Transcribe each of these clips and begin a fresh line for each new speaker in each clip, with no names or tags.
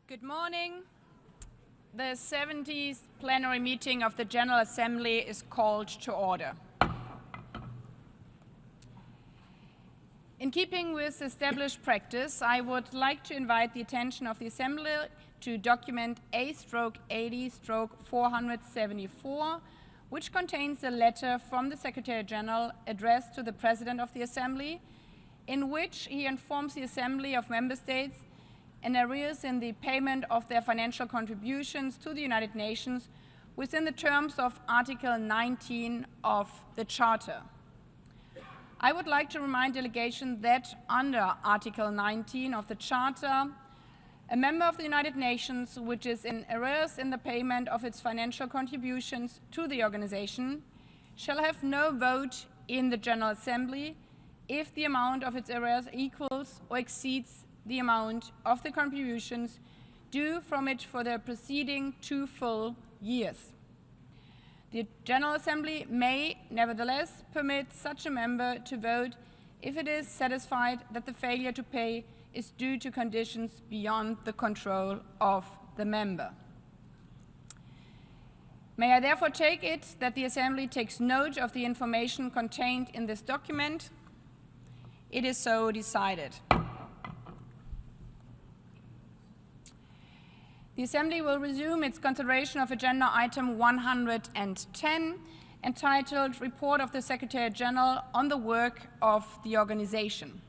Good morning. The 70th plenary meeting of the General Assembly is called to order. In keeping with established practice, I would like to invite the attention of the Assembly to document A/80/474, which contains a letter from the Secretary General addressed to the President of the Assembly, in which he informs the Assembly of Member States in arrears in the payment of their financial contributions to the United Nations within the terms of Article 19 of the Charter. I would like to remind delegation that under Article 19 of the Charter, a member of the United Nations which is in arrears in the payment of its financial contributions to the organization shall have no vote in the General Assembly if the amount of its arrears equals or exceeds the amount of the contributions due from it for the preceding 2 full years. The General Assembly may nevertheless permit such a member to vote if it is satisfied that the failure to pay is due to conditions beyond the control of the member. May I therefore take it that the Assembly takes note of the information contained in this document? It is so decided. The Assembly will resume its consideration of Agenda Item 110, entitled Report of the Secretary General on the Work of the Organization.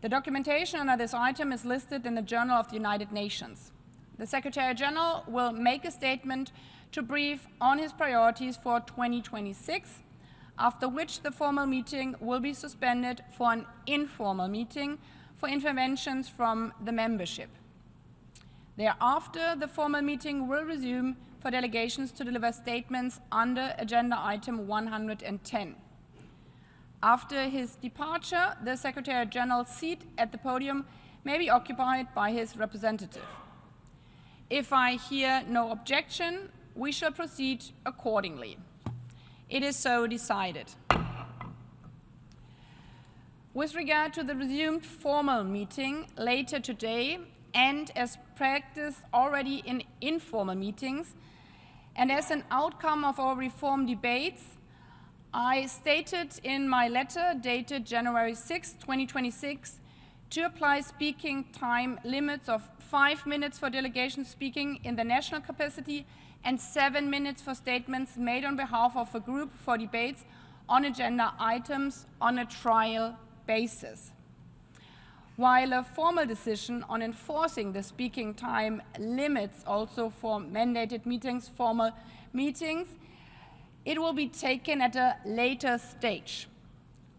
The documentation under this item is listed in the Journal of the United Nations. The Secretary General will make a statement to brief on his priorities for 2026, after which the formal meeting will be suspended for an informal meeting for interventions from the membership. Thereafter, the formal meeting will resume for delegations to deliver statements under Agenda Item 110. After his departure, the Secretary General's seat at the podium may be occupied by his representative. If I hear no objection, we shall proceed accordingly. It is so decided. With regard to the resumed formal meeting later today, and as practiced already in informal meetings, and as an outcome of our reform debates, I stated in my letter dated January 6, 2026, to apply speaking time limits of 5 minutes for delegation speaking in the national capacity and 7 minutes for statements made on behalf of a group for debates on agenda items on a trial basis. While a formal decision on enforcing the speaking time limits also for mandated meetings, formal meetings, it will be taken at a later stage.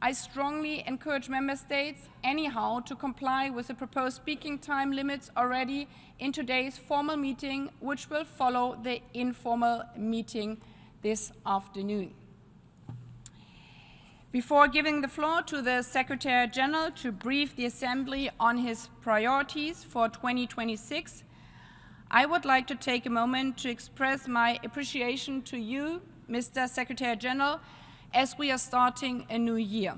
I strongly encourage Member States anyhow to comply with the proposed speaking time limits already in today's formal meeting, which will follow the informal meeting this afternoon. Before giving the floor to the Secretary General to brief the Assembly on his priorities for 2026, I would like to take a moment to express my appreciation to you, Mr. Secretary General, as we are starting a new year,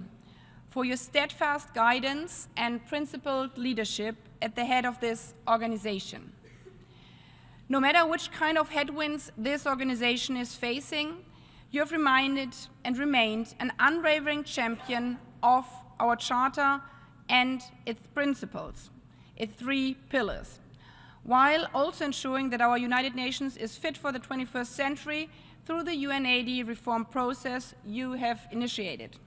for your steadfast guidance and principled leadership at the head of this organization. No matter which kind of headwinds this organization is facing, you have reminded and remained an unwavering champion of our Charter and its principles, its 3 pillars, while also ensuring that our United Nations is fit for the 21st century through the UNAID reform process you have initiated.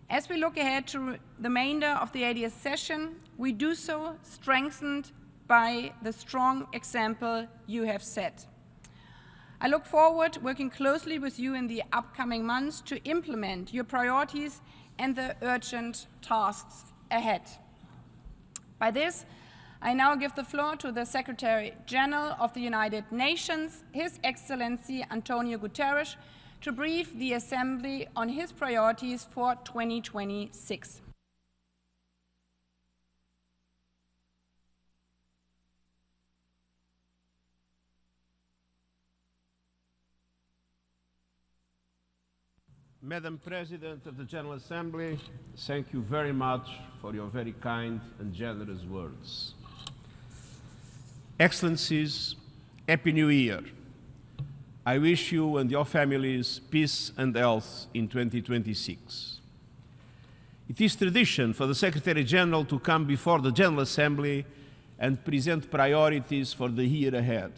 As we look ahead to the remainder of the 80th session, we do so strengthened by the strong example you have set. I look forward to working closely with you in the upcoming months to implement your priorities and the urgent tasks ahead. By this, I now give the floor to the Secretary General of the United Nations, His Excellency António Guterres, to brief the Assembly on his priorities for 2026.
Madam President of the General Assembly, thank you very much for your very kind and generous words. Excellencies, Happy New Year. I wish you and your families peace and health in 2026. It is tradition for the Secretary-General to come before the General Assembly and present priorities for the year ahead.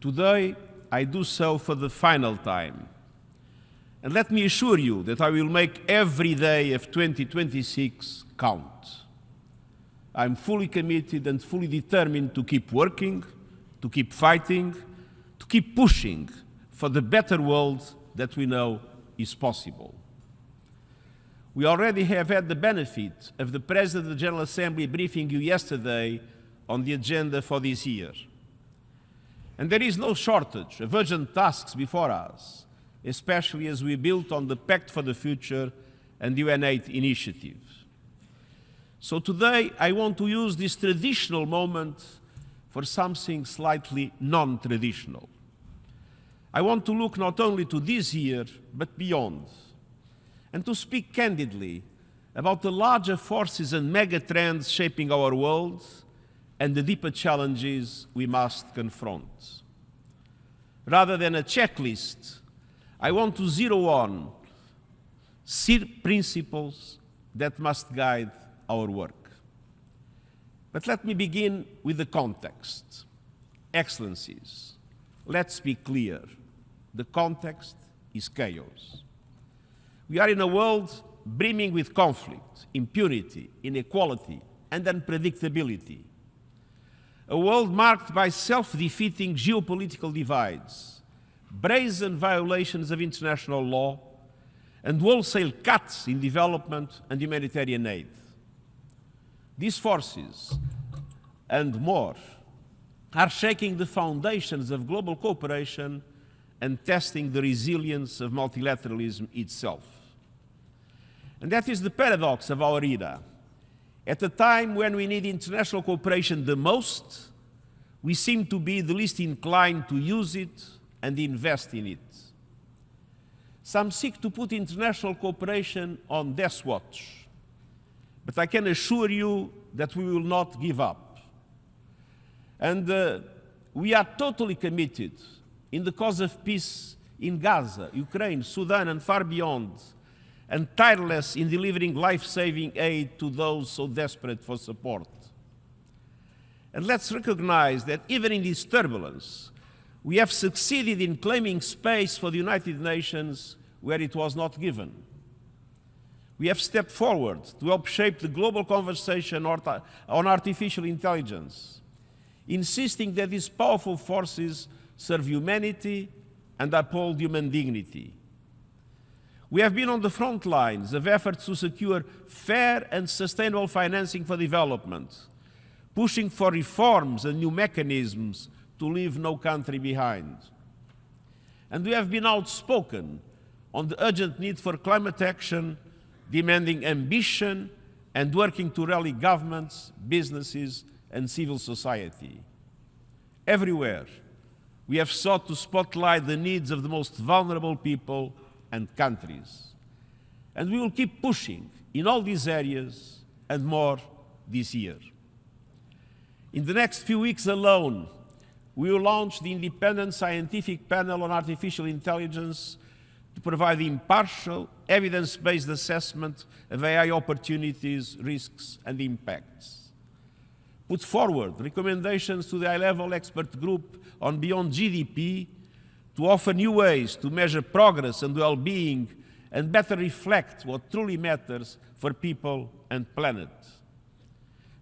Today, I do so for the final time. And let me assure you that I will make every day of 2026 count. I'm fully committed and fully determined to keep working, to keep fighting, to keep pushing for the better world that we know is possible. We already have had the benefit of the President of the General Assembly briefing you yesterday on the agenda for this year. And there is no shortage of urgent tasks before us, especially as we build on the Pact for the Future and UN8 initiative. So today I want to use this traditional moment for something slightly non-traditional. I want to look not only to this year, but beyond, and to speak candidly about the larger forces and mega trends shaping our world and the deeper challenges we must confront. Rather than a checklist, I want to zero on principles that must guide our work. But let me begin with the context. Excellencies, let's be clear. The context is chaos. We are in a world brimming with conflict, impunity, inequality, and unpredictability. A world marked by self-defeating geopolitical divides, brazen violations of international law, and wholesale cuts in development and humanitarian aid. These forces, and more, are shaking the foundations of global cooperation and testing the resilience of multilateralism itself. And that is the paradox of our era. At a time when we need international cooperation the most, we seem to be the least inclined to use it and invest in it. Some seek to put international cooperation on death watch, but I can assure you that we will not give up. And we are totally committed in the cause of peace in Gaza, Ukraine, Sudan, and far beyond, and tireless in delivering life-saving aid to those so desperate for support. And let's recognize that even in this turbulence, we have succeeded in claiming space for the United Nations where it was not given. We have stepped forward to help shape the global conversation on artificial intelligence, insisting that these powerful forces serve humanity and uphold human dignity. We have been on the front lines of efforts to secure fair and sustainable financing for development, pushing for reforms and new mechanisms to leave no country behind. And we have been outspoken on the urgent need for climate action, demanding ambition and working to rally governments, businesses, and civil society. Everywhere, we have sought to spotlight the needs of the most vulnerable people and countries. And we will keep pushing in all these areas and more this year. In the next few weeks alone, we will launch the Independent Scientific Panel on Artificial Intelligence to provide impartial, evidence-based assessment of AI opportunities, risks, and impacts. Put forward recommendations to the high-level expert group on Beyond GDP to offer new ways to measure progress and well-being and better reflect what truly matters for people and planet.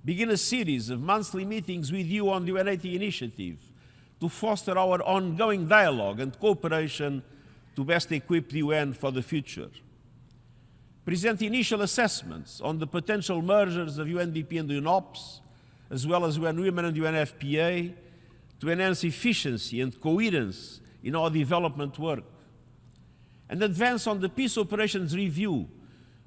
Begin a series of monthly meetings with you on the UN8 initiative to foster our ongoing dialogue and cooperation to best equip the UN for the future. Present initial assessments on the potential mergers of UNDP and UNOPS, as well as UN Women and UNFPA, to enhance efficiency and coherence in our development work. And advance on the peace operations review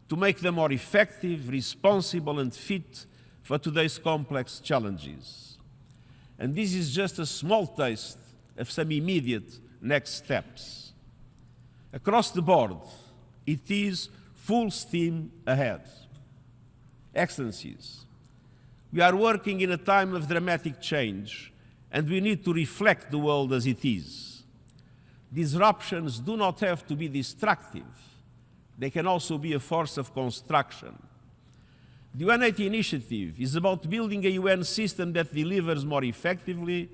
to make them more effective, responsible, and fit for today's complex challenges. And this is just a small taste of some immediate next steps. Across the board, it is full steam ahead. Excellencies, We are working in a time of dramatic change, and we need to reflect the world as it is. Disruptions do not have to be destructive. They can also be a force of construction. The UN80 initiative is about building a UN system that delivers more effectively,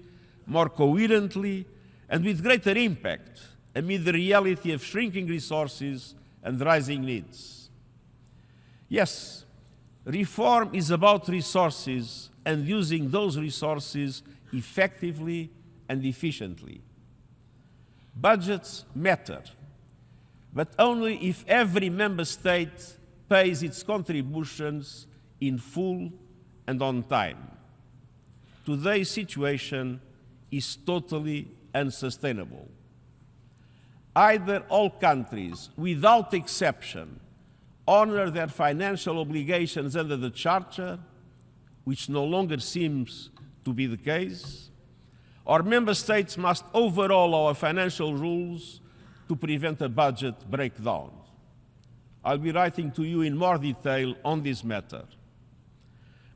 more coherently, and with greater impact amid the reality of shrinking resources and rising needs. Yes, reform is about resources and using those resources effectively and efficiently. Budgets matter, but only if every member state pays its contributions in full and on time. Today's situation is totally unsustainable. Either all countries, without exception, honor their financial obligations under the Charter, which no longer seems to be the case, or member states must overhaul our financial rules to prevent a budget breakdown. I'll be writing to you in more detail on this matter.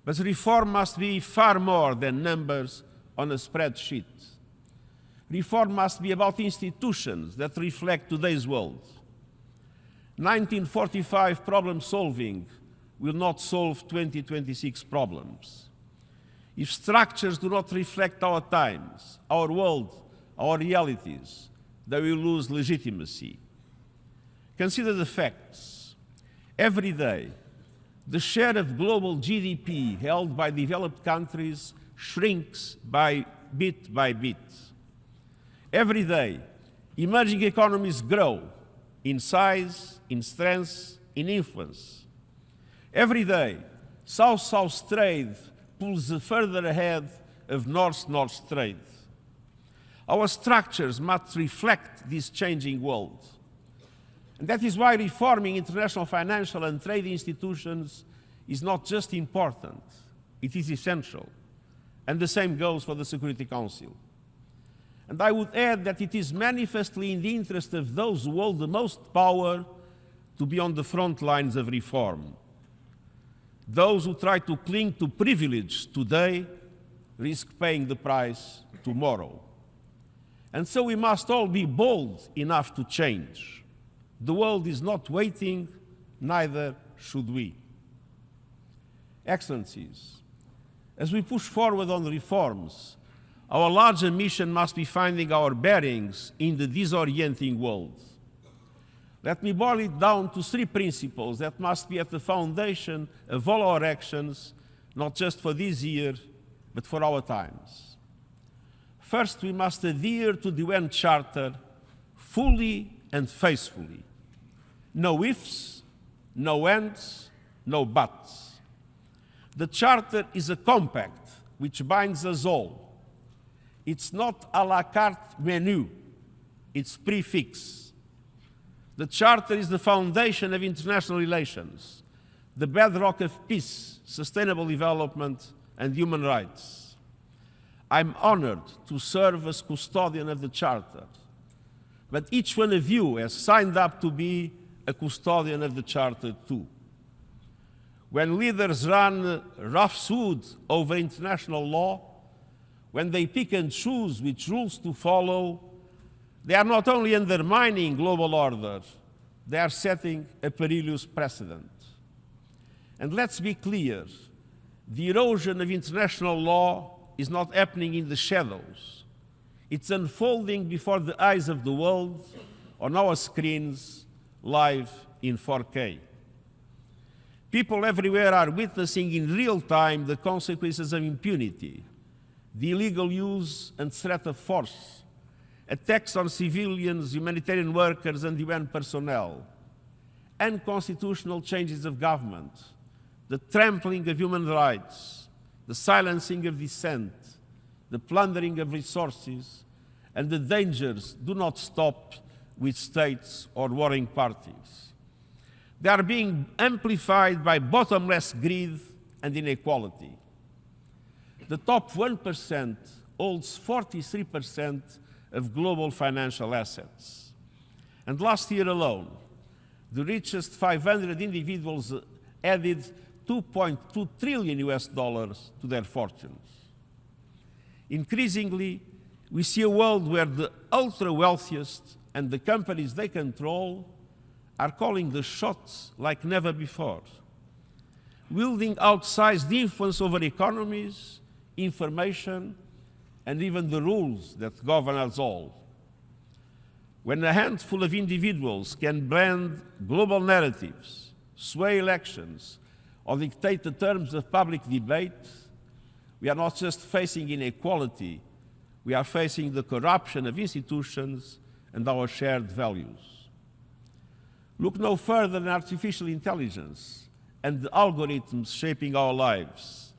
But reform must be far more than numbers on a spreadsheet. Reform must be about institutions that reflect today's world. 1945 problem solving will not solve 2026 problems. If structures do not reflect our times, our world, our realities, they will lose legitimacy. Consider the facts. Every day, the share of global GDP held by developed countries shrinks bit by bit. Every day, emerging economies grow in size, in strength, in influence. Every day, South-South trade pulls further ahead of North-North trade. Our structures must reflect this changing world. And that is why reforming international financial and trade institutions is not just important, it is essential. And the same goes for the Security Council. And I would add that it is manifestly in the interest of those who hold the most power to be on the front lines of reform. Those who try to cling to privilege today risk paying the price tomorrow. And so we must all be bold enough to change. The world is not waiting, neither should we. Excellencies, as we push forward on reforms, our larger mission must be finding our bearings in the disorienting world. Let me boil it down to three principles that must be at the foundation of all our actions, not just for this year, but for our times. First, we must adhere to the UN Charter fully and faithfully. No ifs, no ands, no buts. The Charter is a compact which binds us all. It's not a la carte menu, it's prefix. The Charter is the foundation of international relations, the bedrock of peace, sustainable development, and human rights. I'm honored to serve as custodian of the Charter, but each one of you has signed up to be a custodian of the Charter too. When leaders run roughshod over international law, when they pick and choose which rules to follow, they are not only undermining global order, they are setting a perilous precedent. And let's be clear, the erosion of international law is not happening in the shadows. It's unfolding before the eyes of the world, on our screens, live in 4K. People everywhere are witnessing in real time the consequences of impunity, the illegal use and threat of force, attacks on civilians, humanitarian workers, and UN personnel, unconstitutional changes of government, the trampling of human rights, the silencing of dissent, the plundering of resources, and the dangers do not stop with states or warring parties. They are being amplified by bottomless greed and inequality. The top 1% holds 43% of global financial assets. And last year alone, the richest 500 individuals added $2.2 trillion to their fortunes. Increasingly, we see a world where the ultra-wealthiest and the companies they control are calling the shots like never before, wielding outsized influence over economies, information, and even the rules that govern us all. When a handful of individuals can blend global narratives, sway elections, or dictate the terms of public debate, we are not just facing inequality, we are facing the corruption of institutions and our shared values. Look no further than artificial intelligence and the algorithms shaping our lives.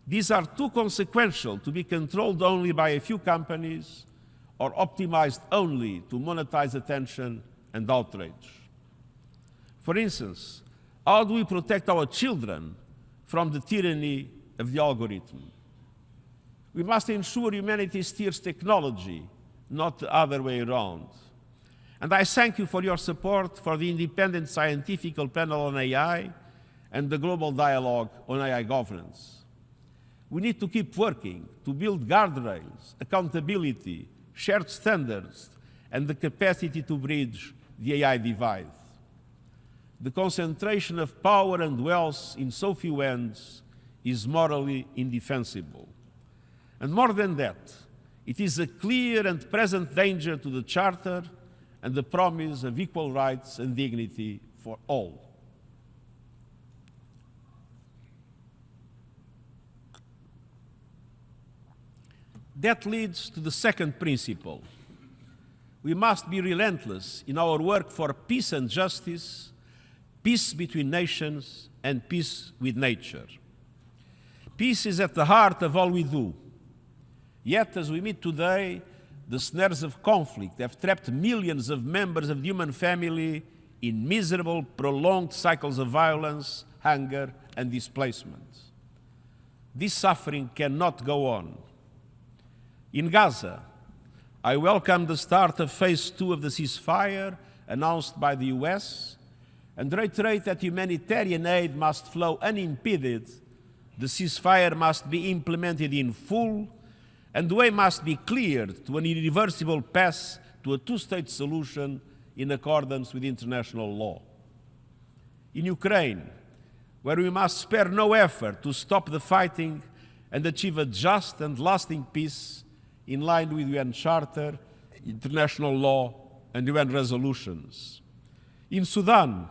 These are too consequential to be controlled only by a few companies or optimized only to monetize attention and outrage. For instance, how do we protect our children from the tyranny of the algorithm? We must ensure humanity steers technology, not the other way around. And I thank you for your support for the independent scientific panel on AI and the global dialogue on AI governance. We need to keep working to build guardrails, accountability, shared standards, and the capacity to bridge the AI divide. The concentration of power and wealth in so few hands is morally indefensible. And more than that, it is a clear and present danger to the Charter and the promise of equal rights and dignity for all. That leads to the second principle. We must be relentless in our work for peace and justice, peace between nations, and peace with nature. Peace is at the heart of all we do. Yet, as we meet today, the snares of conflict have trapped millions of members of the human family in miserable, prolonged cycles of violence, hunger, and displacement. This suffering cannot go on. In Gaza, I welcome the start of phase 2 of the ceasefire announced by the US and reiterate that humanitarian aid must flow unimpeded, the ceasefire must be implemented in full, and the way must be cleared to an irreversible path to a two-state solution in accordance with international law. In Ukraine, where we must spare no effort to stop the fighting and achieve a just and lasting peace in line with UN Charter, international law, and UN resolutions. In Sudan,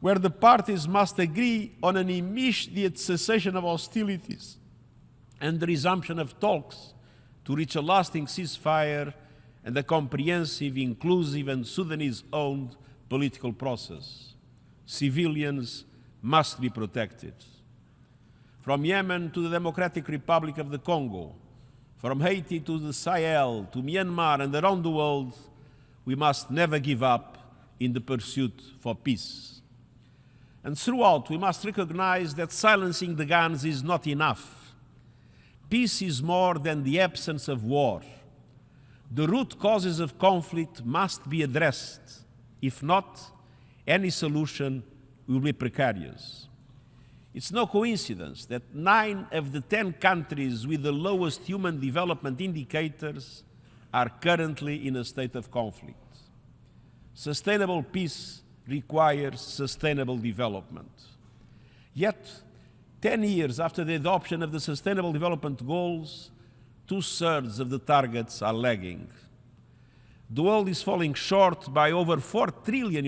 where the parties must agree on an immediate cessation of hostilities and the resumption of talks to reach a lasting ceasefire and a comprehensive, inclusive, and Sudanese-owned political process. Civilians must be protected. From Yemen to the Democratic Republic of the Congo, from Haiti to the Sahel, to Myanmar and around the world, we must never give up in the pursuit for peace. And throughout, we must recognize that silencing the guns is not enough. Peace is more than the absence of war. The root causes of conflict must be addressed. If not, any solution will be precarious. It's no coincidence that 9 of the 10 countries with the lowest human development indicators are currently in a state of conflict. Sustainable peace requires sustainable development. Yet, 10 years after the adoption of the Sustainable Development Goals, 2/3 of the targets are lagging. The world is falling short by over $4 trillion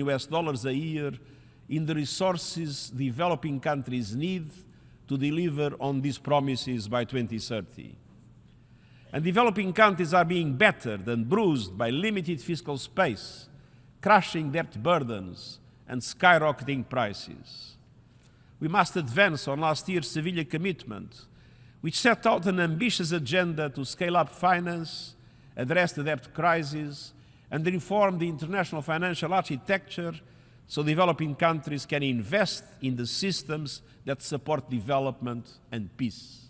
a year in the resources developing countries need to deliver on these promises by 2030. And developing countries are being battered and bruised by limited fiscal space, crushing debt burdens, and skyrocketing prices. We must advance on last year's Seville commitment, which set out an ambitious agenda to scale up finance, address the debt crisis, and reform the international financial architecture so developing countries can invest in the systems that support development and peace.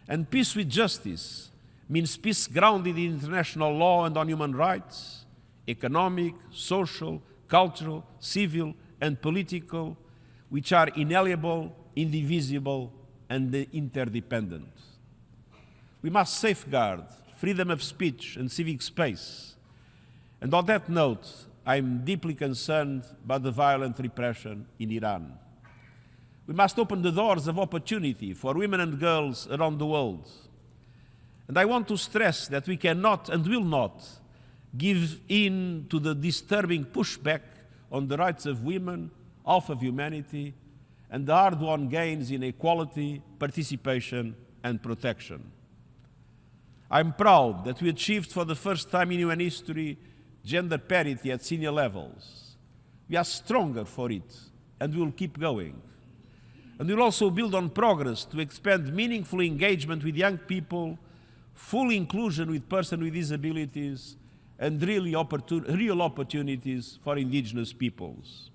And peace with justice means peace grounded in international law and on human rights, economic, social, cultural, civil, and political, which are inalienable, indivisible, and interdependent. We must safeguard freedom of speech and civic space. And on that note, I'm deeply concerned about the violent repression in Iran. We must open the doors of opportunity for women and girls around the world. And I want to stress that we cannot and will not give in to the disturbing pushback on the rights of women, half of humanity, and the hard-won gains in equality, participation, and protection. I'm proud that we achieved for the first time in human history gender parity at senior levels. We are stronger for it, and we will keep going. And we'll also build on progress to expand meaningful engagement with young people, full inclusion with persons with disabilities, and real opportunities for indigenous peoples.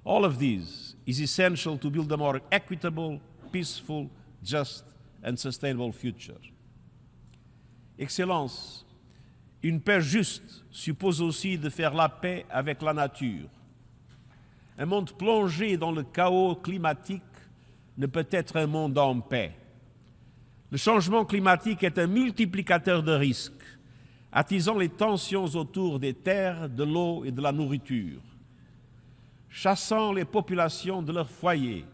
All of this is essential to build a more equitable, peaceful, just, and sustainable future. Excellences, une paix juste suppose aussi de faire la paix avec la nature. Un monde plongé dans le chaos climatique ne peut être un monde en paix. Le changement climatique est un multiplicateur de risques, attisant les tensions autour des terres, de l'eau et de la nourriture, chassant les populations de leurs foyers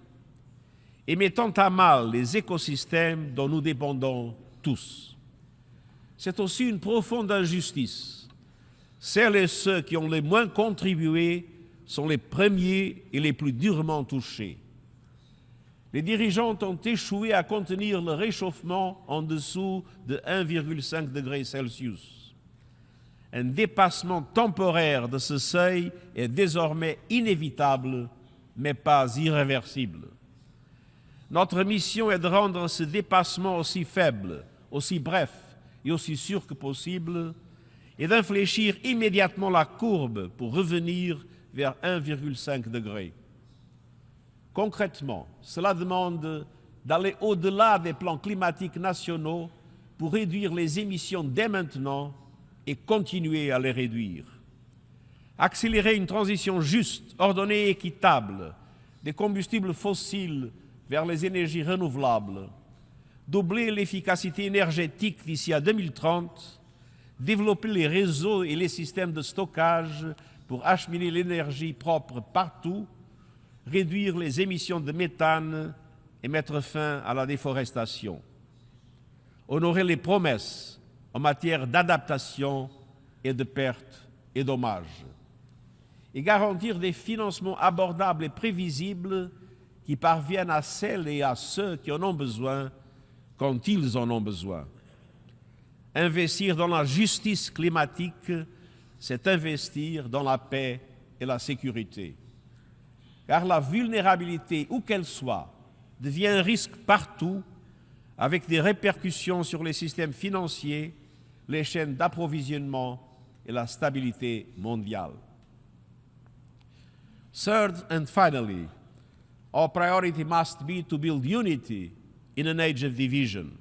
et mettant à mal les écosystèmes dont nous dépendons tous. C'est aussi une profonde injustice. Celles et ceux qui ont le moins contribué sont les premiers et les plus durement touchés. Les dirigeants ont échoué à contenir le réchauffement en dessous de 1,5 degré Celsius. Un dépassement temporaire de ce seuil est désormais inévitable, mais pas irréversible. Notre mission est de rendre ce dépassement aussi faible, aussi bref et aussi sûr que possible, et d'infléchir immédiatement la courbe pour revenir vers 1,5 degré. Concrètement, cela demande d'aller au-delà des plans climatiques nationaux pour réduire les émissions dès maintenant et continuer à les réduire. Accélérer une transition juste, ordonnée et équitable des combustibles fossiles vers les énergies renouvelables, doubler l'efficacité énergétique d'ici à 2030, développer les réseaux et les systèmes de stockage pour acheminer l'énergie propre partout, réduire les émissions de méthane et mettre fin à la déforestation. Honorer les promesses en matière d'adaptation et de pertes et dommages. Et garantir des financements abordables et prévisibles qui parviennent à celles et à ceux qui en ont besoin quand ils en ont besoin. Investir dans la justice climatique, c'est investir dans la paix et la sécurité. Car la vulnérabilité, où qu'elle soit, devient un risque partout, avec des répercussions sur les systèmes financiers, les chaînes d'approvisionnement et la stabilité mondiale. Third and finally, our priority must be to build unity in an age of division.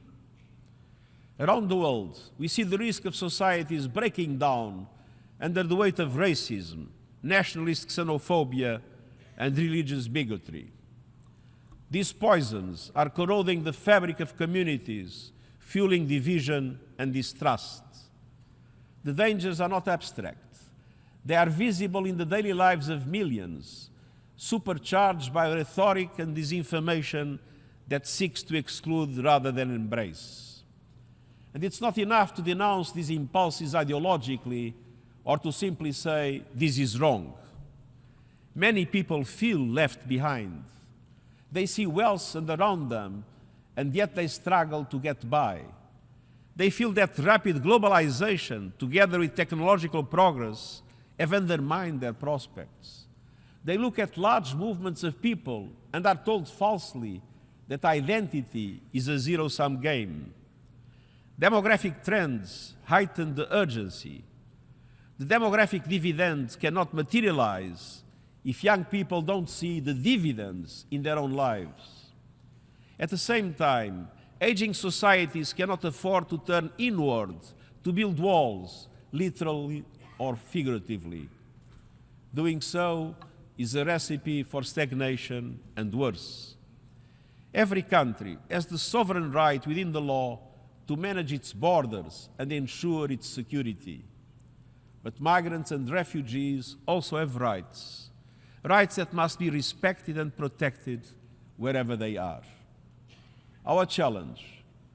Around the world, we see the risk of societies breaking down under the weight of racism, nationalist xenophobia, and religious bigotry. These poisons are corroding the fabric of communities, fueling division and distrust. The dangers are not abstract. They are visible in the daily lives of millions, supercharged by rhetoric and disinformation that seeks to exclude rather than embrace. And it's not enough to denounce these impulses ideologically or to simply say, this is wrong. Many people feel left behind. They see wealth around them, and yet they struggle to get by. They feel that rapid globalization, together with technological progress, have undermined their prospects. They look at large movements of people and are told falsely that identity is a zero-sum game. Demographic trends heighten the urgency. The demographic dividends cannot materialize if young people don't see the dividends in their own lives. At the same time, aging societies cannot afford to turn inward to build walls, literally or figuratively. Doing so is a recipe for stagnation and worse. Every country has the sovereign right within the law to manage its borders and ensure its security. But migrants and refugees also have rights, rights that must be respected and protected wherever they are. Our challenge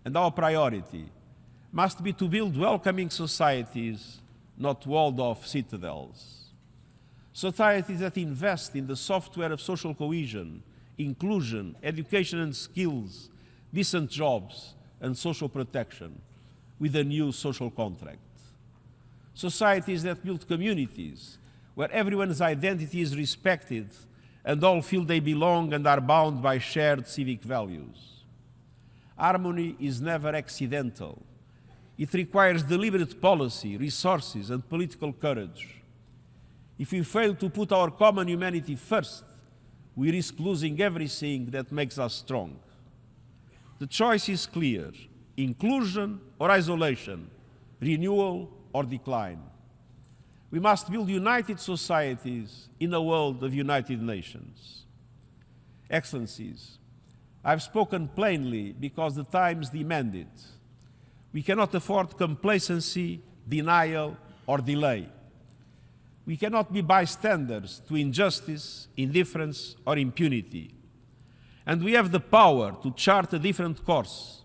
and our priority must be to build welcoming societies, not walled-off citadels. Societies that invest in the software of social cohesion, inclusion, education and skills, decent jobs, and social protection with a new social contract. Societies that build communities where everyone's identity is respected and all feel they belong and are bound by shared civic values. Harmony is never accidental. It requires deliberate policy, resources, and political courage. If we fail to put our common humanity first, we risk losing everything that makes us strong. The choice is clear: inclusion or isolation, renewal or decline. We must build united societies in a world of united nations. Excellencies, I've spoken plainly because the times demand it. We cannot afford complacency, denial, or delay. We cannot be bystanders to injustice, indifference, or impunity. And we have the power to chart a different course.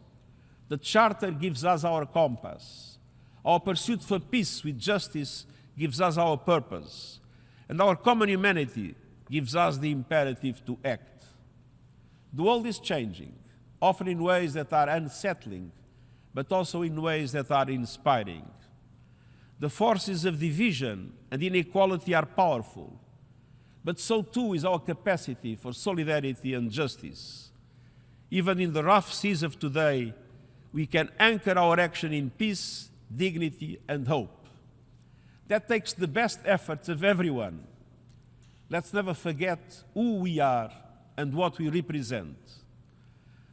The Charter gives us our compass. Our pursuit for peace with justice gives us our purpose. And our common humanity gives us the imperative to act. The world is changing, often in ways that are unsettling, but also in ways that are inspiring. The forces of division and inequality are powerful, but so too is our capacity for solidarity and justice. Even in the rough seas of today, we can anchor our action in peace, dignity, and hope. That takes the best efforts of everyone. Let's never forget who we are and what we represent.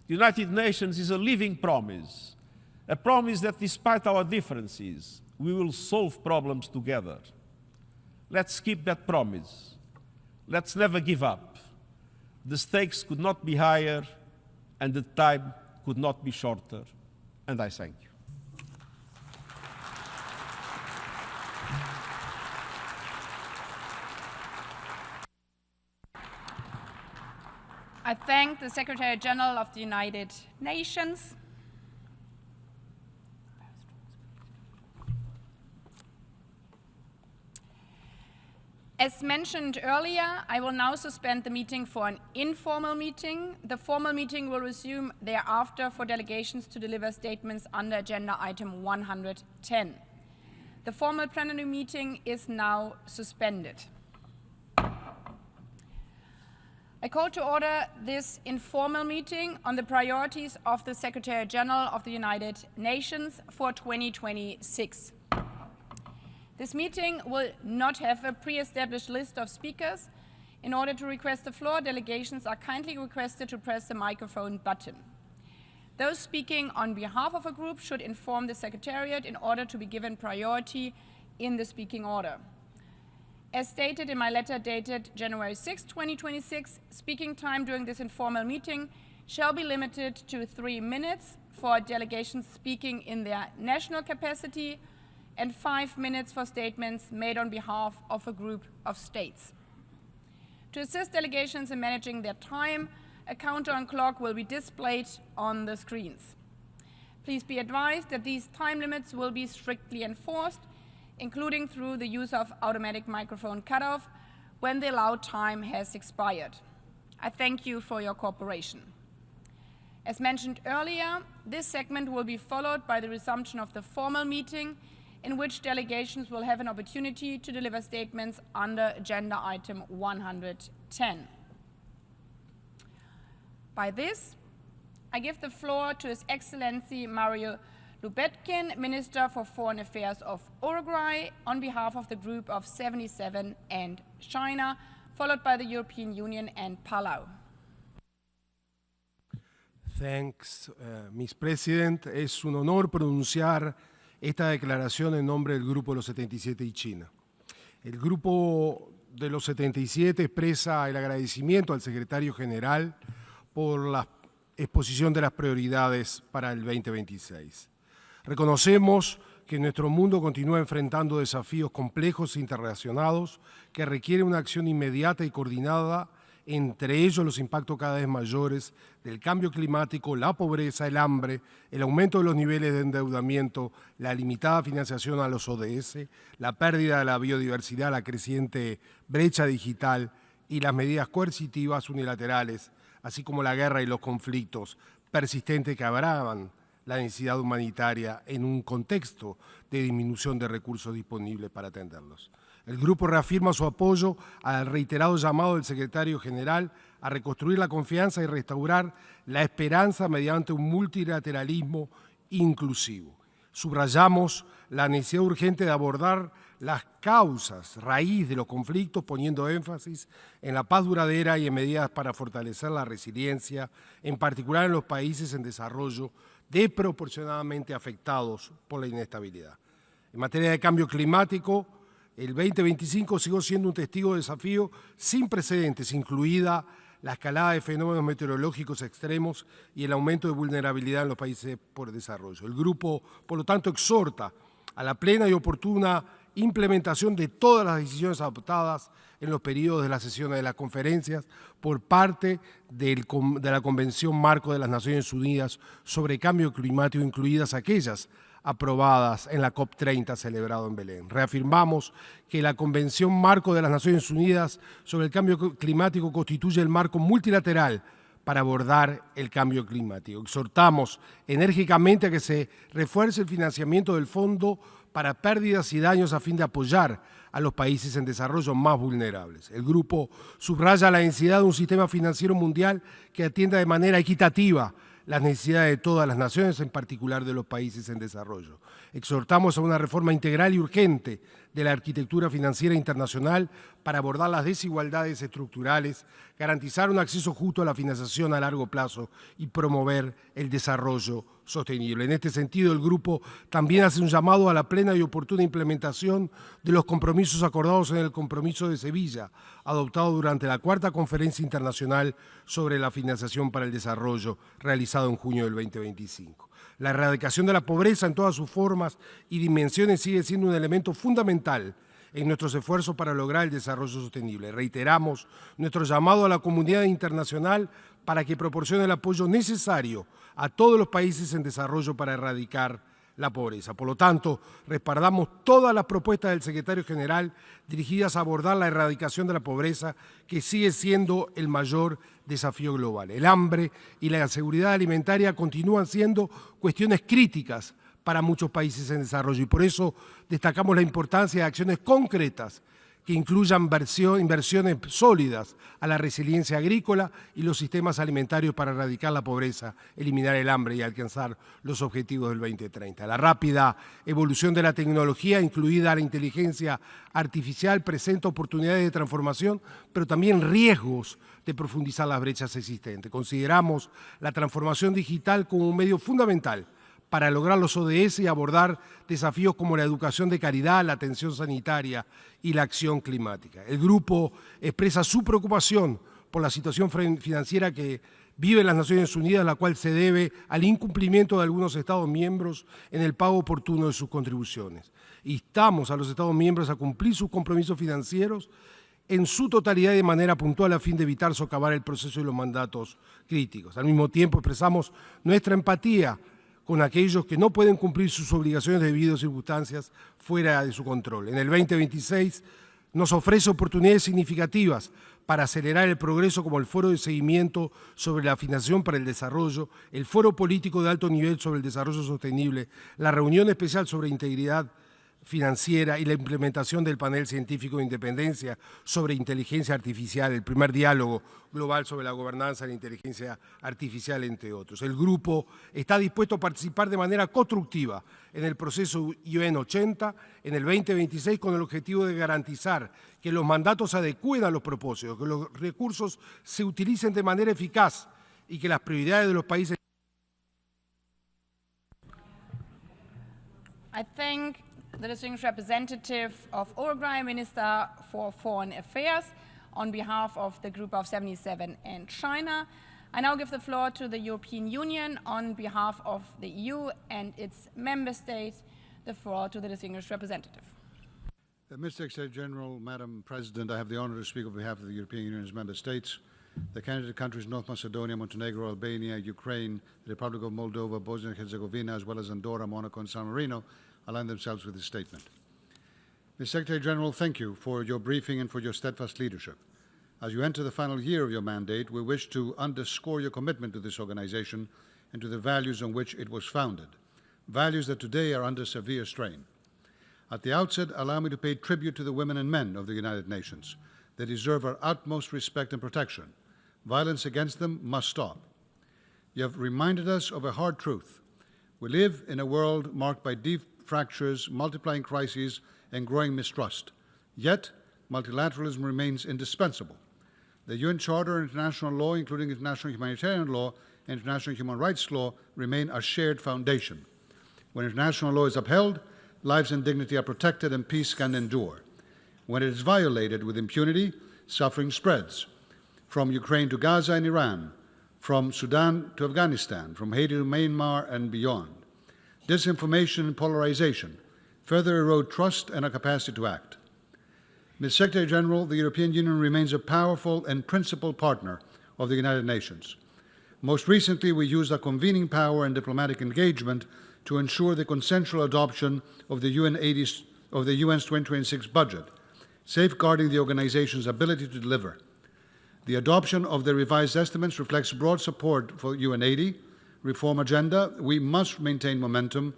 The United Nations is a living promise, a promise that despite our differences, we will solve problems together. Let's keep that promise. Let's never give up. The stakes could not be higher and the time could not be shorter. And I thank you.
I thank the Secretary General of the United Nations. As mentioned earlier, I will now suspend the meeting for an informal meeting. The formal meeting will resume thereafter for delegations to deliver statements under agenda item 110. The formal plenary meeting is now suspended. I call to order this informal meeting on the priorities of the Secretary General of the United Nations for 2026. This meeting will not have a pre-established list of speakers. In order to request the floor, delegations are kindly requested to press the microphone button. Those speaking on behalf of a group should inform the Secretariat in order to be given priority in the speaking order. As stated in my letter dated January 6, 2026, speaking time during this informal meeting shall be limited to 3 minutes for delegations speaking in their national capacity and 5 minutes for statements made on behalf of a group of states. To assist delegations in managing their time, a counter and clock will be displayed on the screens. Please be advised that these time limits will be strictly enforced, including through the use of automatic microphone cutoff when the allowed time has expired. I thank you for your cooperation. As mentioned earlier, this segment will be followed by the resumption of the formal meeting, in which delegations will have an opportunity to deliver statements under agenda item 110. By this, I give the floor to His Excellency Mario Lubetkin, Minister for Foreign Affairs of Uruguay, on behalf of the Group of 77 and China, followed by the European Union and Palau.
Thanks, Ms. President. Es un honor pronunciar esta declaración en nombre del Grupo de los 77 y China. El Grupo de los 77 expresa el agradecimiento al secretario general por la exposición de las prioridades para el 2026. Reconocemos que nuestro mundo continúa enfrentando desafíos complejos e interrelacionados que requieren una acción inmediata y coordinada, entre ellos los impactos cada vez mayores del cambio climático, la pobreza, el hambre, el aumento de los niveles de endeudamiento, la limitada financiación a los ODS, la pérdida de la biodiversidad, la creciente brecha digital y las medidas coercitivas unilaterales, así como la guerra y los conflictos persistentes que agravan la necesidad humanitaria en un contexto de disminución de recursos disponibles para atenderlos. El grupo reafirma su apoyo al reiterado llamado del secretario general a reconstruir la confianza y restaurar la esperanza mediante un multilateralismo inclusivo. Subrayamos la necesidad urgente de abordar las causas, raíz de los conflictos, poniendo énfasis en la paz duradera y en medidas para fortalecer la resiliencia, en particular en los países en desarrollo desproporcionadamente afectados por la inestabilidad. En materia de cambio climático, el 2025 siguió siendo un testigo de desafío sin precedentes, incluida la escalada de fenómenos meteorológicos extremos y el aumento de vulnerabilidad en los países por desarrollo. El grupo, por lo tanto, exhorta a la plena y oportuna implementación de todas las decisiones adoptadas en los periodos de las sesiones de las conferencias por parte de la Convención Marco de las Naciones Unidas sobre Cambio Climático, incluidas aquellas aprobadas en la COP30 celebrado en Belén. Reafirmamos que la Convención Marco de las Naciones Unidas sobre el Cambio Climático constituye el marco multilateral para abordar el cambio climático. Exhortamos enérgicamente a que se refuerce el financiamiento del Fondo para pérdidas y daños a fin de apoyar a los países en desarrollo más vulnerables. El grupo subraya la necesidad de un sistema financiero mundial que atienda de manera equitativa las necesidades de todas las naciones, en particular de los países en desarrollo. Exhortamos a una reforma integral y urgente de la arquitectura financiera internacional para abordar las desigualdades estructurales, garantizar un acceso justo a la financiación a largo plazo y promover el desarrollo sostenible. En este sentido, el grupo también hace un llamado a la plena y oportuna implementación de los compromisos acordados en el Compromiso de Sevilla, adoptado durante la cuarta Conferencia Internacional sobre la Financiación para el Desarrollo, realizado en junio del 2025. La erradicación de la pobreza en todas sus formas y dimensiones sigue siendo un elemento fundamental en nuestros esfuerzos para lograr el desarrollo sostenible. Reiteramos nuestro llamado a la comunidad internacional para que proporcione el apoyo necesario a todos los países en desarrollo para erradicar la pobreza. Por lo tanto, respaldamos todas las propuestas del secretario general dirigidas a abordar la erradicación de la pobreza, que sigue siendo el mayor desafío global. El hambre y la seguridad alimentaria continúan siendo cuestiones críticas para muchos países en desarrollo y por eso destacamos la importancia de acciones concretas que incluyan inversiones sólidas a la resiliencia agrícola y los sistemas alimentarios para erradicar la pobreza, eliminar el hambre y alcanzar los objetivos del 2030. La rápida evolución de la tecnología, incluida la inteligencia artificial, presenta oportunidades de transformación, pero también riesgos de profundizar las brechas existentes. Consideramos la transformación digital como un medio fundamental para lograr los ODS y abordar desafíos como la educación de calidad, la atención sanitaria y la acción climática. El grupo expresa su preocupación por la situación financiera que viven las Naciones Unidas, la cual se debe al incumplimiento de algunos Estados miembros en el pago oportuno de sus contribuciones. Instamos a los Estados miembros a cumplir sus compromisos financieros en su totalidad y de manera puntual a fin de evitar socavar el proceso y los mandatos críticos. Al mismo tiempo expresamos nuestra empatía con aquellos que no pueden cumplir sus obligaciones debido a circunstancias fuera de su control. En el 2026 nos ofrece oportunidades significativas para acelerar el progreso como el Foro de Seguimiento sobre la Financiación para el Desarrollo, el Foro Político de Alto Nivel sobre el Desarrollo Sostenible, la Reunión Especial sobre Integridad Financiera y la implementación del Panel Científico de Independencia sobre Inteligencia Artificial, el primer diálogo global sobre la gobernanza de la inteligencia artificial, entre otros. El grupo está dispuesto a participar de manera constructiva en el proceso UN 80 en el 2026 con el objetivo de garantizar que los mandatos se adecúen a los propósitos, que los recursos se utilicen de manera eficaz y que las prioridades de los países.
I think the distinguished representative of Uruguay, Minister for Foreign Affairs, on behalf of the Group of 77 and China. I now give the floor to the European Union on behalf of the EU and its member states. The floor to the distinguished representative.
Mr. Secretary General, Madam President, I have the honor to speak on behalf of the European Union's member states. The candidate countries North Macedonia, Montenegro, Albania, Ukraine, the Republic of Moldova, Bosnia and Herzegovina, as well as Andorra, Monaco, and San Marino, align themselves with this statement. Mr. Secretary General, thank you for your briefing and for your steadfast leadership. As you enter the final year of your mandate, we wish to underscore your commitment to this organization and to the values on which it was founded, values that today are under severe strain. At the outset, allow me to pay tribute to the women and men of the United Nations. They deserve our utmost respect and protection. Violence against them must stop. You have reminded us of a hard truth. We live in a world marked by deep fractures, multiplying crises, and growing mistrust. Yet, multilateralism remains indispensable. The UN Charter and international law, including international humanitarian law and international human rights law, remain our shared foundation. When international law is upheld, lives and dignity are protected and peace can endure. When it is violated with impunity, suffering spreads. From Ukraine to Gaza and Iran, from Sudan to Afghanistan, from Haiti to Myanmar and beyond. Disinformation and polarization further erode trust and our capacity to act. Ms. Secretary General, the European Union remains a powerful and principled partner of the United Nations. Most recently, we used our convening power and diplomatic engagement to ensure the consensual adoption of the UN's 2026 budget, safeguarding the organization's ability to deliver. The adoption of the revised estimates reflects broad support for UN80 reform agenda. We must maintain momentum.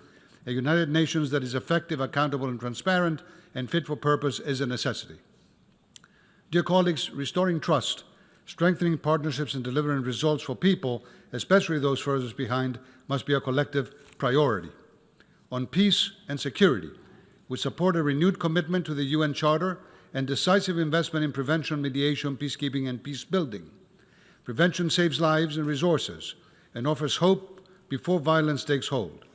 A United Nations that is effective, accountable, and transparent and fit for purpose is a necessity. Dear colleagues, restoring trust, strengthening partnerships, and delivering results for people, especially those furthest behind, must be a collective priority. On peace and security, we support a renewed commitment to the UN Charter and decisive investment in prevention, mediation, peacekeeping, and peace building. Prevention saves lives and resources and offers hope before violence takes hold.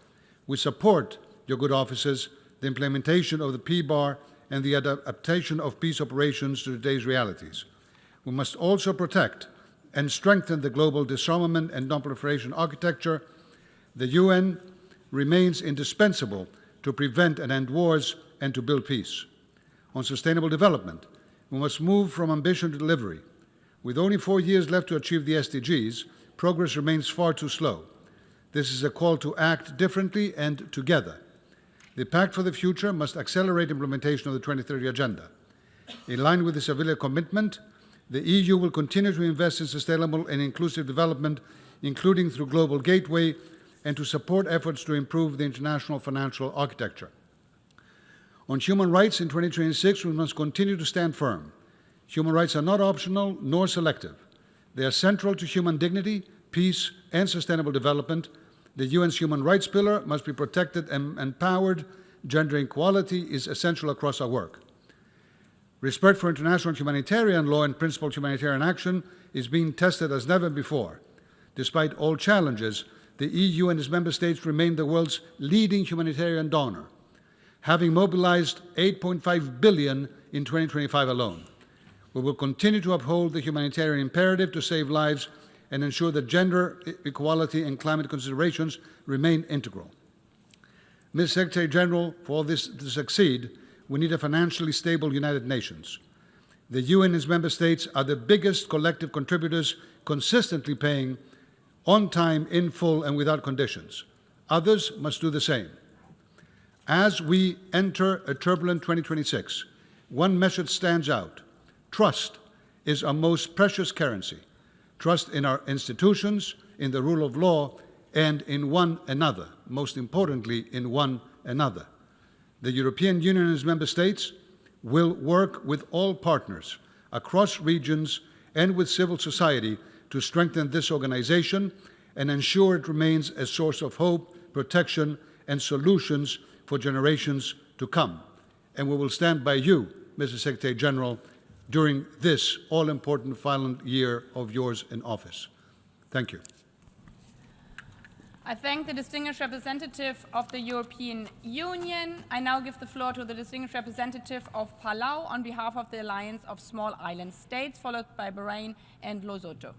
We support your good offices, the implementation of the PBAR, and the adaptation of peace operations to today's realities. We must also protect and strengthen the global disarmament and non-proliferation architecture. The UN remains indispensable to prevent and end wars and to build peace. On sustainable development, we must move from ambition to delivery. With only 4 years left to achieve the SDGs, progress remains far too slow. This is a call to act differently and together. The Pact for the Future must accelerate implementation of the 2030 Agenda. In line with the Seville commitment, the EU will continue to invest in sustainable and inclusive development, including through Global Gateway, and to support efforts to improve the international financial architecture. On human rights in 2026, we must continue to stand firm. Human rights are not optional nor selective. They are central to human dignity, peace, and sustainable development. The UN's human rights pillar must be protected and empowered. Gender equality is essential across our work. Respect for international humanitarian law and principled humanitarian action is being tested as never before. Despite all challenges, the EU and its member states remain the world's leading humanitarian donor, having mobilized $8.5 billion in 2025 alone. We will continue to uphold the humanitarian imperative to save lives and ensure that gender equality and climate considerations remain integral. Ms. Secretary General, for all this to succeed, we need a financially stable United Nations. The UN and its member states are the biggest collective contributors, consistently paying on time, in full, and without conditions. Others must do the same. As we enter a turbulent 2026, one message stands out. Trust is our most precious currency. Trust in our institutions, in the rule of law, and in one another, most importantly, in one another. The European Union and its member states will work with all partners across regions and with civil society to strengthen this organization and ensure it remains a source of hope, protection, and solutions for generations to come. And we will stand by you, Mr. Secretary General, during this all-important final year of yours in office. Thank you.
I thank the distinguished representative of the European Union. I now give the floor to the distinguished representative of Palau on behalf of the Alliance of Small Island States, followed by Bahrain and Lesotho.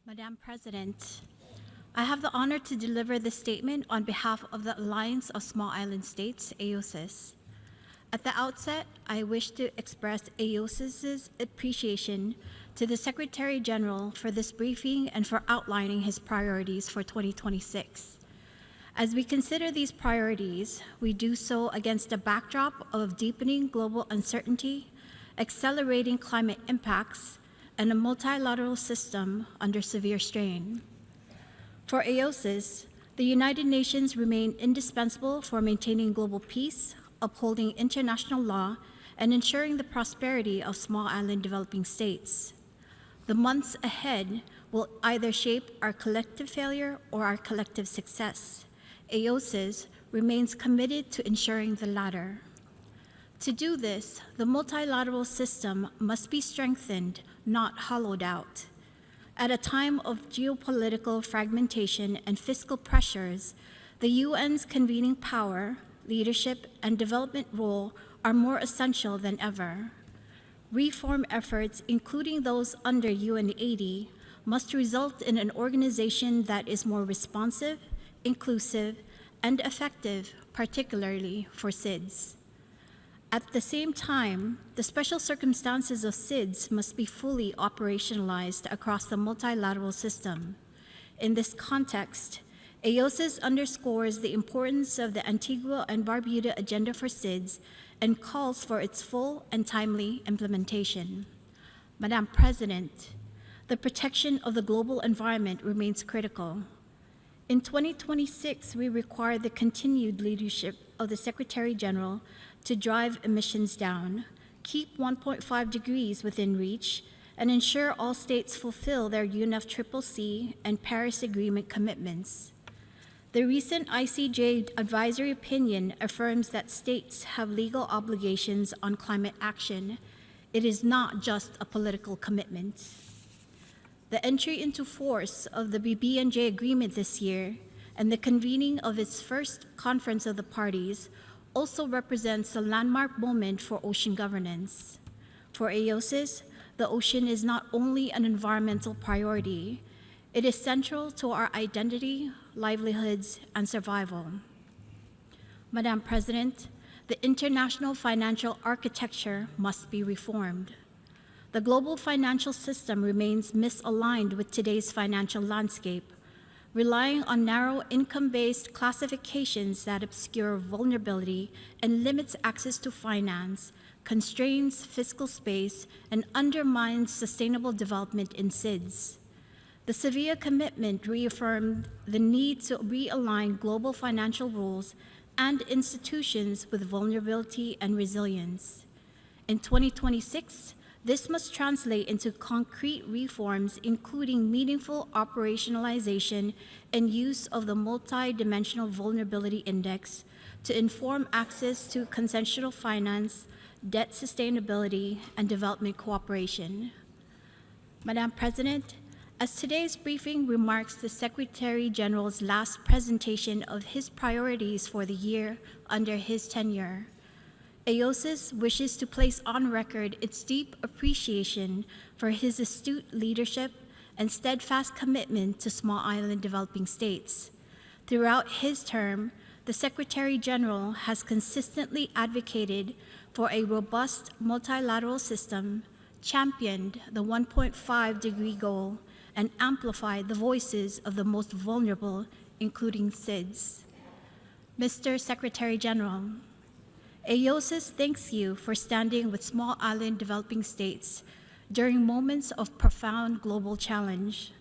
Madam President, I have the honor to deliver this statement on behalf of the Alliance of Small Island States, AOSIS. At the outset, I wish to express AOSIS's appreciation to the Secretary General for this briefing and for outlining his priorities for 2026. As we consider these priorities, we do so against a backdrop of deepening global uncertainty, accelerating climate impacts, and a multilateral system under severe strain. For AOSIS, the United Nations remain indispensable for maintaining global peace, upholding international law, and ensuring the prosperity of small island developing states. The months ahead will either shape our collective failure or our collective success. AOSIS remains committed to ensuring the latter. To do this, the multilateral system must be strengthened, not hollowed out. At a time of geopolitical fragmentation and fiscal pressures, the UN's convening power, leadership, and development role are more essential than ever. Reform efforts, including those under UN80, must result in an organization that is more responsive, inclusive, and effective, particularly for SIDS. At the same time, the special circumstances of SIDS must be fully operationalized across the multilateral system. In this context, AOSIS underscores the importance of the Antigua and Barbuda Agenda for SIDS and calls for its full and timely implementation. Madam President, the protection of the global environment remains critical. In 2026, we require the continued leadership of the Secretary General to drive emissions down, keep 1.5 degrees within reach, and ensure all states fulfill their UNFCCC and Paris Agreement commitments. The recent ICJ advisory opinion affirms that states have legal obligations on climate action. It is not just a political commitment. The entry into force of the BBNJ agreement this year and the convening of its first conference of the parties also represents a landmark moment for ocean governance. For AOSIS, the ocean is not only an environmental priority, it is central to our identity, livelihoods, and survival. Madam President, the international financial architecture must be reformed. The global financial system remains misaligned with today's financial landscape, relying on narrow income-based classifications that obscure vulnerability and limits access to finance, constrains fiscal space, and undermines sustainable development in SIDS. The Sevilla commitment reaffirmed the need to realign global financial rules and institutions with vulnerability and resilience. In 2026, this must translate into concrete reforms, including meaningful operationalization and use of the Multi-Dimensional Vulnerability Index to inform access to consensual finance, debt sustainability, and development cooperation. Madam President, as today's briefing remarks the Secretary General's last presentation of his priorities for the year under his tenure, AOSIS wishes to place on record its deep appreciation for his astute leadership and steadfast commitment to small island developing states. Throughout his term, the Secretary General has consistently advocated for a robust multilateral system, championed the 1.5-degree goal, and amplified the voices of the most vulnerable, including SIDS. Mr. Secretary General, AOSIS thanks you for standing with small island developing states during moments of profound global challenge.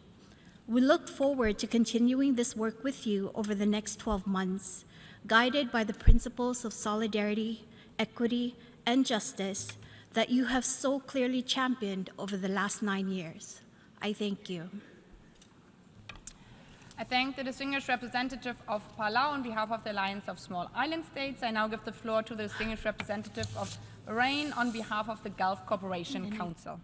We look forward to continuing this work with you over the next 12 months, guided by the principles of solidarity, equity, and justice that you have so clearly championed over the last 9 years. I thank you.
I thank the distinguished representative of Palau on behalf of the Alliance of Small Island States. I now give the floor to the distinguished representative of Bahrain on behalf of the Gulf Cooperation Council.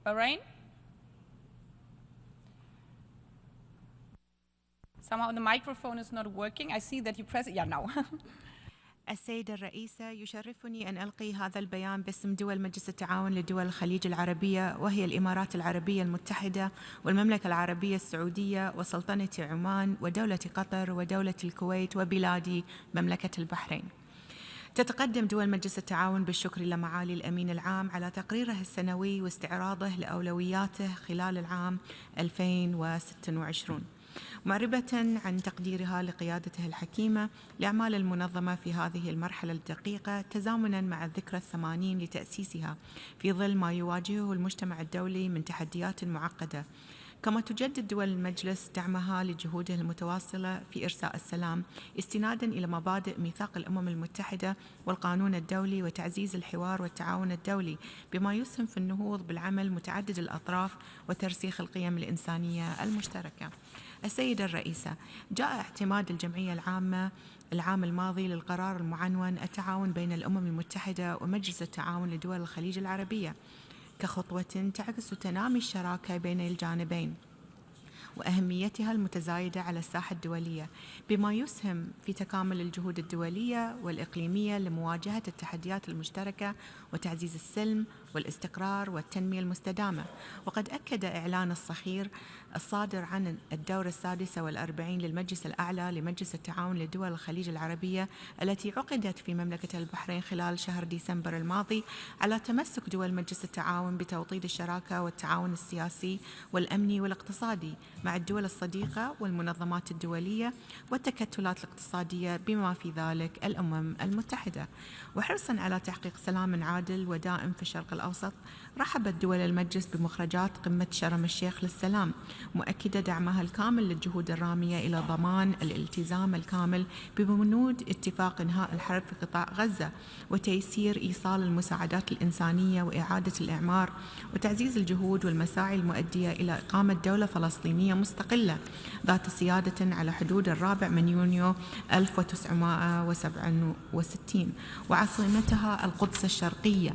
Bahrain? Somehow the microphone is not working. I see that you press it. Yeah, now.
السيدة الرئيسة، يشرفني أن ألقي هذا البيان باسم دول مجلس التعاون لدول الخليج العربية، وهي الإمارات العربية المتحدة والمملكة العربية السعودية وسلطنة عمان ودولة قطر ودولة الكويت وبلادي مملكة البحرين. تتقدم دول مجلس التعاون بالشكر لمعالي الأمين العام على تقريره السنوي واستعراضه لأولوياته خلال العام 2026، معربة عن تقديرها لقيادته الحكيمة لأعمال المنظمة في هذه المرحلة الدقيقة، تزامناً مع الذكرى 80 لتأسيسها في ظل ما يواجهه المجتمع الدولي من تحديات معقدة. كما تجدد دول المجلس دعمها لجهوده المتواصلة في إرساء السلام استناداً إلى مبادئ ميثاق الأمم المتحدة والقانون الدولي وتعزيز الحوار والتعاون الدولي، بما يسهم في النهوض بالعمل متعدد الأطراف وترسيخ القيم الإنسانية المشتركة. السيدة الرئيسة، جاء اعتماد الجمعية العامة العام الماضي للقرار المعنون التعاون بين الأمم المتحدة ومجلس التعاون لدول الخليج العربية كخطوة تعكس تنامي الشراكة بين الجانبين وأهميتها المتزايدة على الساحة الدولية، بما يسهم في تكامل الجهود الدولية والإقليمية لمواجهة التحديات المشتركة وتعزيز السلم والاستقرار والتنمية المستدامة. وقد أكد إعلان الصخير الصادر عن الدورة 46 للمجلس الأعلى لمجلس التعاون لدول الخليج العربية التي عقدت في مملكة البحرين خلال شهر ديسمبر الماضي على تمسك دول مجلس التعاون بتوطيد الشراكة والتعاون السياسي والأمني والاقتصادي مع الدول الصديقة والمنظمات الدولية والتكتلات الاقتصادية بما في ذلك الأمم المتحدة. وحرصاً على تحقيق سلام عادل ودائم في الشرق الأوسط، رحبت دول المجلس بمخرجات قمة شرم الشيخ للسلام، مؤكدة دعمها الكامل للجهود الرامية إلى ضمان الالتزام الكامل ببنود اتفاق إنهاء الحرب في قطاع غزة وتيسير إيصال المساعدات الإنسانية وإعادة الإعمار وتعزيز الجهود والمساعي المؤدية إلى إقامة دولة فلسطينية مستقلة ذات سيادة على حدود 4 يونيو 1967 وعاصمتها القدس الشرقية،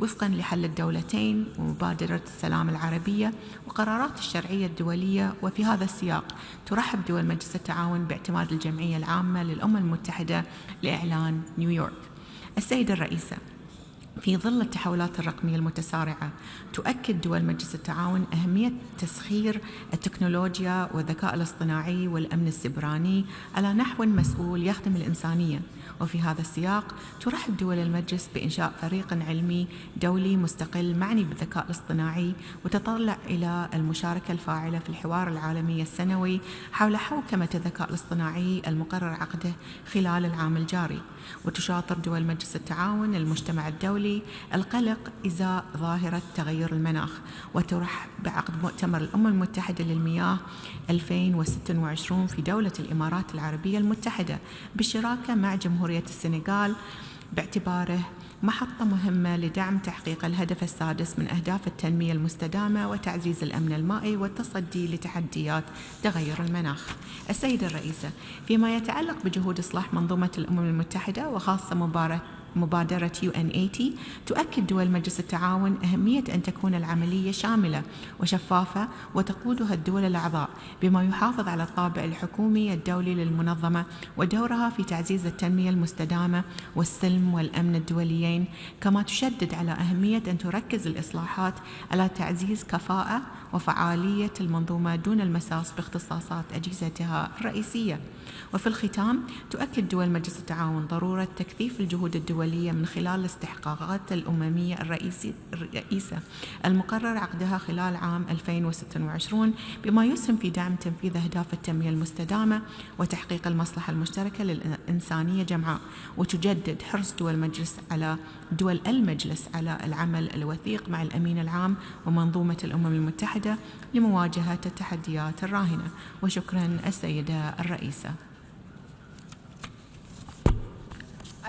وفقاً لحل الدولتين ومبادرة السلام العربية وقرارات الشرعية الدولية. وفي هذا السياق ترحب دول مجلس التعاون باعتماد الجمعية العامة للأمم المتحدة لإعلان نيويورك. السيدة الرئيسة، في ظل التحولات الرقمية المتسارعة، تؤكد دول مجلس التعاون أهمية تسخير التكنولوجيا والذكاء الاصطناعي والأمن السيبراني على نحو مسؤول يخدم الإنسانية. وفي هذا السياق ترحب دول المجلس بإنشاء فريق علمي دولي مستقل معني بالذكاء الاصطناعي، وتطلع إلى المشاركة الفاعلة في الحوار العالمي السنوي حول حوكمة الذكاء الاصطناعي المقرر عقده خلال العام الجاري. وتشاطر دول مجلس التعاون المجتمع الدولي القلق إزاء ظاهرة تغير المناخ، وترحب بعقد مؤتمر الأمم المتحدة للمياه 2026 في دولة الإمارات العربية المتحدة بالشراكة مع جمهورية السنغال، باعتباره محطة مهمة لدعم تحقيق الهدف السادس من أهداف التنمية المستدامة وتعزيز الأمن المائي والتصدي لتحديات تغير المناخ. السيدة الرئيسة، فيما يتعلق بجهود إصلاح منظومة الأمم المتحدة وخاصة مبادرة UN80، تؤكد دول مجلس التعاون أهمية أن تكون العملية شاملة وشفافة وتقودها الدول الأعضاء، بما يحافظ على الطابع الحكومي الدولي للمنظمة ودورها في تعزيز التنمية المستدامة والسلم والأمن الدوليين. كما تشدد على أهمية أن تركز الإصلاحات على تعزيز كفاءة وفعالية المنظومة دون المساس باختصاصات أجهزتها الرئيسية. وفي الختام، تؤكد دول مجلس التعاون ضرورة تكثيف الجهود الدولية من خلال الاستحقاقات الأممية الرئيسة المقرر عقدها خلال عام 2026، بما يسهم في دعم تنفيذ أهداف التنمية المستدامة وتحقيق المصلحة المشتركة للإنسانية جمعاء. وتجدد حرص دول المجلس على العمل الوثيق مع الأمين العام ومنظومة الأمم المتحدة لمواجهة التحديات الراهنة. وشكرا السيدة الرئيسة.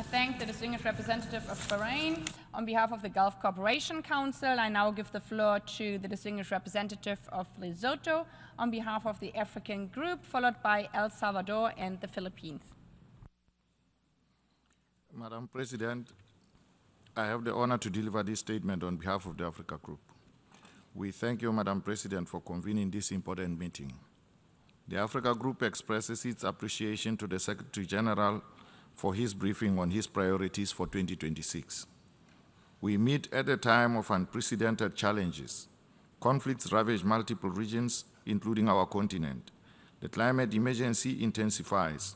I thank the distinguished representative of Bahrain. On behalf of the Gulf Cooperation Council, I now give the floor to the distinguished representative of Lesotho on behalf of the African Group, followed by El Salvador and the Philippines.
Madam President, I have the honor to deliver this statement on behalf of the Africa Group. We thank you, Madam President, for convening this important meeting. The Africa Group expresses its appreciation to the Secretary General for his briefing on his priorities for 2026. We meet at a time of unprecedented challenges. Conflicts ravage multiple regions, including our continent. The climate emergency intensifies.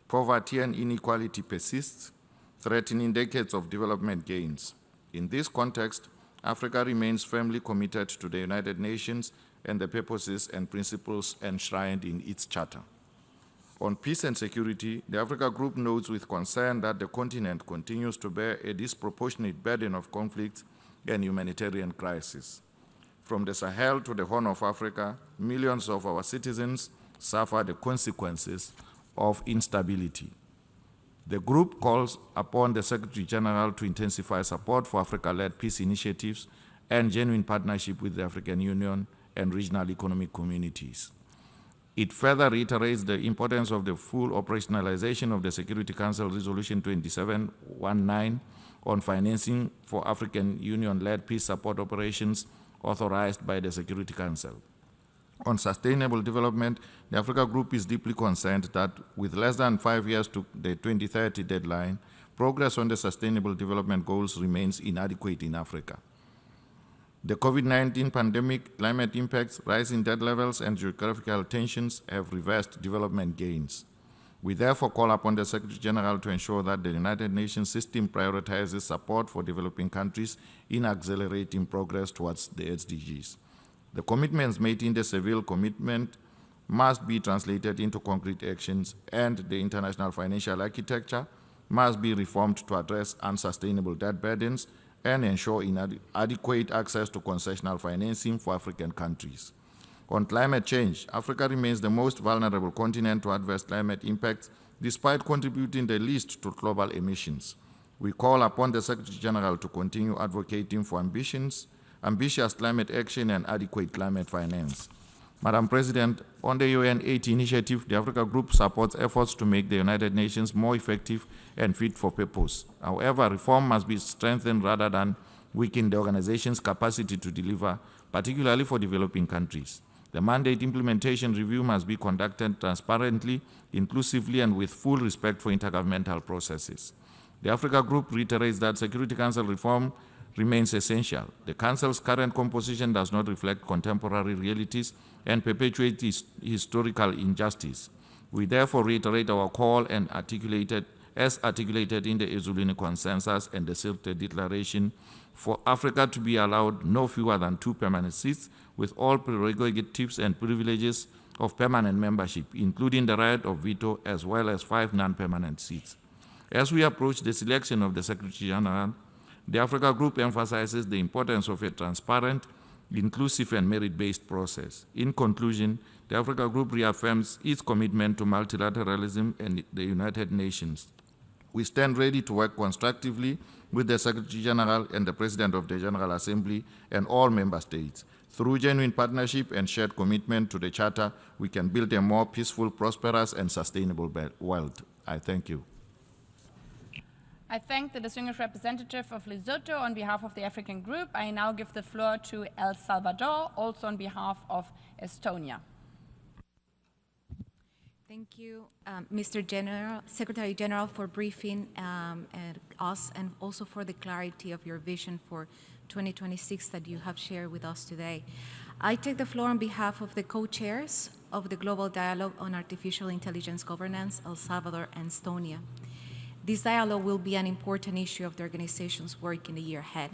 Poverty and inequality persists, threatening decades of development gains. In this context, Africa remains firmly committed to the United Nations and the purposes and principles enshrined in its charter. On peace and security, the Africa Group notes with concern that the continent continues to bear a disproportionate burden of conflict and humanitarian crisis. From the Sahel to the Horn of Africa, millions of our citizens suffer the consequences of instability. The group calls upon the Secretary General to intensify support for Africa-led peace initiatives and genuine partnership with the African Union and regional economic communities. It further reiterates the importance of the full operationalization of the Security Council Resolution 2719 on financing for African Union-led peace support operations authorized by the Security Council. On sustainable development, the Africa Group is deeply concerned that with less than 5 years to the 2030 deadline, progress on the Sustainable Development Goals remains inadequate in Africa. The COVID-19 pandemic, climate impacts, rising debt levels, and geographical tensions have reversed development gains. We therefore call upon the Secretary General to ensure that the United Nations system prioritizes support for developing countries in accelerating progress towards the SDGs. The commitments made in the Seville commitment must be translated into concrete actions, and the international financial architecture must be reformed to address unsustainable debt burdens and ensure adequate access to concessional financing for African countries. On climate change, Africa remains the most vulnerable continent to adverse climate impacts, despite contributing the least to global emissions. We call upon the Secretary General to continue advocating for ambitious climate action and adequate climate finance. Madam President, on the UN 80 initiative, the Africa Group supports efforts to make the United Nations more effective and fit for purpose. However, reform must be strengthened rather than weaken the organization's capacity to deliver, particularly for developing countries. The mandate implementation review must be conducted transparently, inclusively, and with full respect for intergovernmental processes. The Africa Group reiterates that Security Council reform remains essential. The Council's current composition does not reflect contemporary realities and perpetuates historical injustice. We therefore reiterate our call and as articulated in the Ezulini Consensus and the Sirte Declaration for Africa to be allowed no fewer than 2 permanent seats with all prerogatives and privileges of permanent membership, including the right of veto, as well as 5 non-permanent seats. As we approach the selection of the Secretary General, the Africa Group emphasizes the importance of a transparent, inclusive, and merit-based process. In conclusion, the Africa Group reaffirms its commitment to multilateralism and the United Nations. We stand ready to work constructively with the Secretary General and the President of the General Assembly and all member states. Through genuine partnership and shared commitment to the Charter, we can build a more peaceful, prosperous, and sustainable world. I thank you.
I thank the distinguished representative of Lesotho on behalf of the African Group. I now give the floor to El Salvador, also on behalf of Estonia.
Thank you, Mr. Secretary General, for briefing us and also for the clarity of your vision for 2026 that you have shared with us today. I take the floor on behalf of the co-chairs of the Global Dialogue on Artificial Intelligence Governance, El Salvador and Estonia. This dialogue will be an important issue of the organization's work in the year ahead.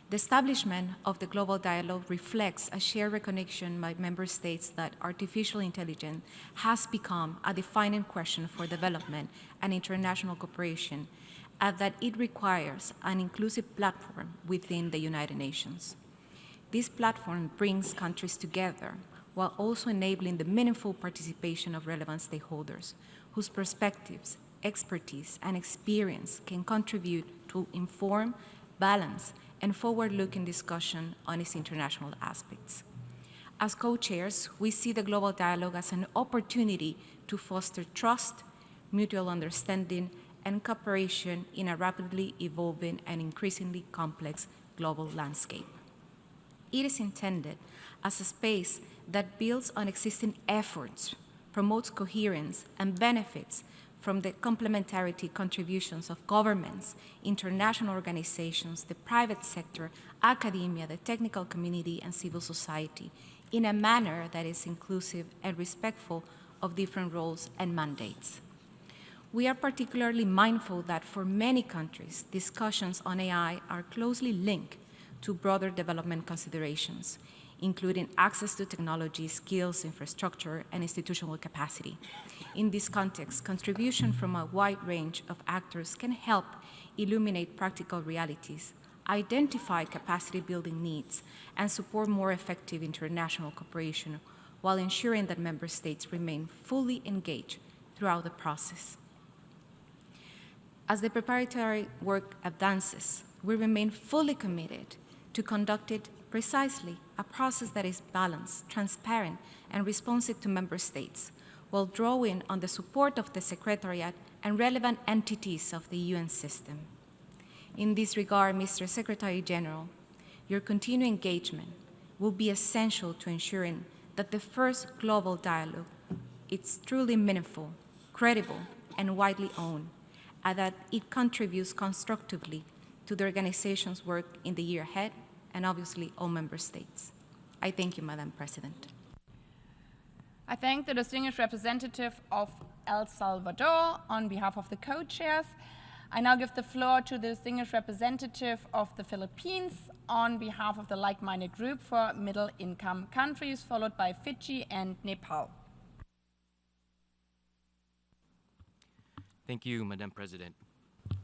The establishment of the Global Dialogue reflects a shared recognition by member states that artificial intelligence has become a defining question for development and international cooperation, and that it requires an inclusive platform within the United Nations. This platform brings countries together while also enabling the meaningful participation of relevant stakeholders whose perspectives, expertise, and experience can contribute to inform, balance, and forward-looking discussion on its international aspects. As co-chairs, we see the Global Dialogue as an opportunity to foster trust, mutual understanding, and cooperation in a rapidly evolving and increasingly complex global landscape.
it is intended as a space that builds on existing efforts, promotes coherence, and benefits from the complementarity contributions of governments, international organizations, the private sector, academia, the technical community, and civil society in a manner that is inclusive and respectful of different roles and mandates. We are particularly mindful that for many countries, discussions on AI are closely linked to broader development considerations, including access to technology, skills, infrastructure, and institutional capacity. In this context, contribution from a wide range of actors can help illuminate practical realities, identify capacity-building needs, and support more effective international cooperation while ensuring that member states remain fully engaged throughout the process. As the preparatory work advances, we remain fully committed to conduct it precisely, a process that is balanced, transparent, and responsive to member states, while drawing on the support of the Secretariat and relevant entities of the UN system. In this regard, Mr. Secretary General, your continued engagement will be essential to ensuring that the first global dialogue is truly meaningful, credible, and widely owned, and that it contributes constructively to the organization's work in the year ahead, and obviously all member states. I thank you, Madam President.
I thank the distinguished representative of El Salvador on behalf of the co-chairs. I now give the floor to the distinguished representative of the Philippines on behalf of the like-minded group for middle-income countries, followed by Fiji and Nepal.
Thank you, Madam President.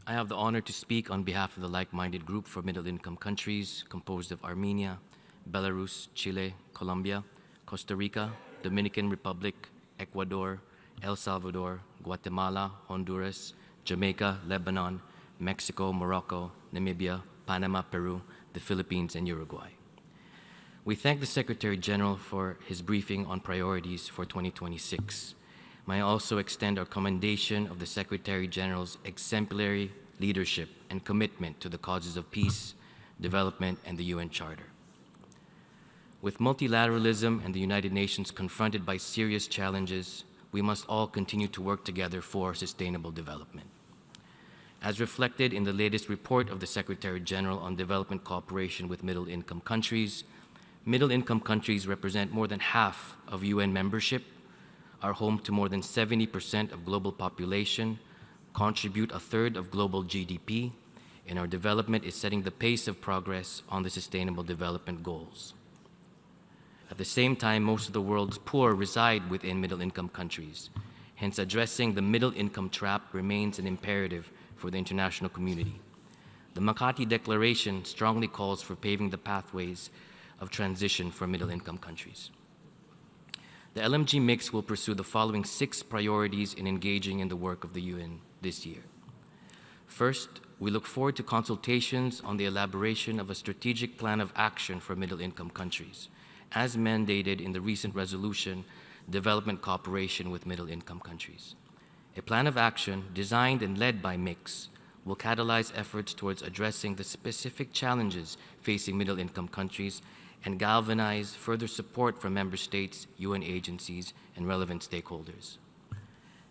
I have the honor to speak on behalf of the like-minded group for middle-income countries composed of Armenia, Belarus, Chile, Colombia, Costa Rica, Dominican Republic, Ecuador, El Salvador, Guatemala, Honduras, Jamaica, Lebanon, Mexico, Morocco, Namibia, Panama, Peru, the Philippines, and Uruguay. We thank the Secretary General for his briefing on priorities for 2026. May I also extend our commendation of the Secretary General's exemplary leadership and commitment to the causes of peace, development, and the UN Charter. With multilateralism and the United Nations confronted by serious challenges, we must all continue to work together for sustainable development. As reflected in the latest report of the Secretary General on development cooperation with middle-income countries represent more than half of UN membership, are home to more than 70% of global population, contribute a third of global GDP, and our development is setting the pace of progress on the Sustainable Development Goals. At the same time, most of the world's poor reside within middle-income countries. Hence, addressing the middle-income trap remains an imperative for the international community. The Makati Declaration strongly calls for paving the pathways of transition for middle-income countries. The LMG mix will pursue the following 6 priorities in engaging in the work of the UN this year. First, we look forward to consultations on the elaboration of a strategic plan of action for middle-income countries, as mandated in the recent resolution, Development Cooperation with Middle-Income Countries. A plan of action designed and led by MIX will catalyze efforts towards addressing the specific challenges facing middle-income countries and galvanize further support from member states, UN agencies, and relevant stakeholders.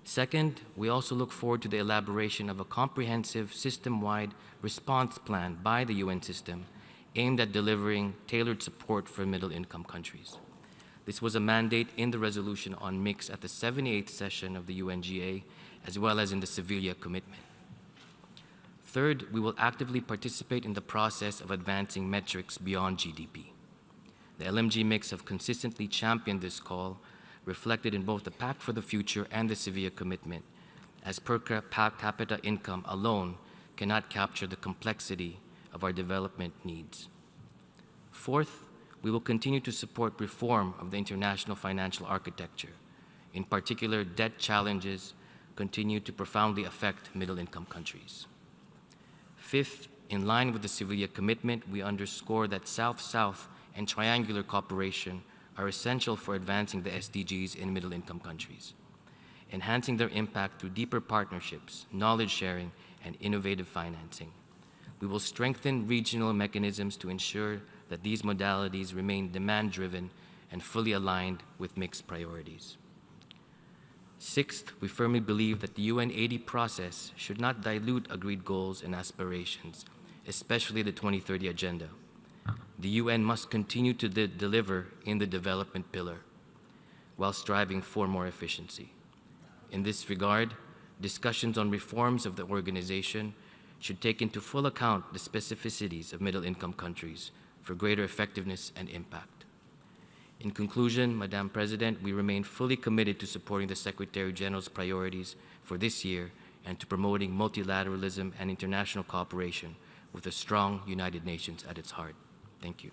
Second, we also look forward to the elaboration of a comprehensive system-wide response plan by the UN system aimed at delivering tailored support for middle-income countries. This was a mandate in the resolution on MIX at the 78th session of the UNGA, as well as in the Sevilla commitment. Third, we will actively participate in the process of advancing metrics beyond GDP. The LMG MIX have consistently championed this call, reflected in both the Pact for the Future and the Sevilla commitment, as per capita income alone cannot capture the complexity of our development needs. Fourth, we will continue to support reform of the international financial architecture. In particular, debt challenges continue to profoundly affect middle-income countries. Fifth, in line with the Sevilla commitment, we underscore that South-South and triangular cooperation are essential for advancing the SDGs in middle-income countries, enhancing their impact through deeper partnerships, knowledge sharing, and innovative financing. we will strengthen regional mechanisms to ensure that these modalities remain demand-driven and fully aligned with mixed priorities. Sixth, we firmly believe that the UN 80 process should not dilute agreed goals and aspirations, especially the 2030 Agenda. The UN must continue to deliver in the development pillar while striving for more efficiency. In this regard, discussions on reforms of the organization should take into full account the specificities of middle-income countries for greater effectiveness and impact. In conclusion, Madam President, we remain fully committed to supporting the Secretary General's priorities for this year and to promoting multilateralism and international cooperation with a strong United Nations at its heart. Thank you.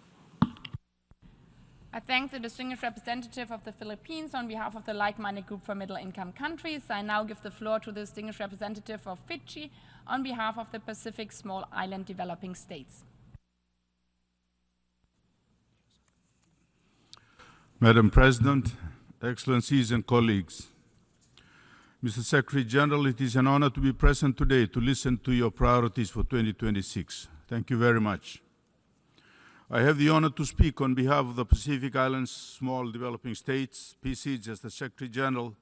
I thank the distinguished representative of the Philippines on behalf of the like-minded group for middle-income countries. I now give the floor to the distinguished representative of Fiji on behalf of the Pacific Small Island Developing States.
Madam President, Excellencies and colleagues, Mr. Secretary General, it is an honor to be present today to listen to your priorities for 2026. Thank you very much. I have the honor to speak on behalf of the Pacific Islands Small Developing States, PSIDS, as the Secretary General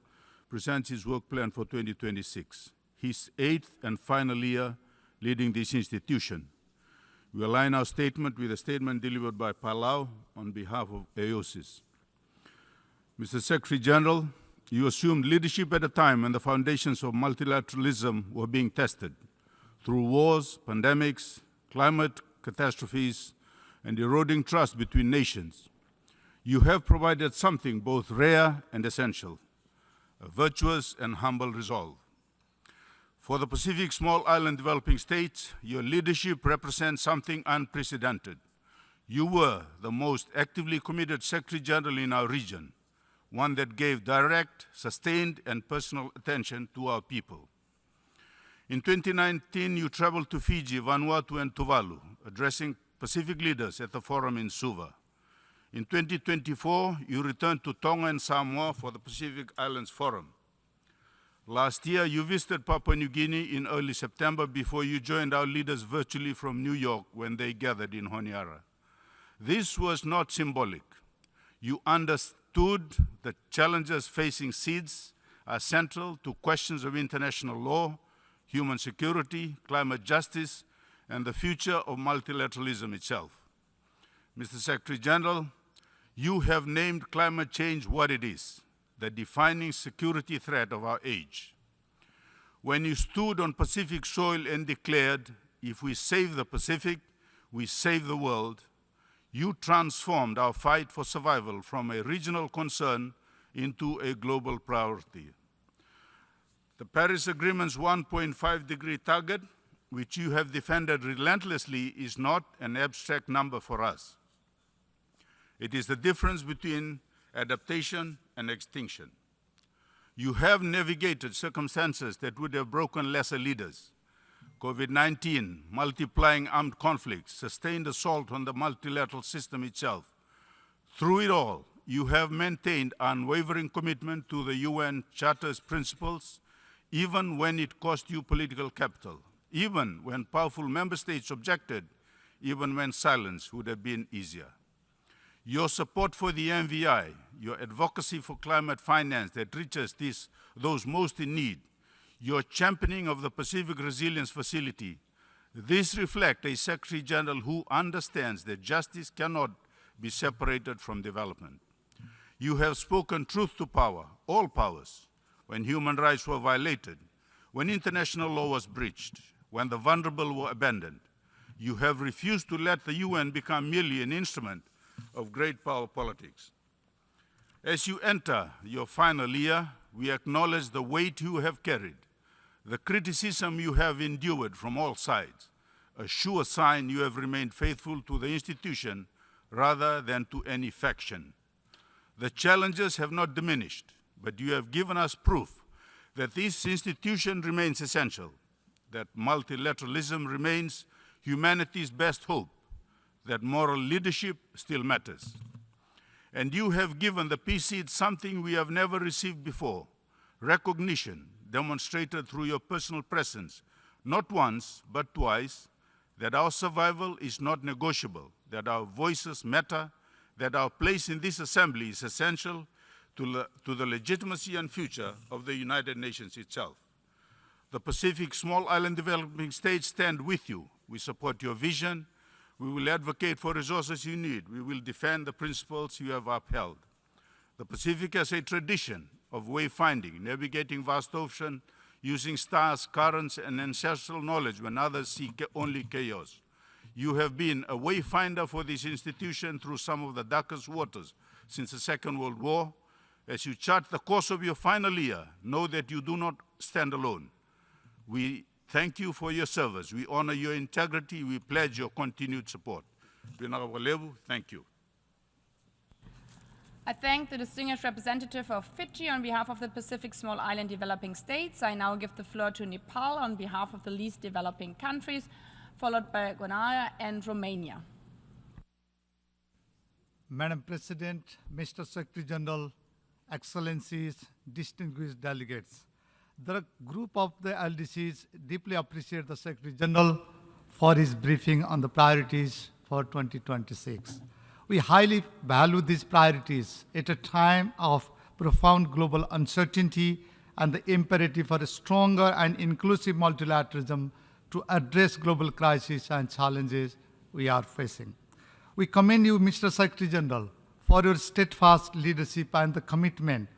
presents his work plan for 2026, his 8th and final year leading this institution. We align our statement with a statement delivered by Palau on behalf of AOSIS. Mr. Secretary General, you assumed leadership at a time when the foundations of multilateralism were being tested through wars, pandemics, climate catastrophes, and eroding trust between nations. You have provided something both rare and essential, a virtuous and humble resolve. For the Pacific Small Island Developing States, your leadership represents something unprecedented. You were the most actively committed Secretary General in our region, one that gave direct, sustained, and personal attention to our people. In 2019, you traveled to Fiji, Vanuatu, and Tuvalu, addressing Pacific leaders at the forum in Suva. In 2024, you returned to Tonga and Samoa for the Pacific Islands Forum. Last year, you visited Papua New Guinea in early September before you joined our leaders virtually from New York when they gathered in Honiara. This was not symbolic. You understood that challenges facing SIDS are central to questions of international law, human security, climate justice, and the future of multilateralism itself. Mr. Secretary General, you have named climate change what it is, the defining security threat of our age. When you stood on Pacific soil and declared, if we save the Pacific, we save the world, you transformed our fight for survival from a regional concern into a global priority. The Paris Agreement's 1.5-degree target, which you have defended relentlessly, is not an abstract number for us. It is the difference between adaptation and extinction. You have navigated circumstances that would have broken lesser leaders. COVID-19, multiplying armed conflicts, sustained assault on the multilateral system itself. Through it all, you have maintained unwavering commitment to the UN Charter's principles, even when it cost you political capital, even when powerful member states objected, even when silence would have been easier. Your support for the MVI, your advocacy for climate finance that reaches those most in need, your championing of the Pacific Resilience Facility, this reflects a Secretary General who understands that justice cannot be separated from development. You have spoken truth to power, all powers, when human rights were violated, when international law was breached, when the vulnerable were abandoned. You have refused to let the UN become merely an instrument of great power politics. As you enter your final year, we acknowledge the weight you have carried, the criticism you have endured from all sides, a sure sign you have remained faithful to the institution rather than to any faction. The challenges have not diminished, but you have given us proof that this institution remains essential, that multilateralism remains humanity's best hope, that moral leadership still matters. And you have given the PSID something we have never received before, recognition demonstrated through your personal presence, not once, but twice, that our survival is not negotiable, that our voices matter, that our place in this assembly is essential to the legitimacy and future of the United Nations itself. The Pacific Small Island Developing States stand with you. We support your vision. We will advocate for resources you need. We will defend the principles you have upheld. The Pacific has a tradition of wayfinding, navigating vast ocean, using stars, currents, and ancestral knowledge when others see only chaos. You have been a wayfinder for this institution through some of the darkest waters since the Second World War. As you chart the course of your final year, know that you do not stand alone. We thank you for your service. We honor your integrity. We pledge your continued support. Thank you.
I thank the distinguished representative of Fiji on behalf of the Pacific Small Island Developing States. I now give the floor to Nepal on behalf of the least developing countries, followed by Guyana and Romania.
Madam President, Mr. Secretary General, Excellencies, distinguished delegates. The group of the LDCs deeply appreciate the Secretary General for his briefing on the priorities for 2026. We highly value these priorities at a time of profound global uncertainty and the imperative for a stronger and inclusive multilateralism to address global crises and challenges we are facing. We commend you, Mr. Secretary General, for your steadfast leadership and the commitment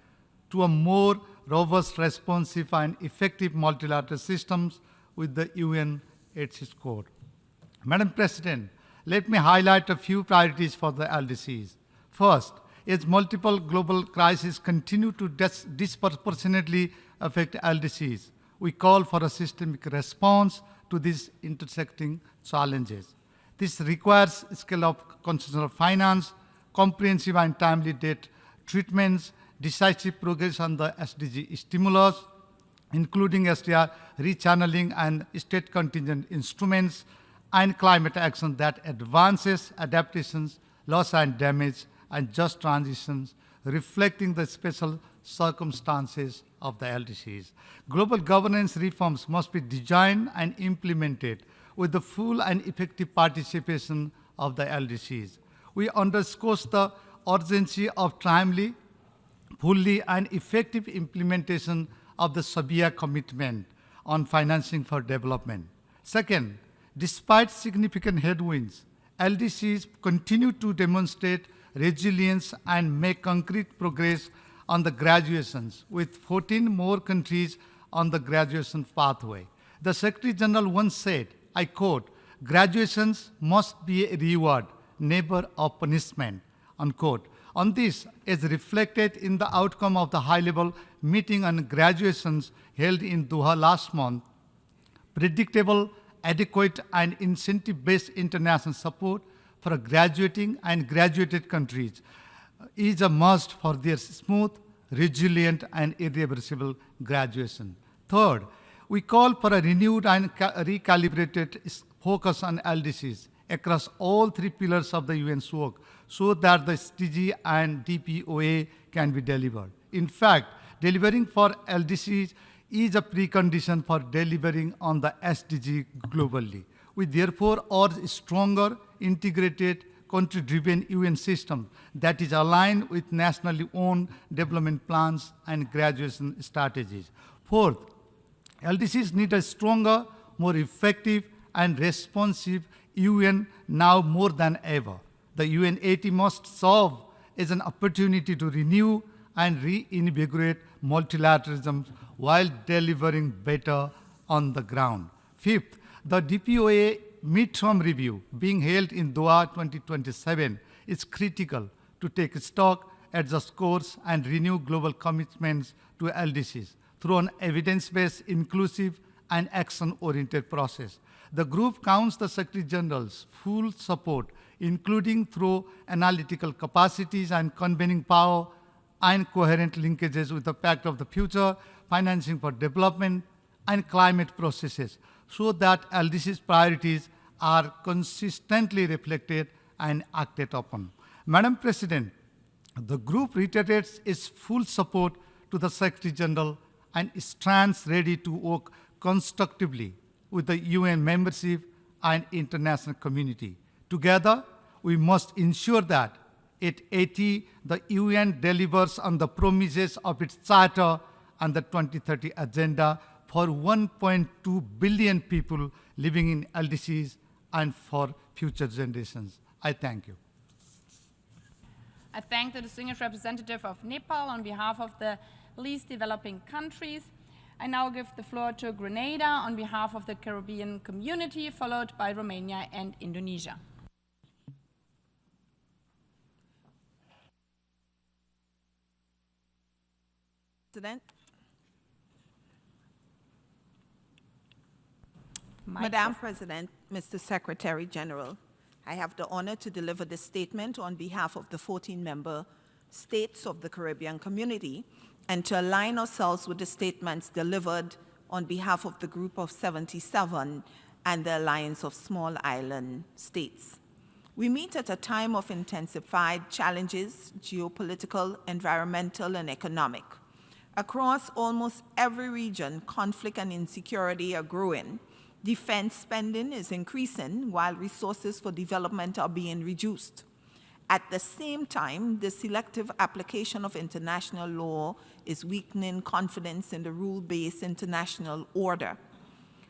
to a more robust, responsive, and effective multilateral systems with the UN at its core. Madam President, let me highlight a few priorities for the LDCs. First, as multiple global crises continue to disproportionately affect LDCs, we call for a systemic response to these intersecting challenges. This requires scale of constitutional finance, comprehensive and timely debt treatments, decisive progress on the SDG stimulus, including SDR rechanneling and state contingent instruments, and climate action that advances adaptations, loss and damage, and just transitions, reflecting the special circumstances of the LDCs. Global governance reforms must be designed and implemented with the full and effective participation of the LDCs. We underscore the urgency of timely, fully, and effective implementation of the SABIA commitment on financing for development. Second, despite significant headwinds, LDCs continue to demonstrate resilience and make concrete progress on the graduations, with 14 more countries on the graduation pathway. The Secretary General once said, I quote, "Graduations must be a reward, never a punishment," unquote. On this, as reflected in the outcome of the high-level meeting on graduations held in Doha last month, predictable, adequate, and incentive-based international support for graduating and graduated countries is a must for their smooth, resilient, and irreversible graduation. Third, we call for a renewed and recalibrated focus on LDCs across all three pillars of the UN's work so that the SDG and DPOA can be delivered. In fact, delivering for LDCs is a precondition for delivering on the SDG globally. We therefore urge a stronger, integrated, country-driven UN system that is aligned with nationally owned development plans and graduation strategies. Fourth, LDCs need a stronger, more effective, and responsive UN now more than ever. The UN80 must serve as an opportunity to renew and reinvigorate multilateralism while delivering better on the ground. Fifth, the DPOA midterm review being held in Doha 2027 is critical to take stock, adjust course, and renew global commitments to LDCs through an evidence-based, inclusive, and action-oriented process. The group counts the Secretary General's full support, including through analytical capacities and convening power and coherent linkages with the Pact of the Future, financing for development, and climate processes, so that LDC's priorities are consistently reflected and acted upon. Madam President, the group reiterates its full support to the Secretary General and stands ready to work constructively with the UN membership and international community. Together, we must ensure that at 80, the UN delivers on the promises of its Charter and the 2030 Agenda for 1.2 billion people living in LDCs and for future generations. I thank you.
I thank the distinguished representative of Nepal on behalf of the least developing countries. I now give the floor to Grenada on behalf of the Caribbean community, followed by Romania and Indonesia.
President.
Madam
President, Mr. Secretary General, I have the honor to deliver this statement on behalf of the 14-member states of the Caribbean community and to align ourselves with the statements delivered on behalf of the Group of 77 and the Alliance of Small Island States. We meet at a time of intensified challenges, geopolitical, environmental, and economic. Across almost every region, conflict and insecurity are growing. Defense spending is increasing while resources for development are being reduced. At the same time, the selective application of international law is weakening confidence in the rule-based international order.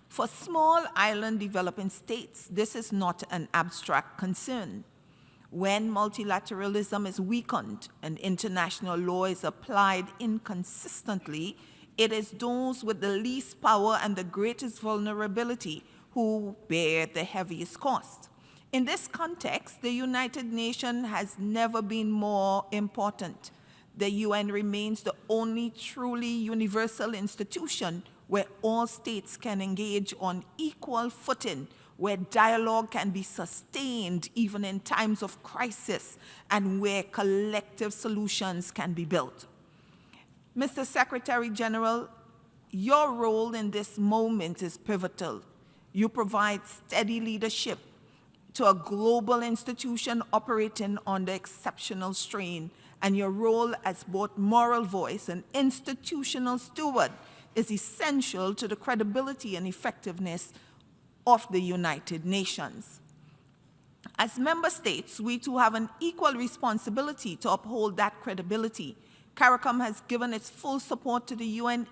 For small island developing states, this is not an abstract concern. When multilateralism is weakened and international law is applied inconsistently, it is those with the least power and the greatest vulnerability who bear the heaviest cost. In this context, the United Nations has never been more important. The UN remains the only truly universal institution where all states can engage on equal footing, where dialogue can be sustained even in times of crisis, and where collective solutions can be built. Mr. Secretary General, your role in this moment is pivotal. You provide steady leadership to a global institution operating under exceptional strain, and your role as both moral voice and institutional steward is essential to the credibility and effectiveness of the United Nations. As member states, we too have an equal responsibility to uphold that credibility. CARICOM has given its full support to the UN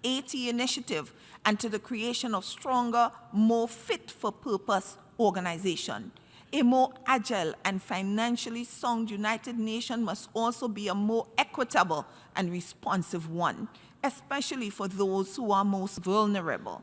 80 initiative and to the creation of stronger, more fit-for-purpose organization. A more agile and financially sound United Nations must also be a more equitable and responsive one, especially for those who are most vulnerable.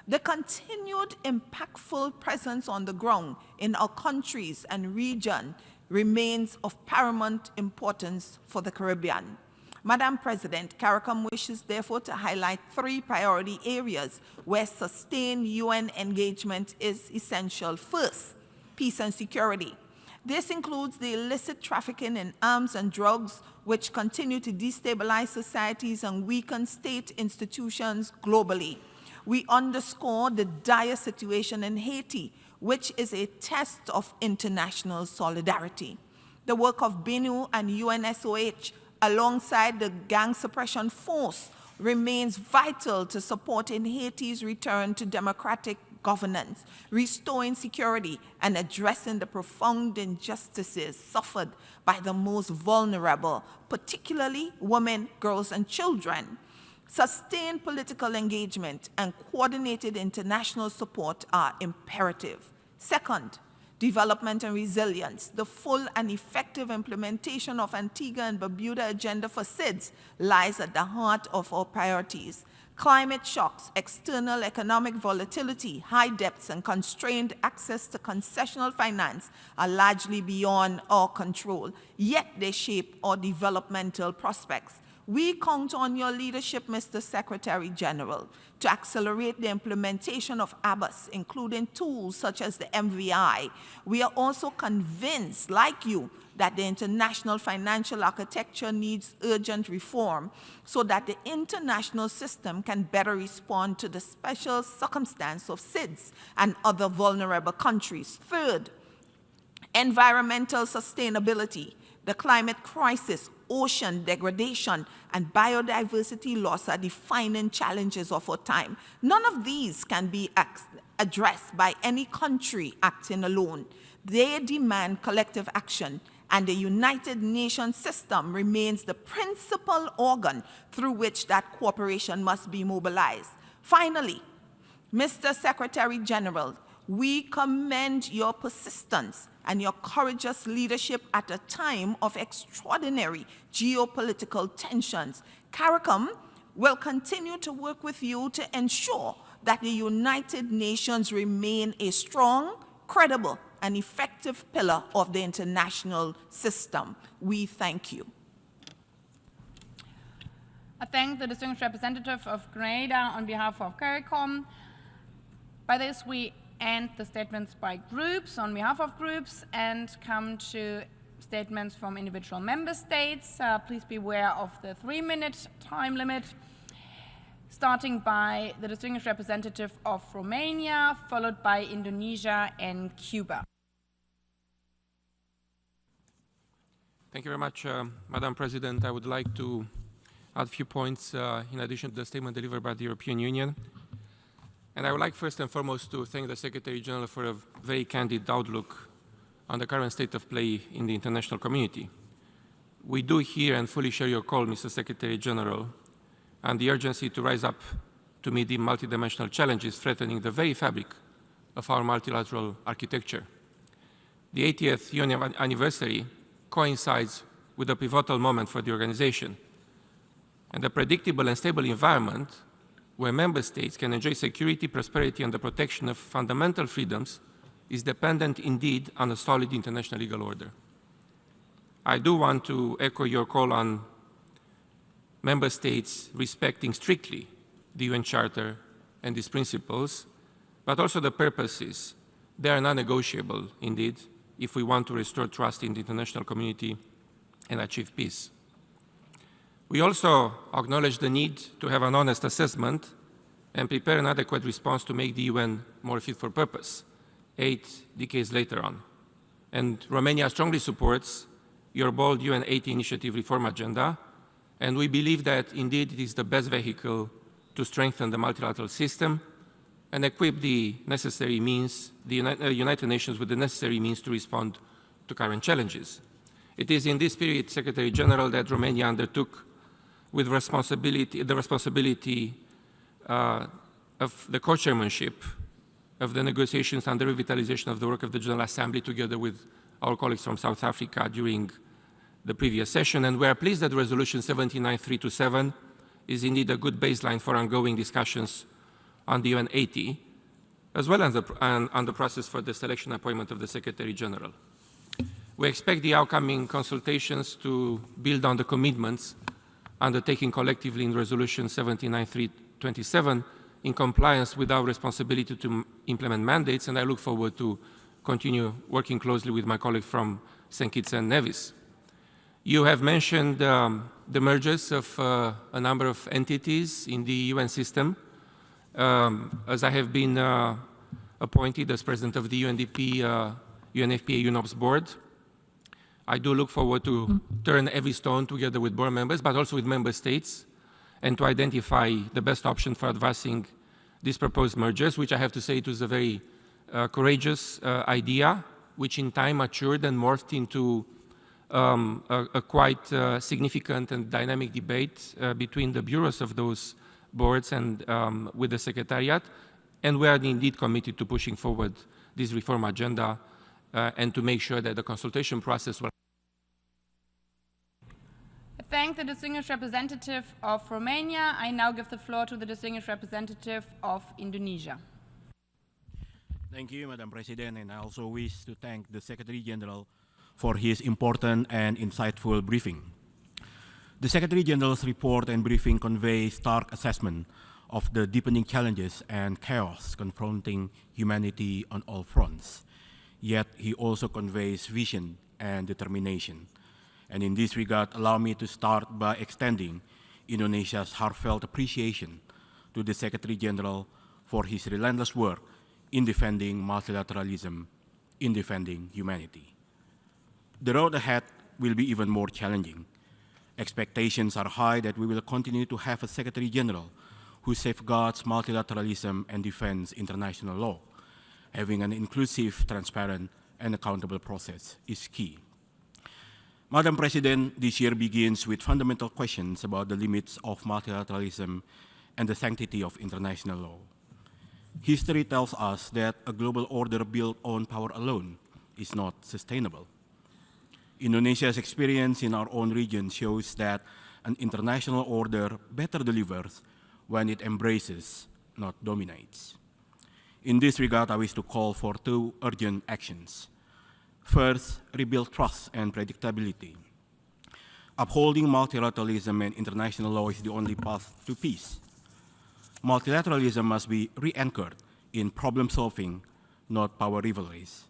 The continued impactful presence on the ground in our countries and region remains of paramount importance for the Caribbean. Madam President, CARICOM wishes therefore to highlight 3 priority areas where sustained UN engagement is essential. First, peace and security. This includes the illicit trafficking in arms and drugs, which continue to destabilize societies and weaken state institutions globally. We underscore the dire situation in Haiti, which is a test of international solidarity. The work of BINU and UNSOH alongside the gang suppression force remains vital to supporting Haiti's return to democratic governance, restoring security, and addressing the profound injustices suffered by the most vulnerable, particularly women, girls, and children. Sustained political engagement and coordinated international support are imperative. Second, development and resilience. The full and effective implementation of Antigua and Barbuda Agenda for SIDS lies at the heart of our priorities. Climate shocks, external economic volatility, high debts, and constrained access to concessional finance are largely beyond our control, yet they shape our developmental prospects. We count on your leadership, Mr. Secretary General, to accelerate the implementation of ABAS, including tools such as the MVI. We are also convinced, like you, that the international financial architecture needs urgent reform so that the international system can better respond to the special circumstance of SIDS and other vulnerable countries. Third, environmental sustainability. The climate crisis, ocean degradation, and biodiversity loss are defining challenges of our time. None of these can be addressed by any country acting alone. They demand collective action, and the United Nations system remains the principal organ through which that cooperation must be mobilized. Finally, Mr. Secretary General, we commend your persistence and your courageous leadership at a time of extraordinary geopolitical tensions. CARICOM will continue to work with you to ensure that the United Nations remain a strong, credible, and effective pillar of the international system. We thank you.
I thank the distinguished representative of Grenada on behalf of CARICOM. By this, we end the statements by groups, on behalf of groups, and come to statements from individual member states. Please be aware of the 3-minute time limit, starting by the distinguished representative of Romania, followed by Indonesia and Cuba.
Thank you very much, Madam President. I would like to add a few points in addition to the statement delivered by the European Union. And I would like first and foremost to thank the Secretary General for a very candid outlook on the current state of play in the international community. We do hear and fully share your call, Mr. Secretary General, and the urgency to rise up to meet the multidimensional challenges threatening the very fabric of our multilateral architecture. The 80th UN anniversary coincides with a pivotal moment for the organization, and a predictable and stable environment where member states can enjoy security, prosperity, and the protection of fundamental freedoms is dependent indeed on a solid international legal order. I do want to echo your call on member states respecting strictly the UN Charter and its principles, but also the purposes. They are non-negotiable indeed if we want to restore trust in the international community and achieve peace. We also acknowledge the need to have an honest assessment and prepare an adequate response to make the UN more fit for purpose 8 decades later on. And Romania strongly supports your bold UN 80 initiative reform agenda, and we believe that indeed it is the best vehicle to strengthen the multilateral system and equip the necessary means, the United Nations with the necessary means to respond to current challenges. It is in this spirit, Secretary General, that Romania undertook with the responsibility of the co-chairmanship of the negotiations on the revitalization of the work of the General Assembly together with our colleagues from South Africa during the previous session, and we are pleased that Resolution 79327 is indeed a good baseline for ongoing discussions on the UN 80, as well as on the process for the selection and appointment of the Secretary General. We expect the upcoming consultations to build on the commitments undertaken collectively in Resolution 79327 in compliance with our responsibility to implement mandates, and I look forward to continue working closely with my colleague from St. Kitts and Nevis. You have mentioned the mergers of a number of entities in the UN system. As I have been appointed as president of the UNDP, UNFPA, UNOPS board, I do look forward to turn every stone together with board members, but also with member states, and to identify the best option for advancing these proposed mergers, which I have to say it was a very courageous idea, which in time matured and morphed into a quite significant and dynamic debate between the bureaus of those boards and with the Secretariat, and we are indeed committed to pushing forward this reform agenda and to make sure that the consultation process will.
I thank the distinguished representative of Romania. I now give the floor to the distinguished representative of Indonesia.
Thank you, Madam President, and I also wish to thank the Secretary General for his important and insightful briefing. The Secretary General's report and briefing convey stark assessment of the deepening challenges and chaos confronting humanity on all fronts. Yet he also conveys vision and determination. And in this regard, allow me to start by extending Indonesia's heartfelt appreciation to the Secretary General for his relentless work in defending multilateralism, in defending humanity. The road ahead will be even more challenging. Expectations are high that we will continue to have a Secretary General who safeguards multilateralism and defends international law. Having an inclusive, transparent, and accountable process is key. Madam President, this year begins with fundamental questions about the limits of multilateralism and the sanctity of international law. History tells us that a global order built on power alone is not sustainable. Indonesia's experience in our own region shows that an international order better delivers when it embraces, not dominates. In this regard, I wish to call for two urgent actions. First, rebuild trust and predictability. Upholding multilateralism and international law is the only path to peace. Multilateralism must be re-anchored in problem-solving, not power rivalries.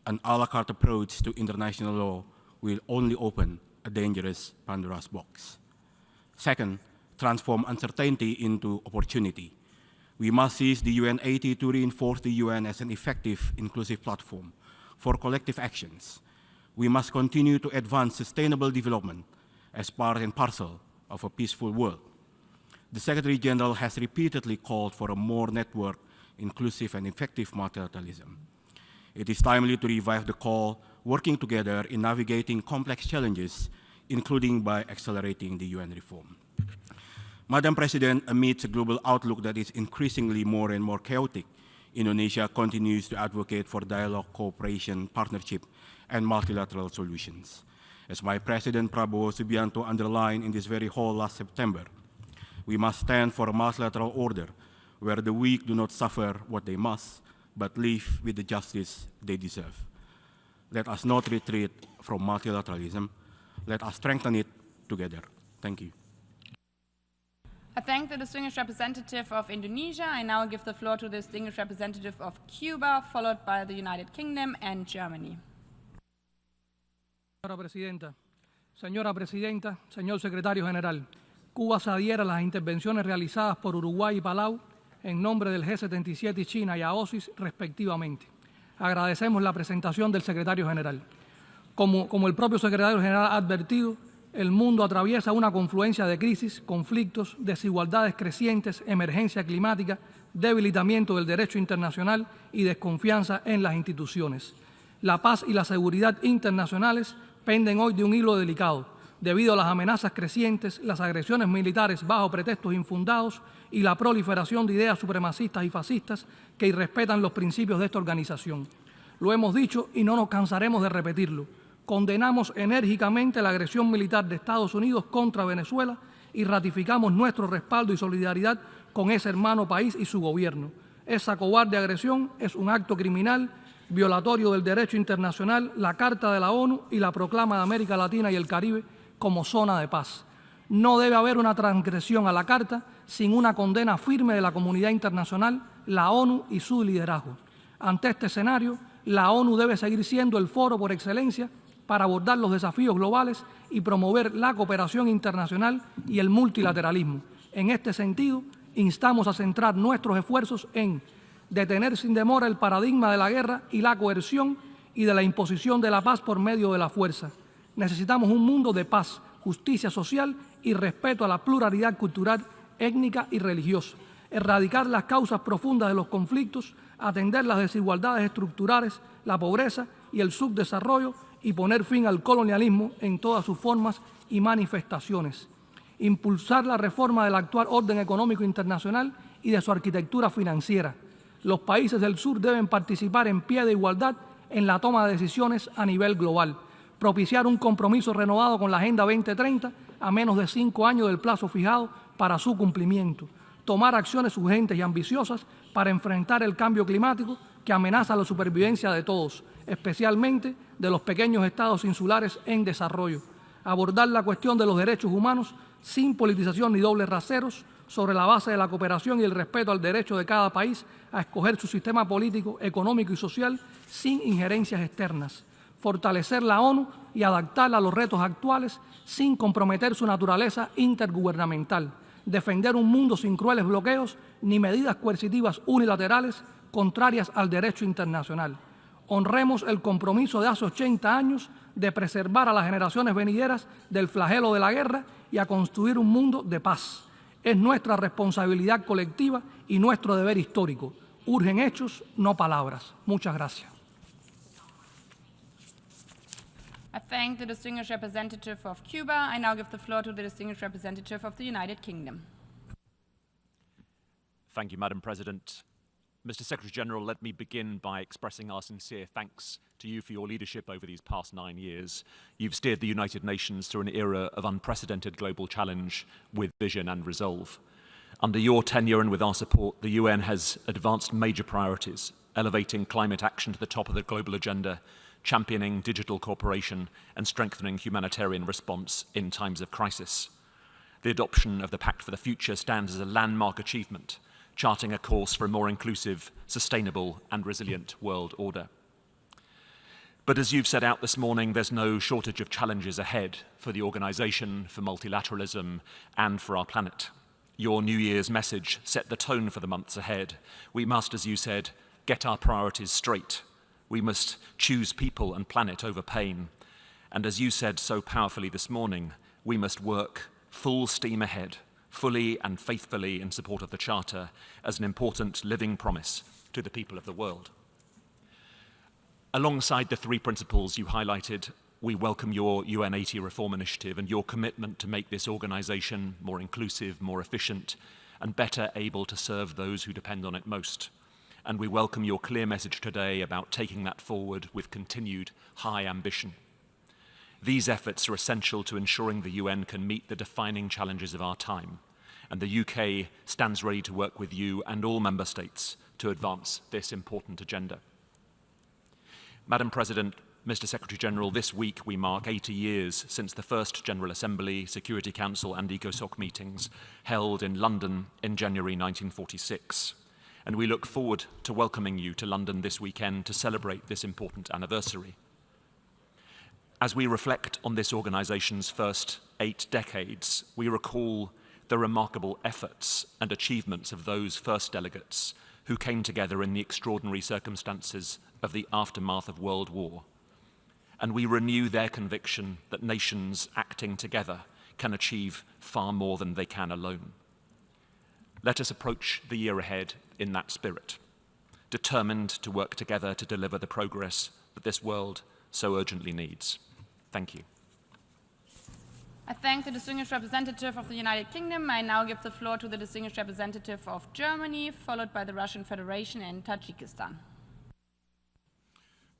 An a la carte approach to international law will only open a dangerous Pandora's box. Second, transform uncertainty into opportunity. We must seize the UN 80 to reinforce the UN as an effective, inclusive platform for collective actions. We must continue to advance sustainable development as part and parcel of a peaceful world. The Secretary General has repeatedly called for a more networked, inclusive, and effective multilateralism. It is timely to revive the call, working together in navigating complex challenges, including by accelerating the UN reform. Madam President, amidst a global outlook that is increasingly more and more chaotic, Indonesia continues to advocate for dialogue, cooperation, partnership, and multilateral solutions. As my President Prabowo Subianto underlined in this very hall last September, we must stand for a multilateral order where the weak do not suffer what they must, but live with the justice they deserve. Let us not retreat from multilateralism. Let us strengthen it together. Thank you.
I thank the distinguished representative of Indonesia. I now give the floor to the distinguished representative of Cuba, followed by the United Kingdom and Germany.
Señora Presidenta, señor Secretario General, Cuba se adhiere a las intervenciones realizadas por Uruguay y Palau en nombre del G77 y China y AOSIS respectivamente. Agradecemos la presentación del Secretario General. Como el propio Secretario General ha advertido, el mundo atraviesa una confluencia de crisis, conflictos, desigualdades crecientes, emergencia climática, debilitamiento del derecho internacional y desconfianza en las instituciones. La paz y la seguridad internacionales penden hoy de un hilo delicado, debido a las amenazas crecientes, las agresiones militares bajo pretextos infundados y la proliferación de ideas supremacistas y fascistas que irrespetan los principios de esta organización. Lo hemos dicho y no nos cansaremos de repetirlo. Condenamos enérgicamente la agresión militar de Estados Unidos contra Venezuela y ratificamos nuestro respaldo y solidaridad con ese hermano país y su gobierno. Esa cobarde agresión es un acto criminal, violatorio del derecho internacional, la Carta de la ONU y la proclama de América Latina y el Caribe como zona de paz. No debe haber una transgresión a la Carta sin una condena firme de la comunidad internacional, la ONU y su liderazgo. Ante este escenario, la ONU debe seguir siendo el foro por excelencia para abordar los desafíos globales y promover la cooperación internacional y el multilateralismo. En este sentido, instamos a centrar nuestros esfuerzos en detener sin demora el paradigma de la guerra y la coerción y de la imposición de la paz por medio de la fuerza. Necesitamos un mundo de paz, justicia social y respeto a la pluralidad cultural, étnica y religiosa. Erradicar las causas profundas de los conflictos, atender las desigualdades estructurales, la pobreza y el subdesarrollo y poner fin al colonialismo en todas sus formas y manifestaciones. Impulsar la reforma del actual orden económico internacional y de su arquitectura financiera. Los países del sur deben participar en pie de igualdad en la toma de decisiones a nivel global. Propiciar un compromiso renovado con la Agenda 2030 a menos de 5 años del plazo fijado para su cumplimiento. Tomar acciones urgentes y ambiciosas para enfrentar el cambio climático que amenaza la supervivencia de todos, especialmente de los pequeños estados insulares en desarrollo. Abordar la cuestión de los derechos humanos sin politización ni dobles raseros, sobre la base de la cooperación y el respeto al derecho de cada país a escoger su sistema político, económico y social sin injerencias externas. Fortalecer la ONU y adaptarla a los retos actuales sin comprometer su naturaleza intergubernamental. Defender un mundo sin crueles bloqueos ni medidas coercitivas unilaterales contrarias al derecho internacional. Honremos el compromiso de hace 80 años de preservar a las generaciones venideras del flagelo de la guerra y a construir un mundo de paz. Es nuestra responsabilidad colectiva y nuestro deber histórico. Urgen hechos, no palabras. Muchas gracias.
I thank the distinguished representative of Cuba. I now give the floor to the distinguished representative of the United Kingdom.
Thank you, Madam President. Mr. Secretary-General, let me begin by expressing our sincere thanks to you for your leadership over these past 9 years. You've steered the United Nations through an era of unprecedented global challenge with vision and resolve. Under your tenure and with our support, the UN has advanced major priorities, elevating climate action to the top of the global agenda, championing digital cooperation, and strengthening humanitarian response in times of crisis. The adoption of the Pact for the Future stands as a landmark achievement, charting a course for a more inclusive, sustainable, and resilient world order. But as you've set out this morning, there's no shortage of challenges ahead for the organization, for multilateralism, and for our planet. Your New Year's message set the tone for the months ahead. We must, as you said, get our priorities straight. We must choose people and planet over pain. And as you said so powerfully this morning, we must work full steam ahead, fully and faithfully in support of the Charter as an important living promise to the people of the world. Alongside the 3 principles you highlighted, we welcome your UN80 reform initiative and your commitment to make this organization more inclusive, more efficient, and better able to serve those who depend on it most. And we welcome your clear message today about taking that forward with continued high ambition. These efforts are essential to ensuring the UN can meet the defining challenges of our time, and the UK stands ready to work with you and all member states to advance this important agenda. Madam President, Mr. Secretary-General, this week we mark 80 years since the first General Assembly, Security Council and ECOSOC meetings held in London in January 1946. And we look forward to welcoming you to London this weekend to celebrate this important anniversary. As we reflect on this organization's first 8 decades, we recall the remarkable efforts and achievements of those first delegates who came together in the extraordinary circumstances of the aftermath of World War. And we renew their conviction that nations acting together can achieve far more than they can alone. Let us approach the year ahead in that spirit, determined to work together to deliver the progress that this world so urgently needs. Thank you.
I thank the distinguished representative of the United Kingdom. I now give the floor to the distinguished representative of Germany, followed by the Russian Federation and Tajikistan.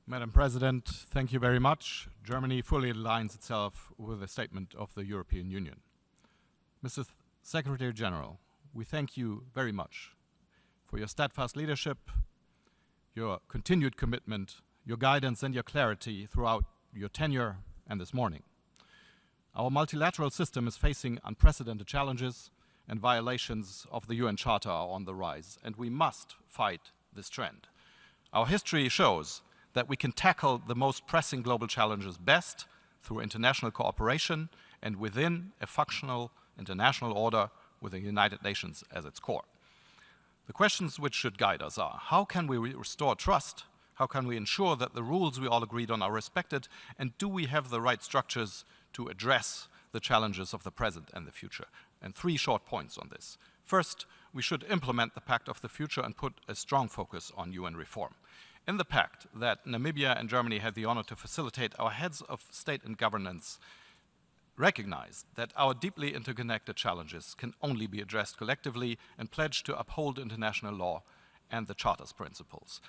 Madam President, thank you very much. Germany fully aligns itself with the statement of the European Union. Mr. Secretary General, we thank you very much for your steadfast leadership, your continued commitment, your guidance and your clarity throughout your tenure and this morning. Our multilateral system is facing unprecedented challenges, and violations of the UN Charter are on the rise, and we must fight this trend. Our history shows that we can tackle the most pressing global challenges best through international cooperation and within a functional international order with the United Nations as its core. The questions which should guide us are: how can we restore trust? How can we ensure that the rules we all agreed on are respected? And do we have the right structures to address the challenges of the present and the future? And 3 short points on this. First, we should implement the Pact of the Future and put a strong focus on UN reform. In the Pact that Namibia and Germany had the honor to facilitate, our heads of state and governance recognize that our deeply interconnected challenges can only be addressed collectively and pledge to uphold international law and the Charter's principles.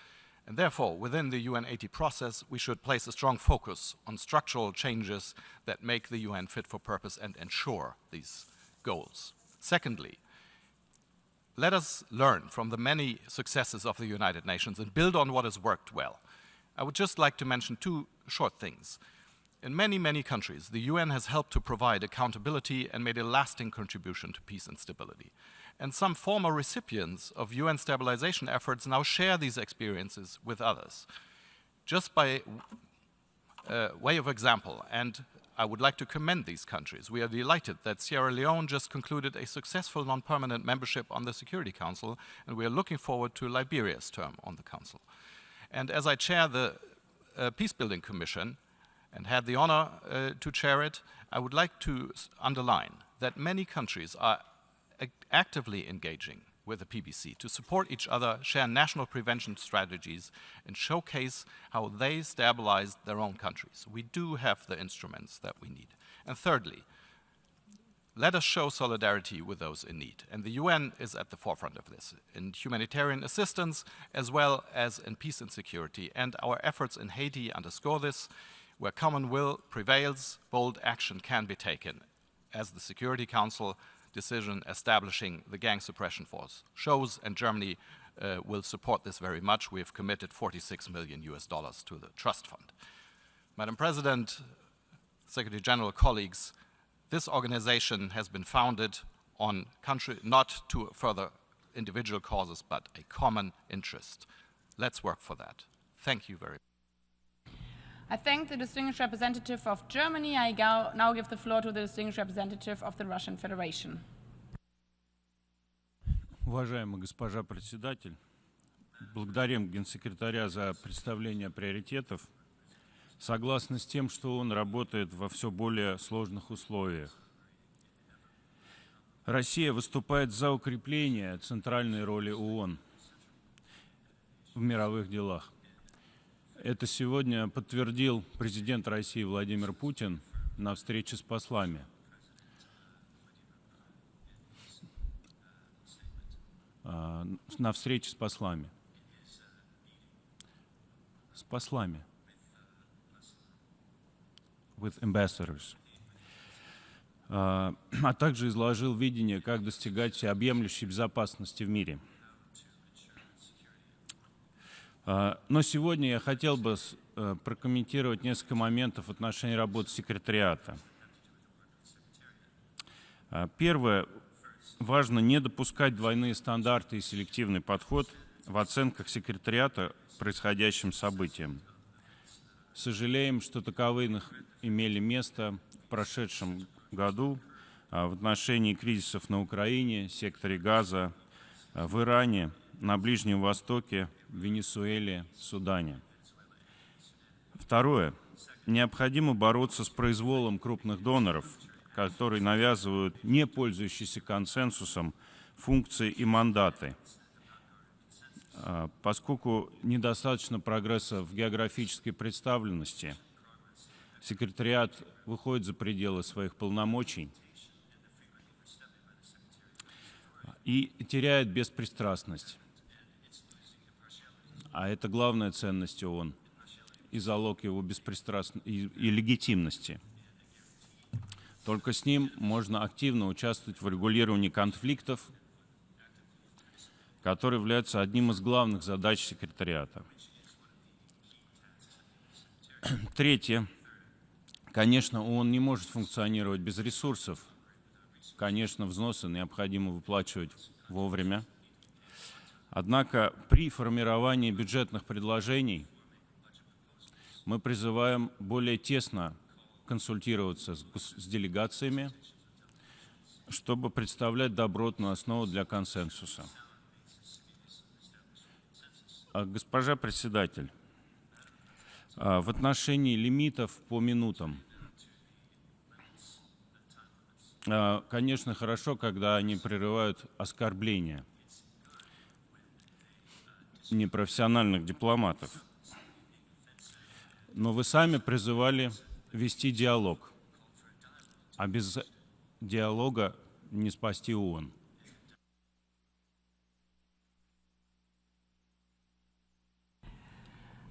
And therefore, within the UN80 process, we should place a strong focus on structural changes that make the UN fit for purpose and ensure these goals. Secondly, let us learn from the many successes of the United Nations and build on what has worked well. I would just like to mention 2 short things. In many, many countries, the UN has helped to provide accountability and made a lasting contribution to peace and stability. And some former recipients of UN stabilization efforts now share these experiences with others. Just by way of example, and I would like to commend these countries, we are delighted that Sierra Leone just concluded a successful non-permanent membership on the Security Council, and we are looking forward to Liberia's term on the Council. And as I chair the Peacebuilding Commission, and had the honor to chair it, I would like to underline that many countries are actively engaging with the PBC to support each other, share national prevention strategies, and showcase how they stabilize their own countries. We do have the instruments that we need. And thirdly, let us show solidarity with those in need. And the UN is at the forefront of this, in humanitarian assistance, as well as in peace and security. And our efforts in Haiti underscore this. Where common will prevails, bold action can be taken, as the Security Council decision establishing the gang suppression force shows, and Germany will support this very much. We have committed $46 million to the trust fund. Madam President, Secretary General, colleagues, this organization has been founded on not to further individual causes, but a common interest. Let's work for that. Thank you very much.
I thank the distinguished representative of Germany. I now give the floor to the distinguished representative of the Russian Federation.
Уважаемая госпожа председатель, благодарим генсекретаря за представление приоритетов. Согласны с тем, что он работает во все более сложных условиях. Россия выступает за укрепление центральной роли ООН в мировых делах. Это сегодня подтвердил президент России Владимир Путин на встрече с послами. На встрече с послами. С послами. With ambassadors. А также изложил видение, как достигать всеобъемлющей безопасности в мире. Но сегодня я хотел бы прокомментировать несколько моментов в отношении работы секретариата. Первое. Важно не допускать двойные стандарты и селективный подход в оценках секретариата происходящим событиям. Сожалеем, что таковые имели место в прошедшем году в отношении кризисов на Украине, секторе Газа, в Иране, на Ближнем Востоке, в Венесуэле, Судане. Второе. Необходимо бороться с произволом крупных доноров, которые навязывают не пользующиеся консенсусом функции и мандаты, поскольку недостаточно прогресса в географической представленности, секретариат выходит за пределы своих полномочий и теряет беспристрастность. А это главная ценность ООН и залог его беспристрастности и легитимности. Только с ним можно активно участвовать в регулировании конфликтов, который является одним из главных задач секретариата. Третье. Конечно, ООН не может функционировать без ресурсов. Конечно, взносы необходимо выплачивать вовремя. Однако при формировании бюджетных предложений мы призываем более тесно консультироваться с делегациями, чтобы представлять добротную основу для консенсуса. Госпожа председатель, в отношении лимитов по минутам, конечно, хорошо, когда они прерывают оскорбления непрофессиональных дипломатов. Но вы сами призывали вести диалог, а без диалога не спасти ООН.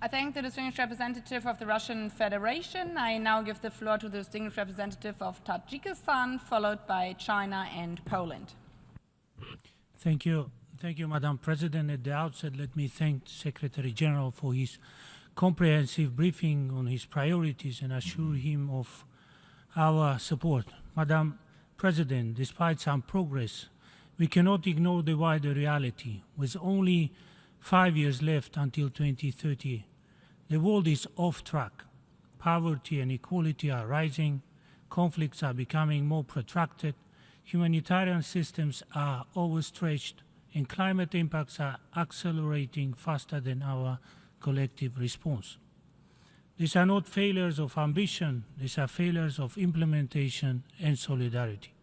I thank the distinguished representative of the Russian Federation. I now give the floor to the distinguished representative of Tajikistan, followed by China and Poland.
Thank you. Thank you, Madam President. At the outset, let me thank the Secretary General for his comprehensive briefing on his priorities and assure him of our support. Madam President, despite some progress, we cannot ignore the wider reality. With only 5 years left until 2030, the world is off track. Poverty and inequality are rising, conflicts are becoming more protracted, humanitarian systems are overstretched, and climate impacts are accelerating faster than our collective response. These are not failures of ambition, these are failures of implementation and solidarity.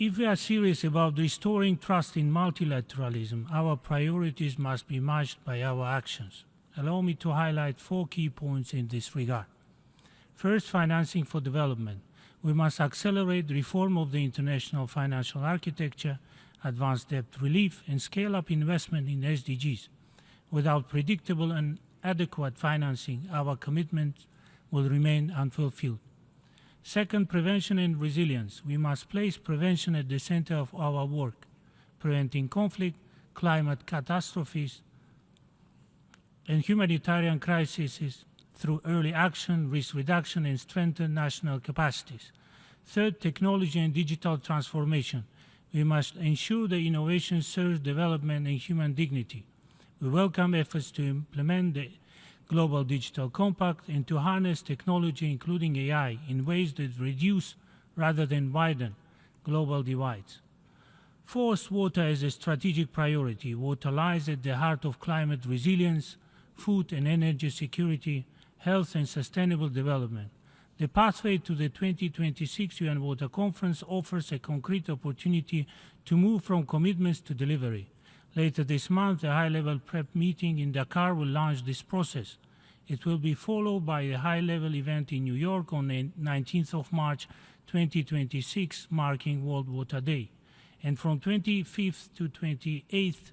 If we are serious about restoring trust in multilateralism, our priorities must be matched by our actions. Allow me to highlight 4 key points in this regard. First, financing for development. We must accelerate reform of the international financial architecture, advance debt relief, and scale up investment in SDGs. Without predictable and adequate financing, our commitments will remain unfulfilled. Second, prevention and resilience. We must place prevention at the center of our work, preventing conflict, climate catastrophes, and humanitarian crises through early action, risk reduction, and strengthened national capacities. Third, technology and digital transformation. We must ensure that innovation serves development and human dignity. We welcome efforts to implement the Global Digital Compact and to harness technology, including AI, in ways that reduce rather than widen global divides. Fourth, water as a strategic priority. Water lies at the heart of climate resilience, food and energy security, health and sustainable development. The pathway to the 2026 UN Water Conference offers a concrete opportunity to move from commitments to delivery. Later this month, a high-level prep meeting in Dakar will launch this process. It will be followed by a high-level event in New York on the 19th of March 2026, marking World Water Day. And from 25th to 28th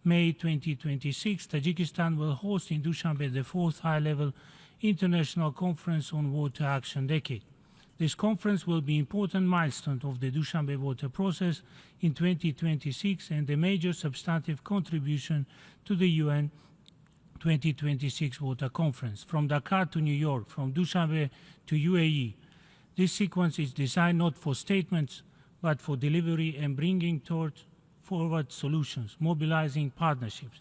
May 2026, Tajikistan will host in Dushanbe the 4th high-level International Conference on Water Action Decade. This conference will be an important milestone of the Dushanbe water process in 2026 and a major substantive contribution to the UN 2026 Water Conference. From Dakar to New York, from Dushanbe to UAE, this sequence is designed not for statements, but for delivery and bringing forward solutions, mobilizing partnerships.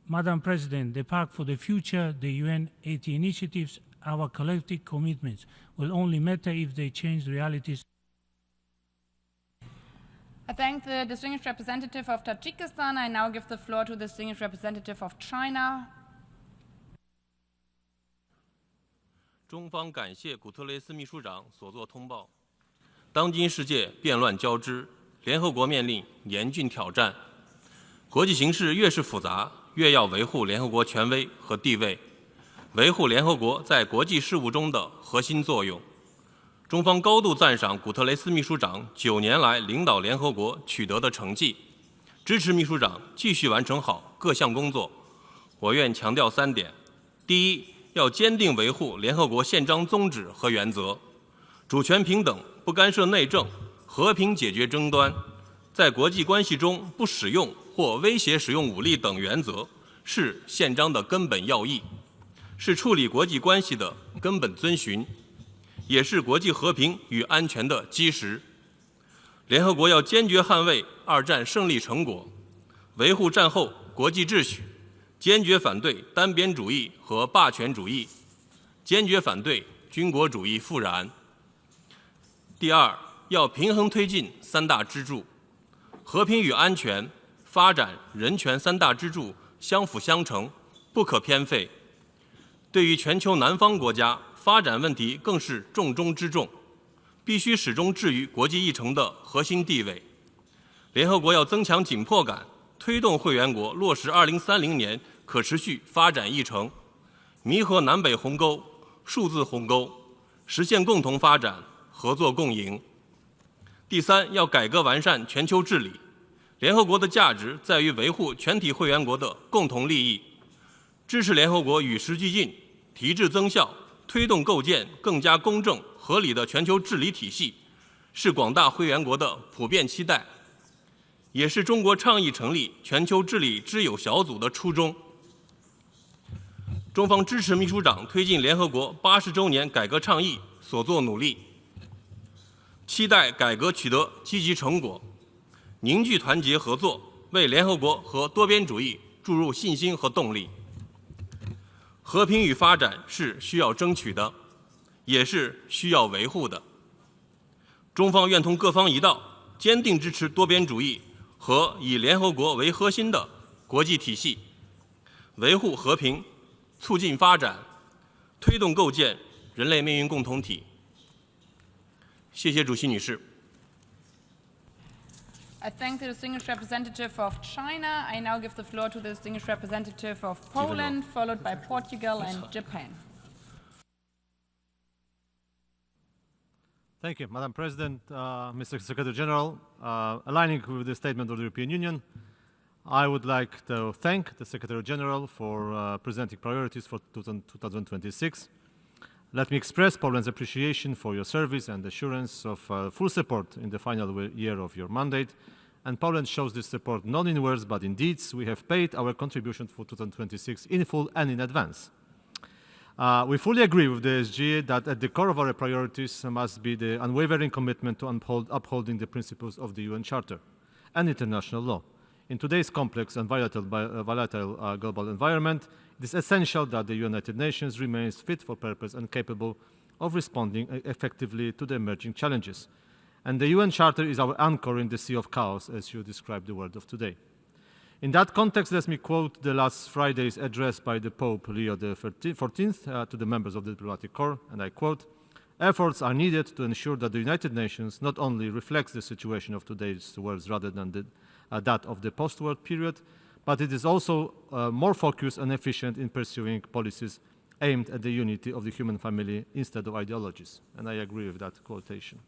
Madam President, the Pact for the Future, the UN 80 initiatives, our collective commitments will only matter if they change realities.
I thank the distinguished representative of Tajikistan. I now give the floor to the distinguished representative of China.
中方感谢古特雷斯秘书长所作通报。当今世界变乱交织，联合国面临严峻挑战，国际形势越是复杂，越要维护联合国权威和地位，维护联合国在国际事务中的核心作用。中方高度赞赏古特雷斯秘书长9年来领导联合国取得的成绩，支持秘书长继续完成好各项工作。我愿强调3点：第一，要坚定维护联合国宪章宗旨和原则，主权平等，不干涉内政，和平解决争端，在国际关系中不使用或威胁使用武力等原则，是宪章的根本要义，是处理国际关系的根本遵循，也是国际和平与安全的基石。联合国要坚决捍卫2战胜利成果，维护战后国际秩序，坚决反对单边主义和霸权主义，坚决反对军国主义复燃。第二，要平衡推进3大支柱，和平与安全、发展、人权3大支柱相辅相成，不可偏废。对于全球南方国家，发展问题更是重中之重，必须始终置于国际议程的核心地位。联合国要增强紧迫感，推动会员国落实2030年可持续发展议程，弥合南北鸿沟、数字鸿沟，实现共同发展、合作共赢。第三，要改革完善全球治理。联合国的价值在于维护全体会员国的共同利益，支持联合国与时俱进、提质增效，推动构建更加公正合理的全球治理体系，是广大会员国的普遍期待，也是中国倡议成立全球治理之友小组的初衷。中方支持秘书长推进联合国80周年改革倡议所作努力，期待改革取得积极成果，凝聚团结合作，为联合国和多边主义注入信心和动力。和平与发展是需要争取的，也是需要维护的。中方愿同各方一道，坚定支持多边主义和以联合国为核心的国际体系，维护和平，促进发展，推动构建人类命运共同体。谢谢主席女士。
I thank the distinguished representative of China. I now give the floor to the distinguished representative of Poland, followed by Portugal and Japan.
Thank you, Madam President, Mr. Secretary General. Aligning with the statement of the European Union, I would like to thank the Secretary General for presenting priorities for 2026. Let me express Poland's appreciation for your service and assurance of full support in the final year of your mandate. And Poland shows this support not in words but in deeds. We have paid our contribution for 2026 in full and in advance. We fully agree with the SG that at the core of our priorities must be the unwavering commitment to upholding the principles of the UN Charter and international law. In today's complex and volatile global environment, it is essential that the United Nations remains fit for purpose and capable of responding effectively to the emerging challenges. And the UN Charter is our anchor in the sea of chaos, as you described the world of today. In that context, let me quote the last Friday's address by the Pope Leo XIV to the members of the diplomatic corps, and I quote, "Efforts are needed to ensure that the United Nations not only reflects the situation of today's world rather than that of the post-war period, but it is also more focused and efficient in pursuing policies aimed at the unity of the human family instead of ideologies." And I agree with that quotation.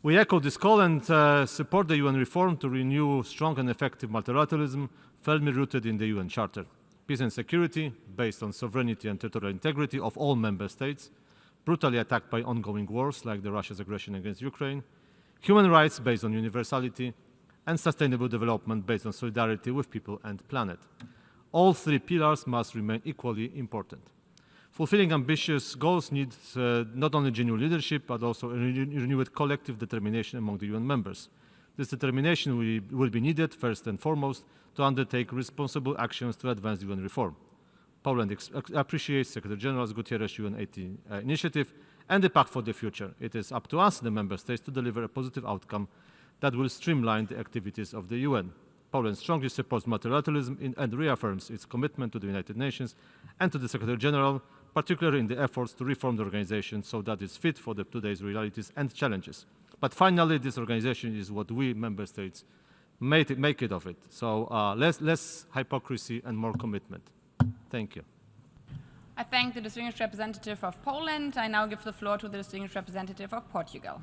We echo this call and support the UN reform to renew strong and effective multilateralism firmly rooted in the UN Charter. Peace and security, based on sovereignty and territorial integrity of all member states, brutally attacked by ongoing wars like Russia's aggression against Ukraine, human rights based on universality, and sustainable development based on solidarity with people and planet. All three pillars must remain equally important. Fulfilling ambitious goals needs not only genuine leadership, but also a renewed collective determination among the UN members. This determination will be needed, first and foremost, to undertake responsible actions to advance UN reform. Poland appreciates Secretary General Guterres' UN80 initiative and the Pact for the Future. It is up to us, the member states, to deliver a positive outcome that will streamline the activities of the UN. Poland strongly supports multilateralism and reaffirms its commitment to the United Nations and to the Secretary General, particularly in the efforts to reform the organization so that it's fit for today's realities and challenges. But finally, this organization is what we, member states, make it of it. So less hypocrisy and more commitment. Thank you.
I thank the distinguished representative of Poland. I now give the floor to the distinguished representative of Portugal.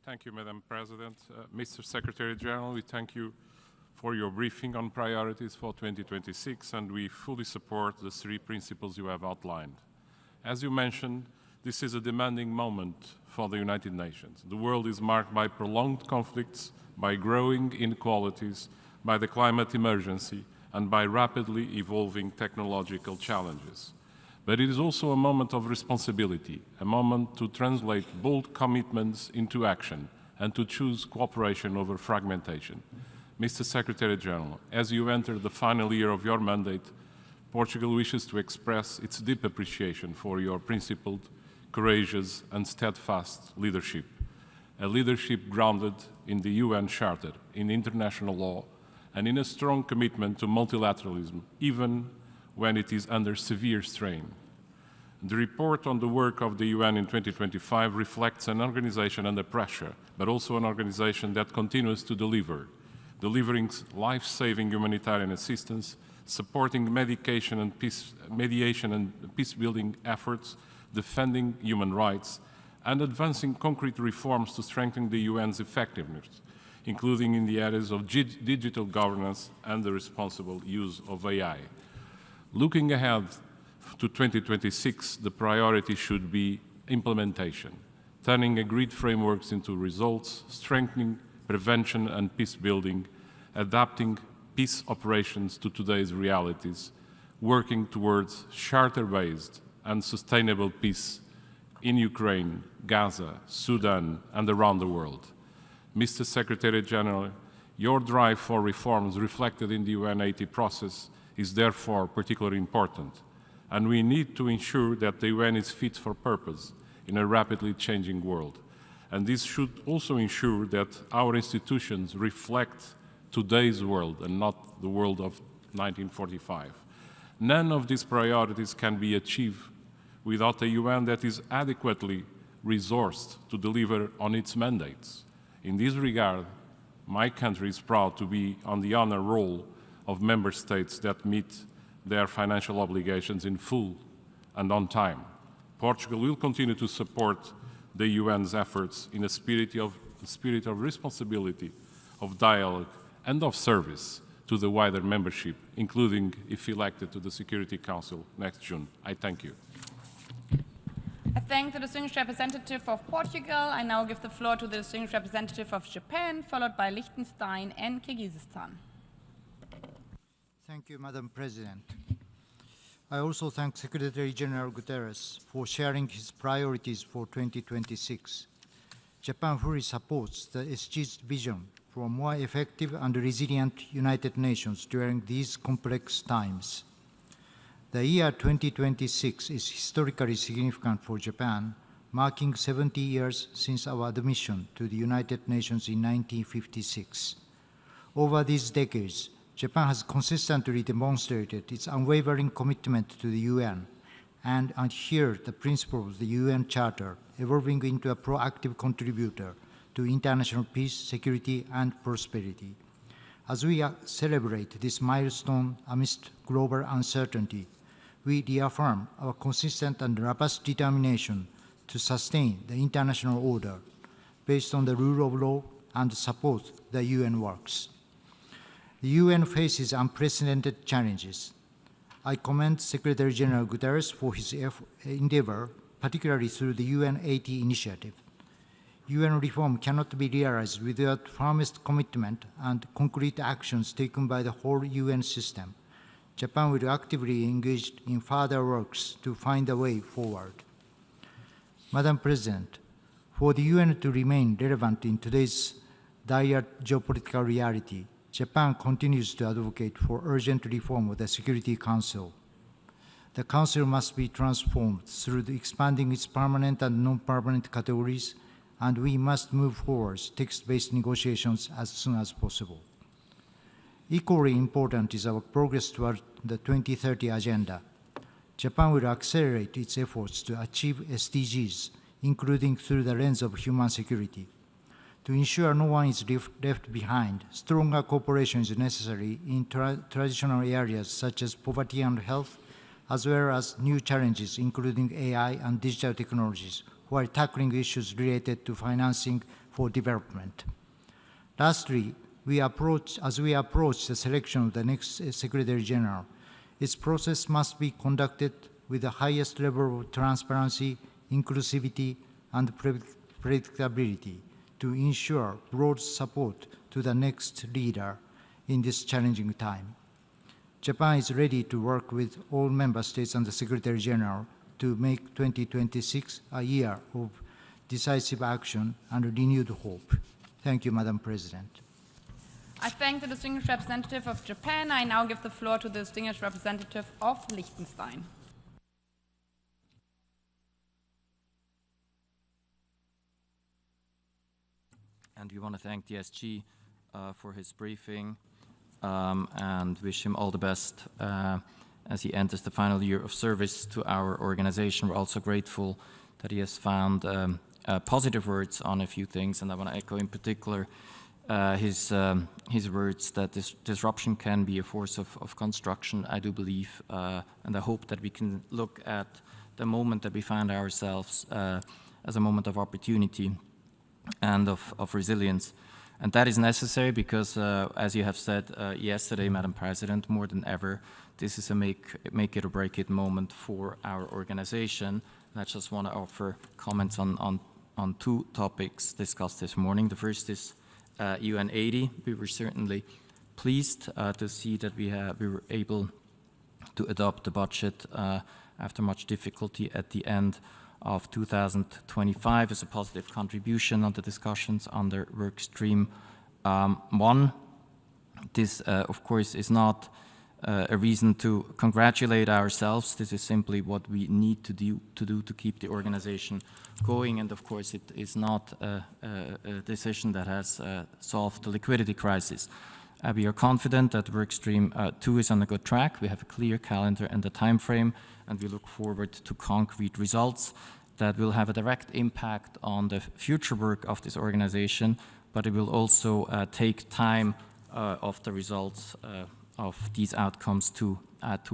Thank you, Madam President. Mr. Secretary General, we thank you for your briefing on priorities for 2026, and we fully support the three principles you have outlined. As you mentioned, this is a demanding moment for the United Nations. The world is marked by prolonged conflicts, by growing inequalities, by the climate emergency, and by rapidly evolving technological challenges. But it is also a moment of responsibility, a moment to translate bold commitments into action and to choose cooperation over fragmentation. Mr. Secretary General, as you enter the final year of your mandate, Portugal wishes to express its deep appreciation for your principled, courageous, and steadfast leadership, a leadership grounded in the UN Charter, in international law, and in a strong commitment to multilateralism, even when it is under severe strain. The report on the work of the UN in 2025 reflects an organization under pressure, but also an organization that continues to delivering life-saving humanitarian assistance, supporting mediation and peace-building efforts, defending human rights, and advancing concrete reforms to strengthen the UN's effectiveness, including in the areas of digital governance and the responsible use of AI. Looking ahead to 2026, the priority should be implementation, turning agreed frameworks into results, strengthening prevention and peace building, adapting peace operations to today's realities, working towards charter-based and sustainable peace in Ukraine, Gaza, Sudan, and around the world. Mr. Secretary General, your drive for reforms reflected in the UN80 process is therefore particularly important, and we need to ensure that the UN is fit for purpose in a rapidly changing world. And this should also ensure that our institutions reflect today's world and not the world of 1945. None of these priorities can be achieved without a UN that is adequately resourced to deliver on its mandates. In this regard, my country is proud to be on the honor roll of member states that meet their financial obligations in full and on time. Portugal will continue to support the UN's efforts in a spirit of responsibility, of dialogue, and of service to the wider membership, including if elected to the Security Council next June. I thank you.
I thank the distinguished representative of Portugal. I now give the floor to the distinguished representative of Japan, followed by Liechtenstein and Kyrgyzstan.
Thank you, Madam President. I also thank Secretary General Guterres for sharing his priorities for 2026. Japan fully supports the SG's vision for a more effective and resilient United Nations during these complex times. The year 2026 is historically significant for Japan, marking 70 years since our admission to the United Nations in 1956. Over these decades, Japan has consistently demonstrated its unwavering commitment to the UN and adhered the principles of the UN Charter, evolving into a proactive contributor to international peace, security, and prosperity. As we celebrate this milestone amidst global uncertainty, we reaffirm our consistent and robust determination to sustain the international order based on the rule of law and support the UN works. The UN faces unprecedented challenges. I commend Secretary General Guterres for his endeavor, particularly through the UN80 initiative. UN reform cannot be realized without firmest commitment and concrete actions taken by the whole UN system. Japan will actively engage in further works to find a way forward. Madam President, for the UN to remain relevant in today's dire geopolitical reality, Japan continues to advocate for urgent reform of the Security Council. The Council must be transformed through expanding its permanent and non-permanent categories, and we must move forward text-based negotiations as soon as possible. Equally important is our progress toward the 2030 Agenda. Japan will accelerate its efforts to achieve SDGs, including through the lens of human security. To ensure no one is left behind, stronger cooperation is necessary in traditional areas such as poverty and health, as well as new challenges including AI and digital technologies, while tackling issues related to financing for development. Lastly, as we approach the selection of the next Secretary General, its process must be conducted with the highest level of transparency, inclusivity, and predictability to ensure broad support to the next leader in this challenging time. Japan is ready to work with all member states and the Secretary General to make 2026 a year of decisive action and renewed hope. Thank you, Madam President.
I thank the distinguished representative of Japan. I now give the floor to the distinguished representative of Liechtenstein.
And we want to thank the SG for his briefing and wish him all the best as he enters the final year of service to our organization. We're also grateful that he has found positive words on a few things, and I want to echo in particular his words that this disruption can be a force of construction. I do believe, and I hope that we can look at the moment that we find ourselves as a moment of opportunity and of resilience. And that is necessary because, as you have said yesterday, Madam President, more than ever, this is a make it or break it moment for our organization. And I just want to offer comments on two topics discussed this morning. The first is UN80. We were certainly pleased to see that we were able to adopt the budget after much difficulty at the end of 2025 as a positive contribution on the discussions under work stream 1. This, of course, is not a reason to congratulate ourselves. This is simply what we need to do to keep the organization going. And of course, it is not a decision that has solved the liquidity crisis. We are confident that workstream 2 is on a good track. We have a clear calendar and a time frame, and we look forward to concrete results that will have a direct impact on the future work of this organization,
but it will also take time of the results of these outcomes to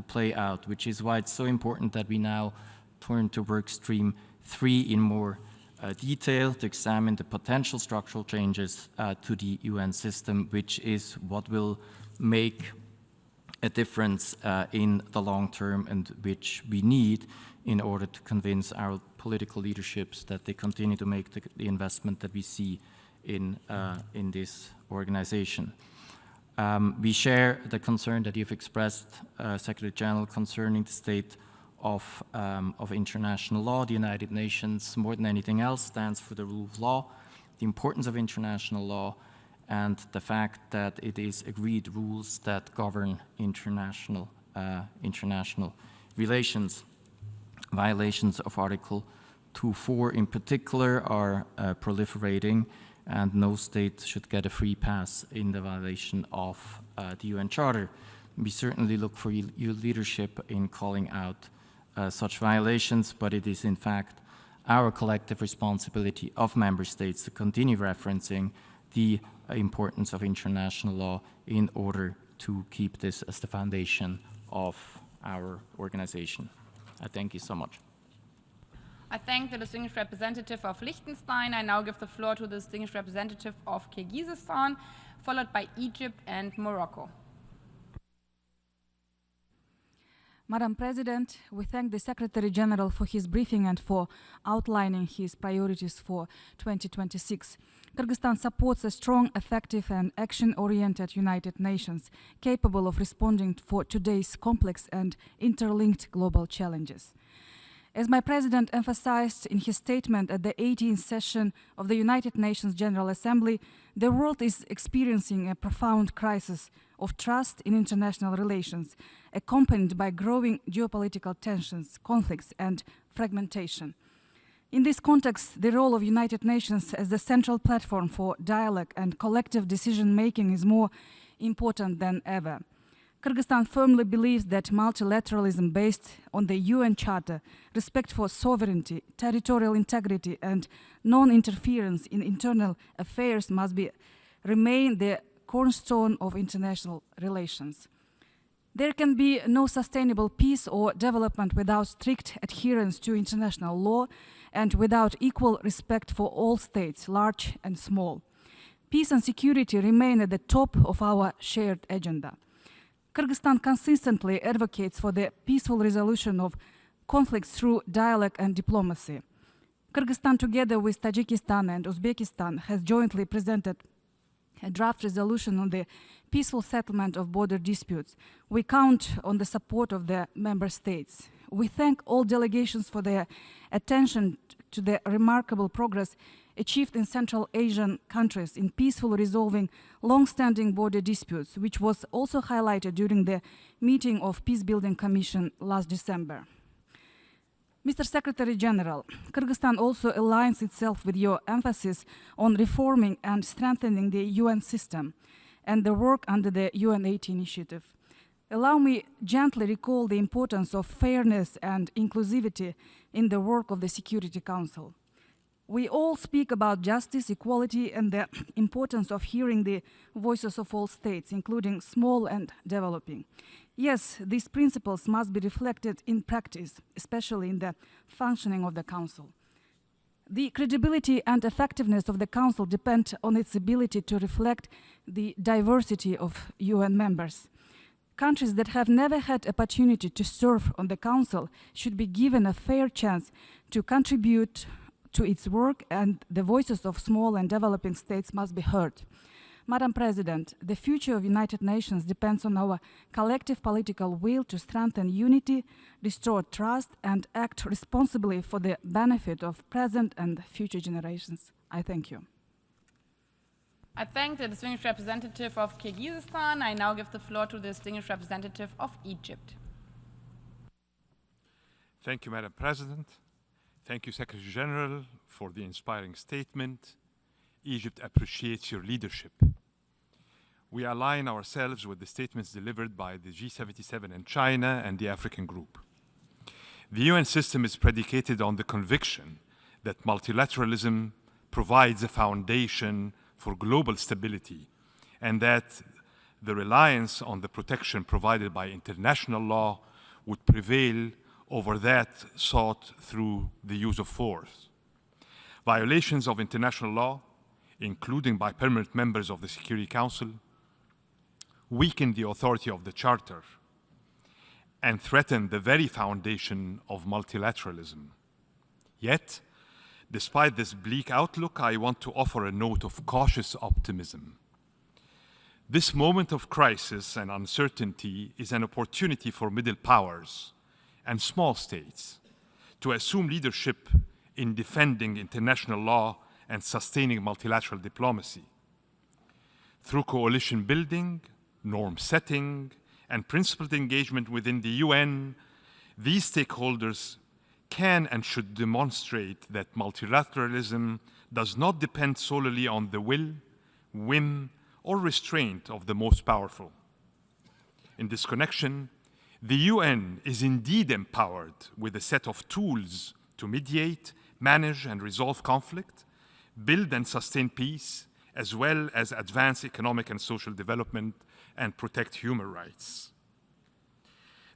play out, which is why it's so important that we now turn to work stream 3 in more detail to examine the potential structural changes to the UN system, which is what will make a difference in the long term and which we need in order to convince our political leaderships that they continue to make the investment that we see in this organization. We share the concern that you've expressed, Secretary General, concerning the state of international law. The United Nations, more than anything else, stands for the rule of law, the importance of international law, and the fact that it is agreed rules that govern international relations. Violations of Article 2.4 in particular are proliferating, and no state should get a free pass in the violation of the UN Charter. We certainly look for your leadership in calling out such violations, but it is in fact our collective responsibility of member states to continue referencing the importance of international law in order to keep this as the foundation of our organization. I thank you so much.
I thank the distinguished representative of Liechtenstein. I now give the floor to the distinguished representative of Kyrgyzstan, followed by Egypt and Morocco.
Madam President, we thank the Secretary General for his briefing and for outlining his priorities for 2026. Kyrgyzstan supports a strong, effective and action-oriented United Nations capable of responding for today's complex and interlinked global challenges. As my President emphasized in his statement at the 18th session of the United Nations General Assembly, the world is experiencing a profound crisis of trust in international relations, accompanied by growing geopolitical tensions, conflicts, and fragmentation. In this context, the role of United Nations as the central platform for dialogue and collective decision-making is more important than ever. Kyrgyzstan firmly believes that multilateralism based on the UN Charter, respect for sovereignty, territorial integrity, and non-interference in internal affairs must remain the cornerstone of international relations. There can be no sustainable peace or development without strict adherence to international law and without equal respect for all states, large and small. Peace and security remain at the top of our shared agenda. Kyrgyzstan consistently advocates for the peaceful resolution of conflicts through dialogue and diplomacy. Kyrgyzstan, together with Tajikistan and Uzbekistan, has jointly presented a draft resolution on the peaceful settlement of border disputes. We count on the support of the member states. We thank all delegations for their attention to the remarkable progress achieved in Central Asian countries in peacefully resolving long-standing border disputes, which was also highlighted during the meeting of Peacebuilding Commission last December. Mr. Secretary General, Kyrgyzstan also aligns itself with your emphasis on reforming and strengthening the UN system and the work under the UN-80 initiative. Allow me gently recall the importance of fairness and inclusivity in the work of the Security Council. We all speak about justice, equality, and the importance of hearing the voices of all states, including small and developing. Yes, these principles must be reflected in practice, especially in the functioning of the Council. The credibility and effectiveness of the Council depend on its ability to reflect the diversity of UN members. Countries that have never had opportunity to serve on the Council should be given a fair chance to contribute to its work, and the voices of small and developing states must be heard. Madam President, the future of United Nations depends on our collective political will to strengthen unity, restore trust, and act responsibly for the benefit of present and future generations. I thank you.
I thank the distinguished representative of Kyrgyzstan. I now give the floor to the distinguished representative of Egypt.
Thank you, Madam President. Thank you, Secretary General, for the inspiring statement. Egypt appreciates your leadership. We align ourselves with the statements delivered by the G77 and China and the African Group. The UN system is predicated on the conviction that multilateralism provides a foundation
for global stability, and that the reliance on the protection provided by international law would prevail over that sought through the use of force. Violations of international law, including by permanent members of the Security Council, weaken the authority of the Charter and threaten the very foundation of multilateralism. Yet, despite this bleak outlook, I want to offer a note of cautious optimism. This moment of crisis and uncertainty is an opportunity for middle powers and small states to assume leadership in defending international law and sustaining multilateral diplomacy. Through coalition building, norm setting, and principled engagement within the UN, these stakeholders can and should demonstrate that multilateralism does not depend solely on the will, whim, or restraint of the most powerful. In this connection, the UN is indeed empowered with a set of tools to mediate, manage, and resolve conflict, build and sustain peace, as well as advance economic and social development and protect human rights.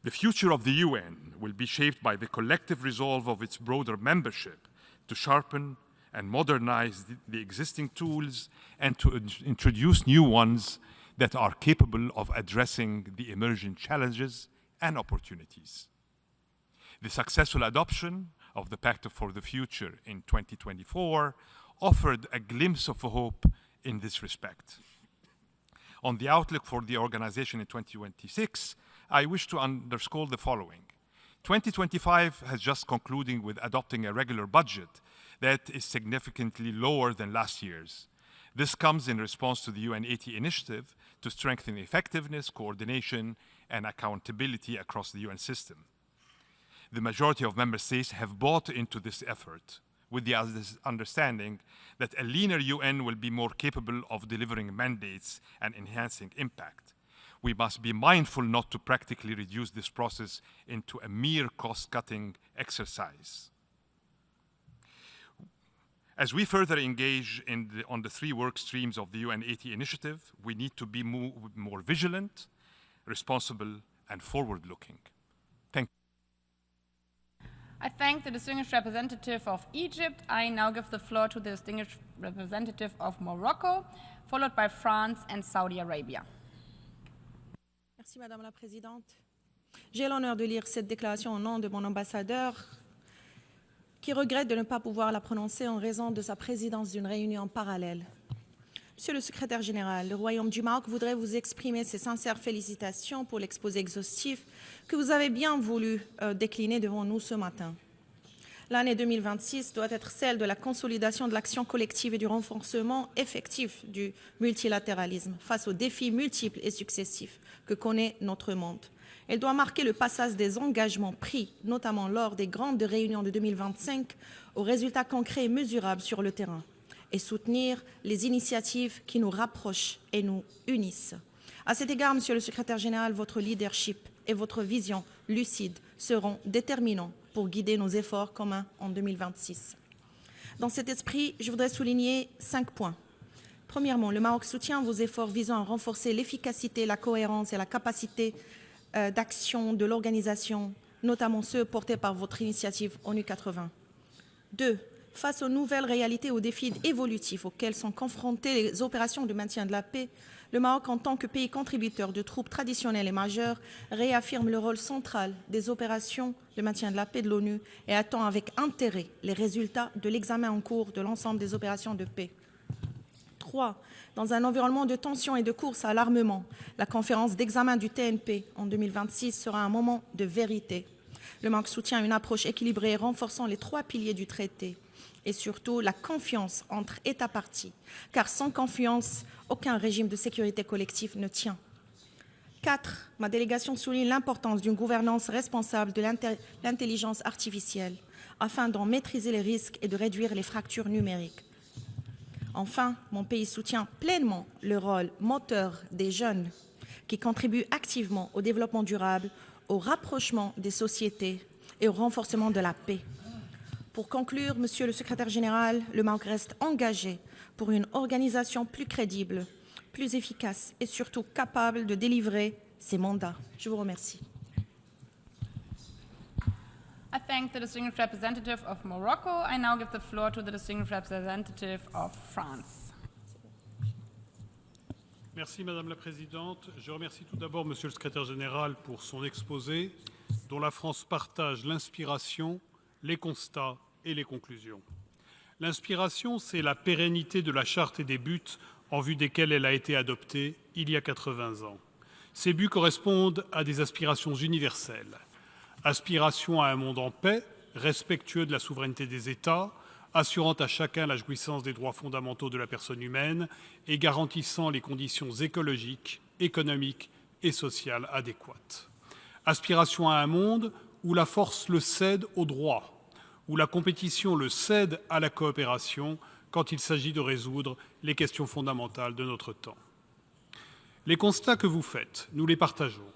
The future of the UN will be shaped by the collective resolve of its broader membership to sharpen and modernize the existing tools and to introduce new ones that are capable of addressing the emerging challenges and opportunities. The successful adoption of the Pact for the Future in 2024 offered a glimpse of hope in this respect. On the outlook for the organization in 2026, I wish to underscore the following. 2025 has just concluded with adopting a regular budget that is significantly lower than last year's. This comes in response to the UN80 initiative to strengthen effectiveness, coordination, and accountability across the UN system. The majority of member states have bought into this effort with the understanding that a leaner UN will be more capable of delivering mandates and enhancing impact. We must be mindful not to practically reduce this process into a mere cost-cutting exercise. As we further engage on the three work streams of the UN80 initiative, we need to be more vigilant, responsible, and forward-looking. Thank you.
I thank the distinguished representative of Egypt. I now give the floor to the distinguished representative of Morocco, followed by France and Saudi Arabia.
Merci Madame la Présidente. J'ai l'honneur de lire cette déclaration au nom de mon ambassadeur qui regrette de ne pas pouvoir la prononcer en raison de sa présidence d'une réunion parallèle. Monsieur le secrétaire général, le Royaume du Maroc voudrait vous exprimer ses sincères félicitations pour l'exposé exhaustif que vous avez bien voulu décliner devant nous ce matin. L'année 2026 doit être celle de la consolidation de l'action collective et du renforcement effectif du multilatéralisme face aux défis multiples et successifs que connaît notre monde. Elle doit marquer le passage des engagements pris, notamment lors des grandes réunions de 2025, aux résultats concrets et mesurables sur le terrain, et soutenir les initiatives qui nous rapprochent et nous unissent. À cet égard, Monsieur le Secrétaire général, votre leadership et votre vision lucide seront déterminants pour guider nos efforts communs en 2026. Dans cet esprit, je voudrais souligner 5 points. Premièrement, le Maroc soutient vos efforts visant à renforcer l'efficacité, la cohérence et la capacité d'action de l'organisation, notamment ceux portés par votre initiative ONU 80. 2. Face aux nouvelles réalités et aux défis évolutifs auxquels sont confrontées les opérations de maintien de la paix, le Maroc, en tant que pays contributeur de troupes traditionnelles et majeures, réaffirme le rôle central des opérations de maintien de la paix de l'ONU et attend avec intérêt les résultats de l'examen en cours de l'ensemble des opérations de paix. 3. Dans un environnement de tension et de course à l'armement, la conférence d'examen du TNP en 2026 sera un moment de vérité. Le Maroc soutient une approche équilibrée renforçant les 3 piliers du traité et surtout la confiance entre États parties, car sans confiance, aucun régime de sécurité collective ne tient. 4. Ma délégation souligne l'importance d'une gouvernance responsable de l'intelligence artificielle afin d'en maîtriser les risques et de réduire les fractures numériques. Enfin, mon pays soutient pleinement le rôle moteur des jeunes qui contribuent activement au développement durable, au rapprochement des sociétés et au renforcement de la paix. Pour conclure, Monsieur le Secrétaire général, le Maroc reste engagé pour une organisation plus crédible, plus efficace et surtout capable de délivrer ses mandats. Je vous remercie.
I thank the distinguished representative of Morocco. I now give the floor to the distinguished representative of France.
Merci Madame la Présidente. Je remercie tout d'abord Monsieur le Secrétaire général pour son exposé, dont la France partage l'inspiration, les constats et les conclusions. L'inspiration, c'est la pérennité de la charte et des buts en vue desquels elle a été adoptée il y a 80 ans. Ces buts correspondent à des aspirations universelles. Aspiration à un monde en paix, respectueux de la souveraineté des États, assurant à chacun la jouissance des droits fondamentaux de la personne humaine et garantissant les conditions écologiques, économiques et sociales adéquates. Aspiration à un monde où la force le cède au droit, où la compétition le cède à la coopération quand il s'agit de résoudre les questions fondamentales de notre temps. Les constats que vous faites, nous les partageons.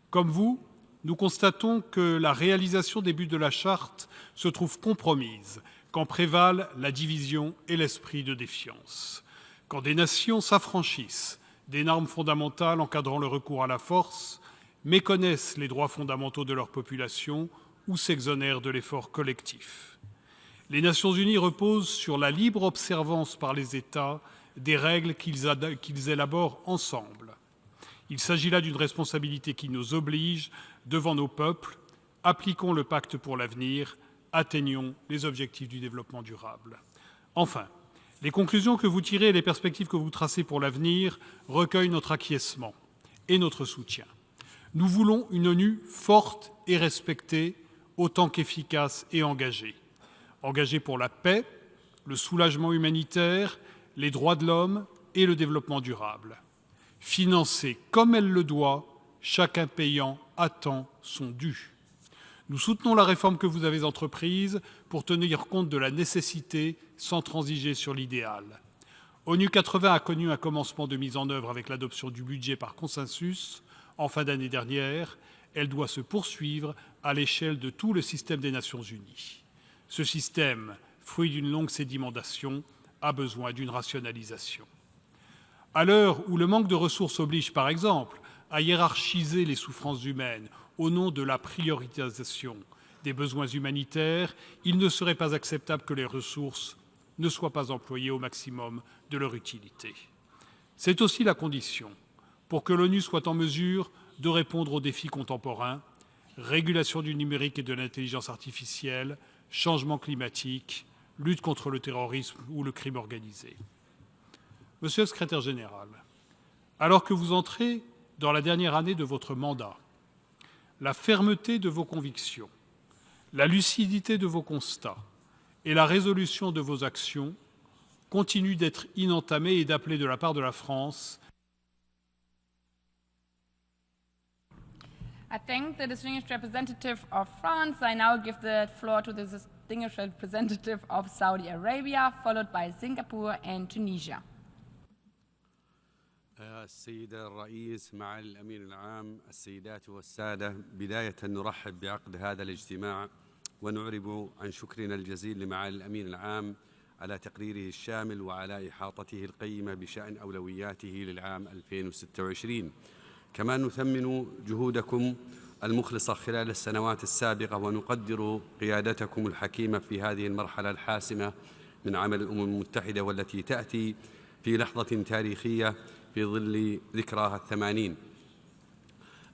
Comme vous, nous constatons que la réalisation des buts de la Charte se trouve compromise quand prévalent la division et l'esprit de défiance. Quand des nations s'affranchissent des normes fondamentales encadrant le recours à la force, méconnaissent les droits fondamentaux de leur population ou s'exonèrent de l'effort collectif. Les Nations unies reposent sur la libre observance par les États des règles qu'ils élaborent ensemble. Il s'agit là d'une responsabilité qui nous oblige devant nos peuples. Appliquons le pacte pour l'avenir, atteignons les objectifs du développement durable. Enfin, les conclusions que vous tirez et les perspectives que vous tracez pour l'avenir recueillent notre acquiescement et notre soutien. Nous voulons une ONU forte et respectée, autant qu'efficace et engagée. Engagée pour la paix, le soulagement humanitaire, les droits de l'homme et le développement durable. Financée comme elle le doit, chacun payant à temps son dû. Nous soutenons la réforme que vous avez entreprise pour tenir compte de la nécessité sans transiger sur l'idéal. ONU 80 a connu un commencement de mise en œuvre avec l'adoption du budget par consensus en fin d'année dernière. Elle doit se poursuivre à l'échelle de tout le système des Nations unies. Ce système, fruit d'une longue sédimentation, a besoin d'une rationalisation. À l'heure où le manque de ressources oblige, par exemple, à hiérarchiser les souffrances humaines au nom de la priorisation des besoins humanitaires, il ne serait pas acceptable que les ressources ne soient pas employées au maximum de leur utilité. C'est aussi la condition pour que l'ONU soit en mesure de répondre aux défis contemporains, régulation du numérique et de l'intelligence artificielle, changement climatique, lutte contre le terrorisme ou le crime organisé. Monsieur le Secrétaire général, alors que vous entrez dans la dernière année de votre mandat, la fermeté de vos convictions, la lucidité de vos constats et la résolution de vos actions continuent d'être inentamées et d'appeler de la part de la France.
I thank the distinguished representative of France. I now give the floor to the distinguished representative of Saudi Arabia, followed by Singapore and Tunisia.
السيد الرئيس، مع الأمين العام، السيدات والسادة، بداية نرحب بعقد هذا الاجتماع ونعرب عن شكرنا الجزيل لمعالي الأمين العام على تقريره الشامل وعلى إحاطته القيمة بشأن أولوياته للعام 2026. كما نثمن جهودكم المخلصة خلال السنوات السابقة ونقدر قيادتكم الحكيمة في هذه المرحلة الحاسمة من عمل الأمم المتحدة والتي تأتي في لحظة تاريخية في ظل ذكراها 80.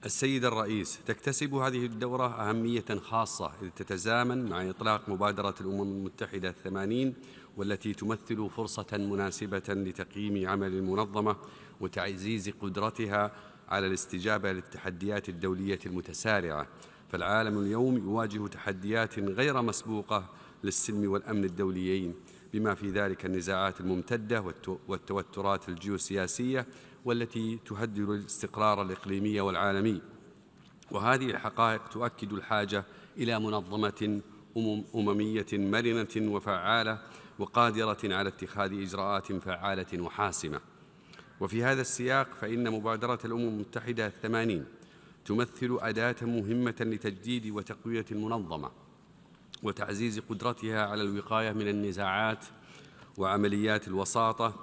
السيد الرئيس، تكتسب هذه الدورة أهمية خاصة إذ تتزامن مع إطلاق مبادرة الأمم المتحدة 80 والتي تمثل فرصة مناسبة لتقييم عمل المنظمة وتعزيز قدرتها على الاستجابة للتحديات الدولية المتسارعة. فالعالم اليوم يواجه تحديات غير مسبوقة للسلم والأمن الدوليين، بما في ذلك النزاعات الممتدة والتوترات الجيوسياسية والتي تهدد الاستقرار الإقليمي والعالمي. وهذه الحقائق تؤكد الحاجة إلى منظمة أممية مرنة وفعالة وقادرة على اتخاذ إجراءات فعالة وحاسمة. وفي هذا السياق فإن مبادرة الأمم المتحدة 80 تمثل أداة مهمة لتجديد وتقوية المنظمة وتعزيز قدرتها على الوقاية من النزاعات وعمليات الوساطة،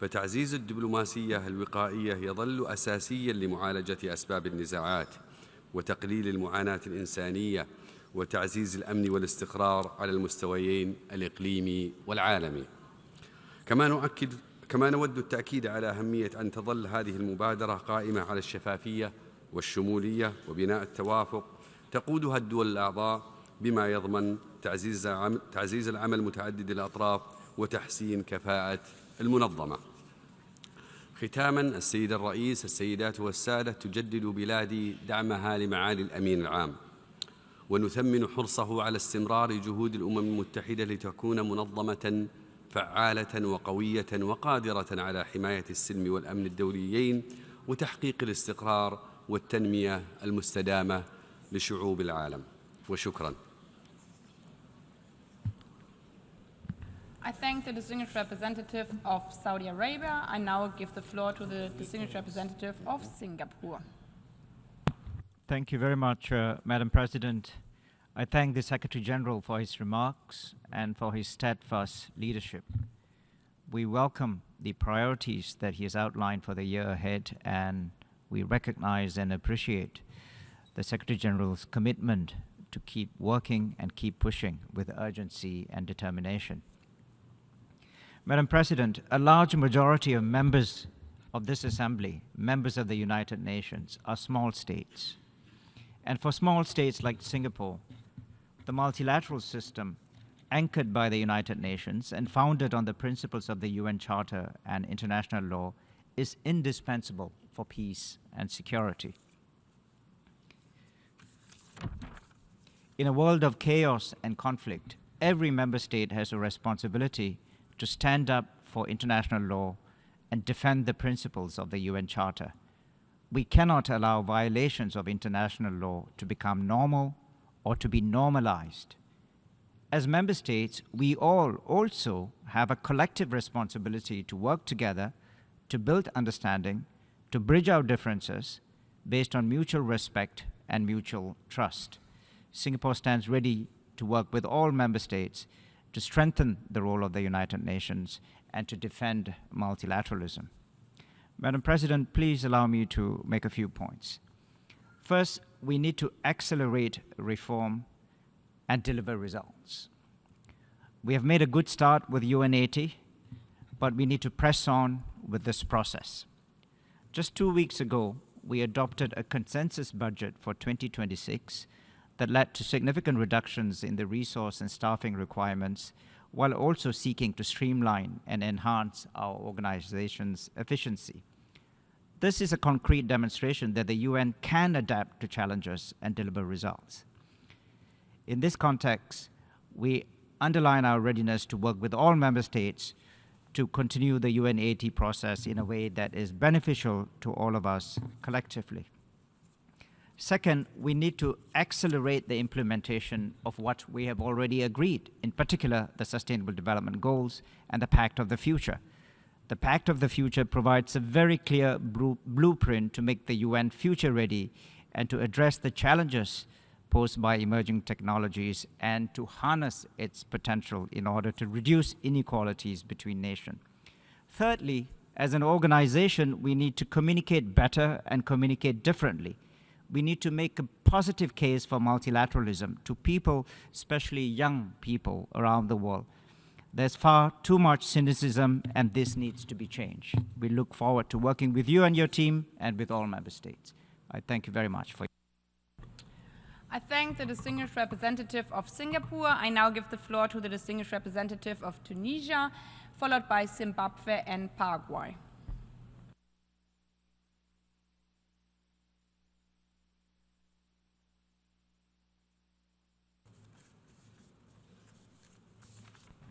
فتعزيز الدبلوماسية الوقائية يظل أساسياً لمعالجة أسباب النزاعات وتقليل المعاناة الإنسانية وتعزيز الأمن والاستقرار على المستويين الإقليمي والعالمي. كما نود التأكيد على أهمية أن تظل هذه المبادرة قائمة على الشفافية والشمولية وبناء التوافق تقودها الدول الأعضاء، بما يضمن تعزيز العمل متعدد الأطراف وتحسين كفاءة المنظمة. ختاماً، السيد الرئيس، السيدات والسادة، تجدد بلادي دعمها لمعالي الأمين العام، ونثمن حرصه على استمرار جهود الأمم المتحدة لتكون منظمة فعالة وقوية وقادرة على حماية السلم والأمن الدوليين وتحقيق الاستقرار والتنمية المستدامة لشعوب العالم. وشكراً.
I thank the distinguished representative of Saudi Arabia. I now give the floor to the distinguished representative of Singapore.
Thank you very much, Madam President. I thank the Secretary General for his remarks and for his steadfast leadership. We welcome the priorities that he has outlined for the year ahead, and we recognize and appreciate the Secretary General's commitment to keep working and keep pushing with urgency and determination. Madam President, a large majority of members of this Assembly, members of the United Nations, are small states. And for small states like Singapore, the multilateral system, anchored by the United Nations and founded on the principles of the UN Charter and international law, is indispensable for peace and security. In a world of chaos and conflict, every member state has a responsibility to stand up for international law and defend the principles of the UN Charter. We cannot allow violations of international law to become normal or to be normalized. As member states, we all also have a collective responsibility to work together to build understanding, to bridge our differences based on mutual respect and mutual trust. Singapore stands ready to work with all member states to strengthen the role of the United Nations and to defend multilateralism. Madam President, please allow me to make a few points. First, we need to accelerate reform and deliver results. We have made a good start with UN80, but we need to press on with this process. Just 2 weeks ago, we adopted a consensus budget for 2026 that led to significant reductions in the resource and staffing requirements, while also seeking to streamline and enhance our organization's efficiency. This is a concrete demonstration that the UN can adapt to challenges and deliver results. In this context, we underline our readiness to work with all member states to continue the UN80 process in a way that is beneficial to all of us collectively. Second, we need to accelerate the implementation of what we have already agreed, in particular the Sustainable Development Goals and the Pact of the Future. The Pact of the Future provides a very clear blueprint to make the UN future ready and to address the challenges posed by emerging technologies and to harness its potential in order to reduce inequalities between nations. Thirdly, as an organization, we need to communicate better and communicate differently. We need to make a positive case for multilateralism to people, especially young people around the world. There's far too much cynicism, and this needs to be changed. We look forward to working with you and your team and with all member states. I thank you very much for.
I thank the distinguished representative of Singapore. I now give the floor to the distinguished representative of Tunisia, followed by Zimbabwe and Paraguay.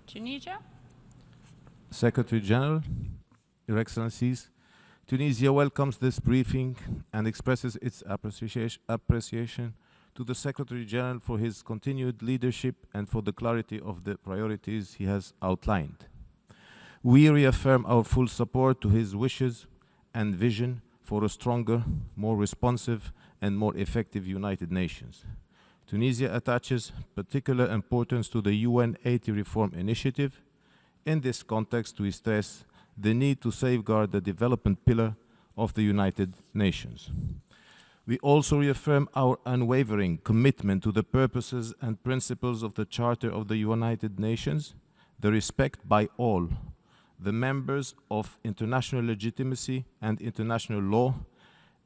Tunisia.
Secretary General, Your Excellencies, Tunisia welcomes this briefing and expresses its appreciation to the Secretary General for his continued leadership and for the clarity of the priorities he has outlined. We reaffirm our full support to his wishes and vision for a stronger, more responsive, and more effective United Nations. Tunisia attaches particular importance to the UN80 reform initiative, In this context, we stress the need to safeguard the development pillar of the United Nations. We also reaffirm our unwavering commitment to the purposes and principles of the Charter of the United Nations, the respect by all the members of international legitimacy and international law,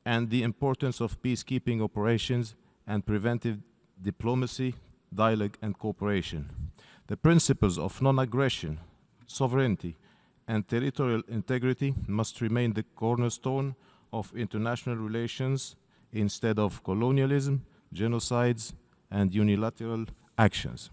and the importance of peacekeeping operations and preventive diplomacy, dialogue, and cooperation. The principles of non-aggression, sovereignty, and territorial integrity must remain the cornerstone of international relations instead of colonialism, genocides, and unilateral actions.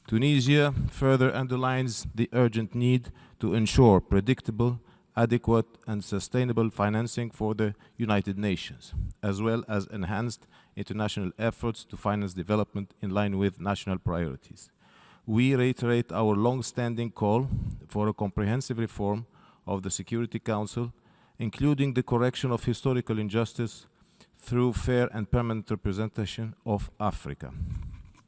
Tunisia further underlines the urgent need to ensure predictable, adequate, and sustainable financing for the United Nations, as well as enhanced international efforts to finance development in line with national priorities. We reiterate our long-standing call for a comprehensive reform of the Security Council, including the correction of historical injustice through fair and permanent representation of Africa.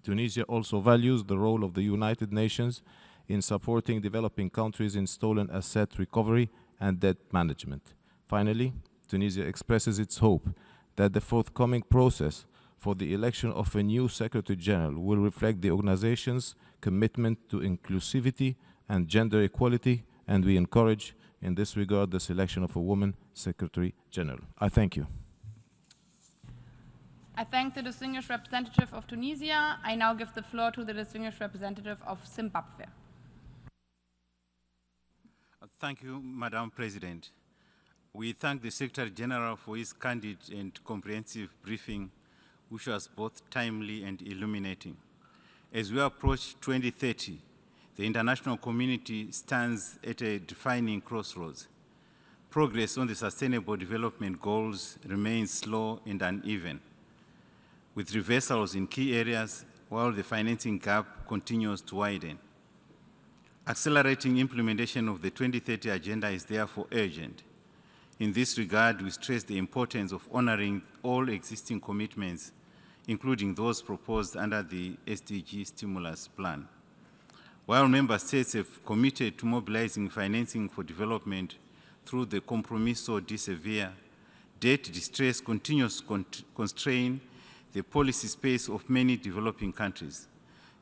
Tunisia also values the role of the United Nations in supporting developing countries in stolen asset recovery and debt management. Finally, Tunisia expresses its hope that the forthcoming process for the election of a new Secretary General will reflect the organization's commitment to inclusivity and gender equality, and we encourage in this regard the selection of a woman Secretary General. I thank you.
I thank the distinguished representative of Tunisia. I now give the floor to the distinguished representative of Zimbabwe.
Thank you, Madam President. We thank the Secretary General for his candid and comprehensive briefing, which was both timely and illuminating. As we approach 2030, the international community stands at a defining crossroads. Progress on the Sustainable Development Goals remains slow and uneven, with reversals in key areas while the financing gap continues to widen. Accelerating implementation of the 2030 Agenda is therefore urgent. In this regard, we stress the importance of honoring all existing commitments, including those proposed under the SDG Stimulus Plan. While member states have committed to mobilizing financing for development through the Compromiso de Sevilla, debt distress continues to constrain the policy space of many developing countries.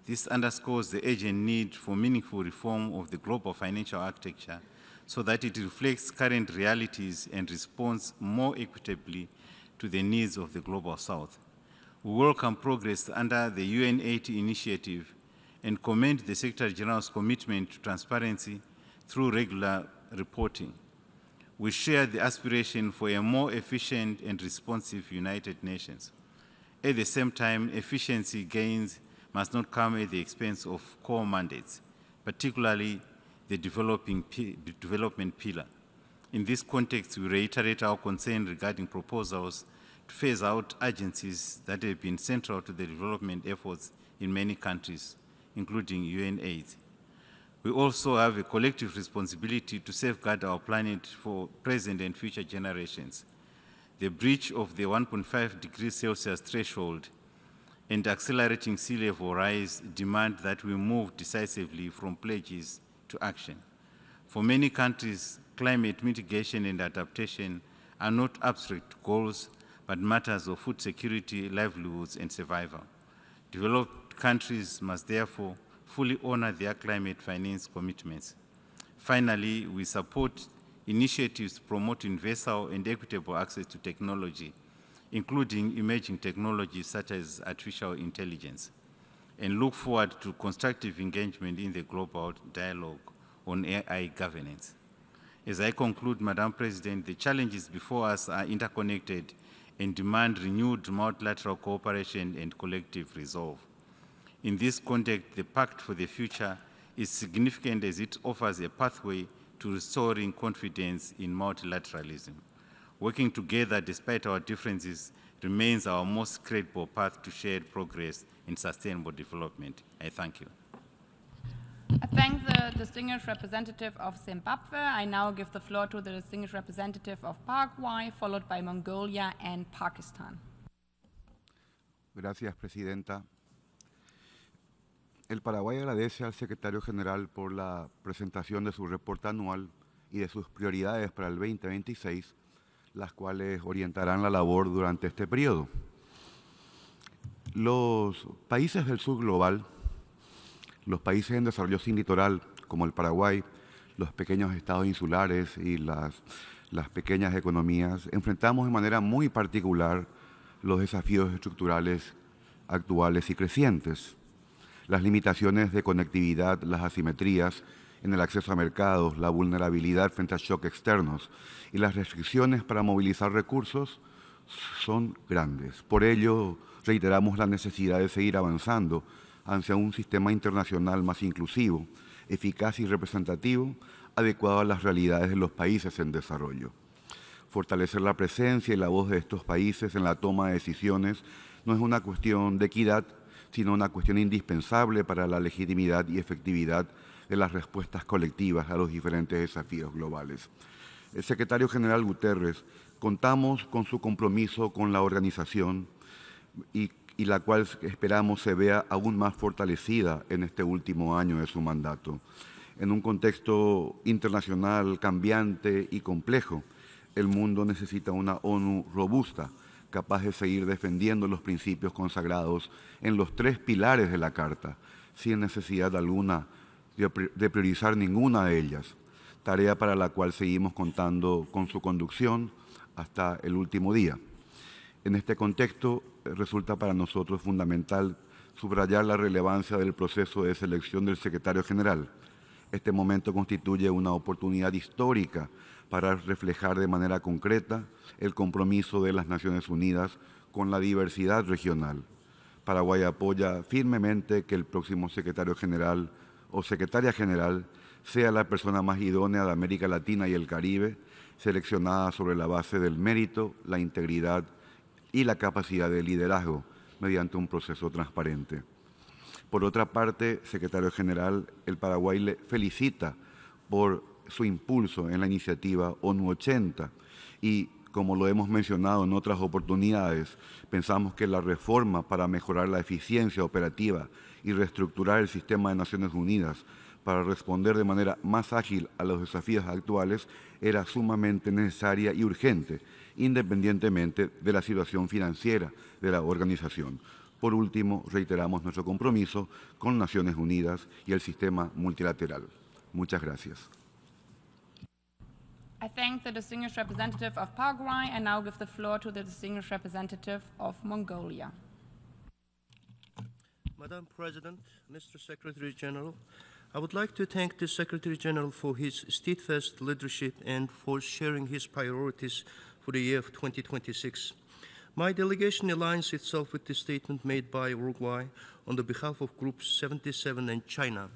This underscores the urgent need for meaningful reform of the global financial architecture so that it reflects current realities and responds more equitably to the needs of the Global South. We welcome progress under the UN80 initiative and commend the Secretary General's commitment to transparency through regular reporting. We share the aspiration for a more efficient and responsive United Nations. At the same time, efficiency gains must not come at the expense of core mandates, particularly the development pillar. In this context, we reiterate our concern regarding proposals to phase out agencies that have been central to the development efforts in many countries, including UNAIDS. We also have a collective responsibility to safeguard our planet for present and future generations. The breach of the 1.5 degrees Celsius threshold and accelerating sea level rise demand that we move decisively from pledges to action. For many countries, climate mitigation and adaptation are not abstract goals, but matters of food security, livelihoods, and survival. Developed countries must therefore fully honor their climate finance commitments. Finally, we support initiatives to promote universal and equitable access to technology, including emerging technologies such as artificial intelligence, and look forward to constructive engagement in the global dialogue on AI governance. As I conclude, Madam President, the challenges before us are interconnected and demand renewed multilateral cooperation and collective resolve. In this context, the Pact for the Future is significant as it offers a pathway to restoring confidence in multilateralism. Working together despite our differences remains our most credible path to shared progress in sustainable development. I thank you.
I thank the distinguished representative of Zimbabwe. I now give the floor to the distinguished representative of Paraguay, followed by Mongolia and Pakistan.
Gracias, Presidenta. El Paraguay agradece al secretario general por la presentación de su reporte anual y de sus prioridades para el 2026, las cuales orientarán la labor durante este periodo. Los países del sur global, los países en desarrollo sin litoral, como el Paraguay, los pequeños estados insulares y las pequeñas economías, enfrentamos de manera muy particular los desafíos estructurales actuales y crecientes. Las limitaciones de conectividad, las asimetrías en el acceso a mercados, la vulnerabilidad frente a shocks externos y las restricciones para movilizar recursos son grandes. Por ello, reiteramos la necesidad de seguir avanzando hacia un sistema internacional más inclusivo, eficaz y representativo, adecuado a las realidades de los países en desarrollo. Fortalecer la presencia y la voz de estos países en la toma de decisiones no es una cuestión de equidad, sino una cuestión indispensable para la legitimidad y efectividad de las respuestas colectivas a los diferentes desafíos globales. El secretario general Guterres, contamos con su compromiso con la organización y la cual esperamos se vea aún más fortalecida en este último año de su mandato. En un contexto internacional cambiante y complejo, el mundo necesita una ONU robusta, capaz de seguir defendiendo los principios consagrados en los 3 pilares de la Carta, sin necesidad alguna de priorizar ninguna de ellas, tarea para la cual seguimos contando con su conducción hasta el último día. En este contexto, resulta para nosotros fundamental subrayar la relevancia del proceso de selección del secretario general. Este momento constituye una oportunidad histórica para reflejar de manera concreta el compromiso de las Naciones Unidas con la diversidad regional. Paraguay apoya firmemente que el próximo secretario general o secretaria general sea la persona más idónea de América Latina y el Caribe, seleccionada sobre la base del mérito, la integridad y la capacidad de liderazgo mediante un proceso transparente. Por otra parte, secretario general, el Paraguay le felicita por su impulso en la iniciativa ONU 80 y, como lo hemos mencionado en otras oportunidades, pensamos que la reforma para mejorar la eficiencia operativa y reestructurar el sistema de Naciones Unidas para responder de manera más ágil a los desafíos actuales era sumamente necesaria y urgente, independientemente de la situación financiera de la organización. Por último, reiteramos nuestro compromiso con Naciones Unidas y el sistema multilateral. Muchas gracias.
I thank the distinguished representative of Paraguay and now give the floor to the distinguished representative of Mongolia.
Madam President, Mr. Secretary General, I would like to thank the Secretary General for his steadfast leadership and for sharing his priorities for the year of 2026. My delegation aligns itself with the statement made by Uruguay on the behalf of Groups 77 and China.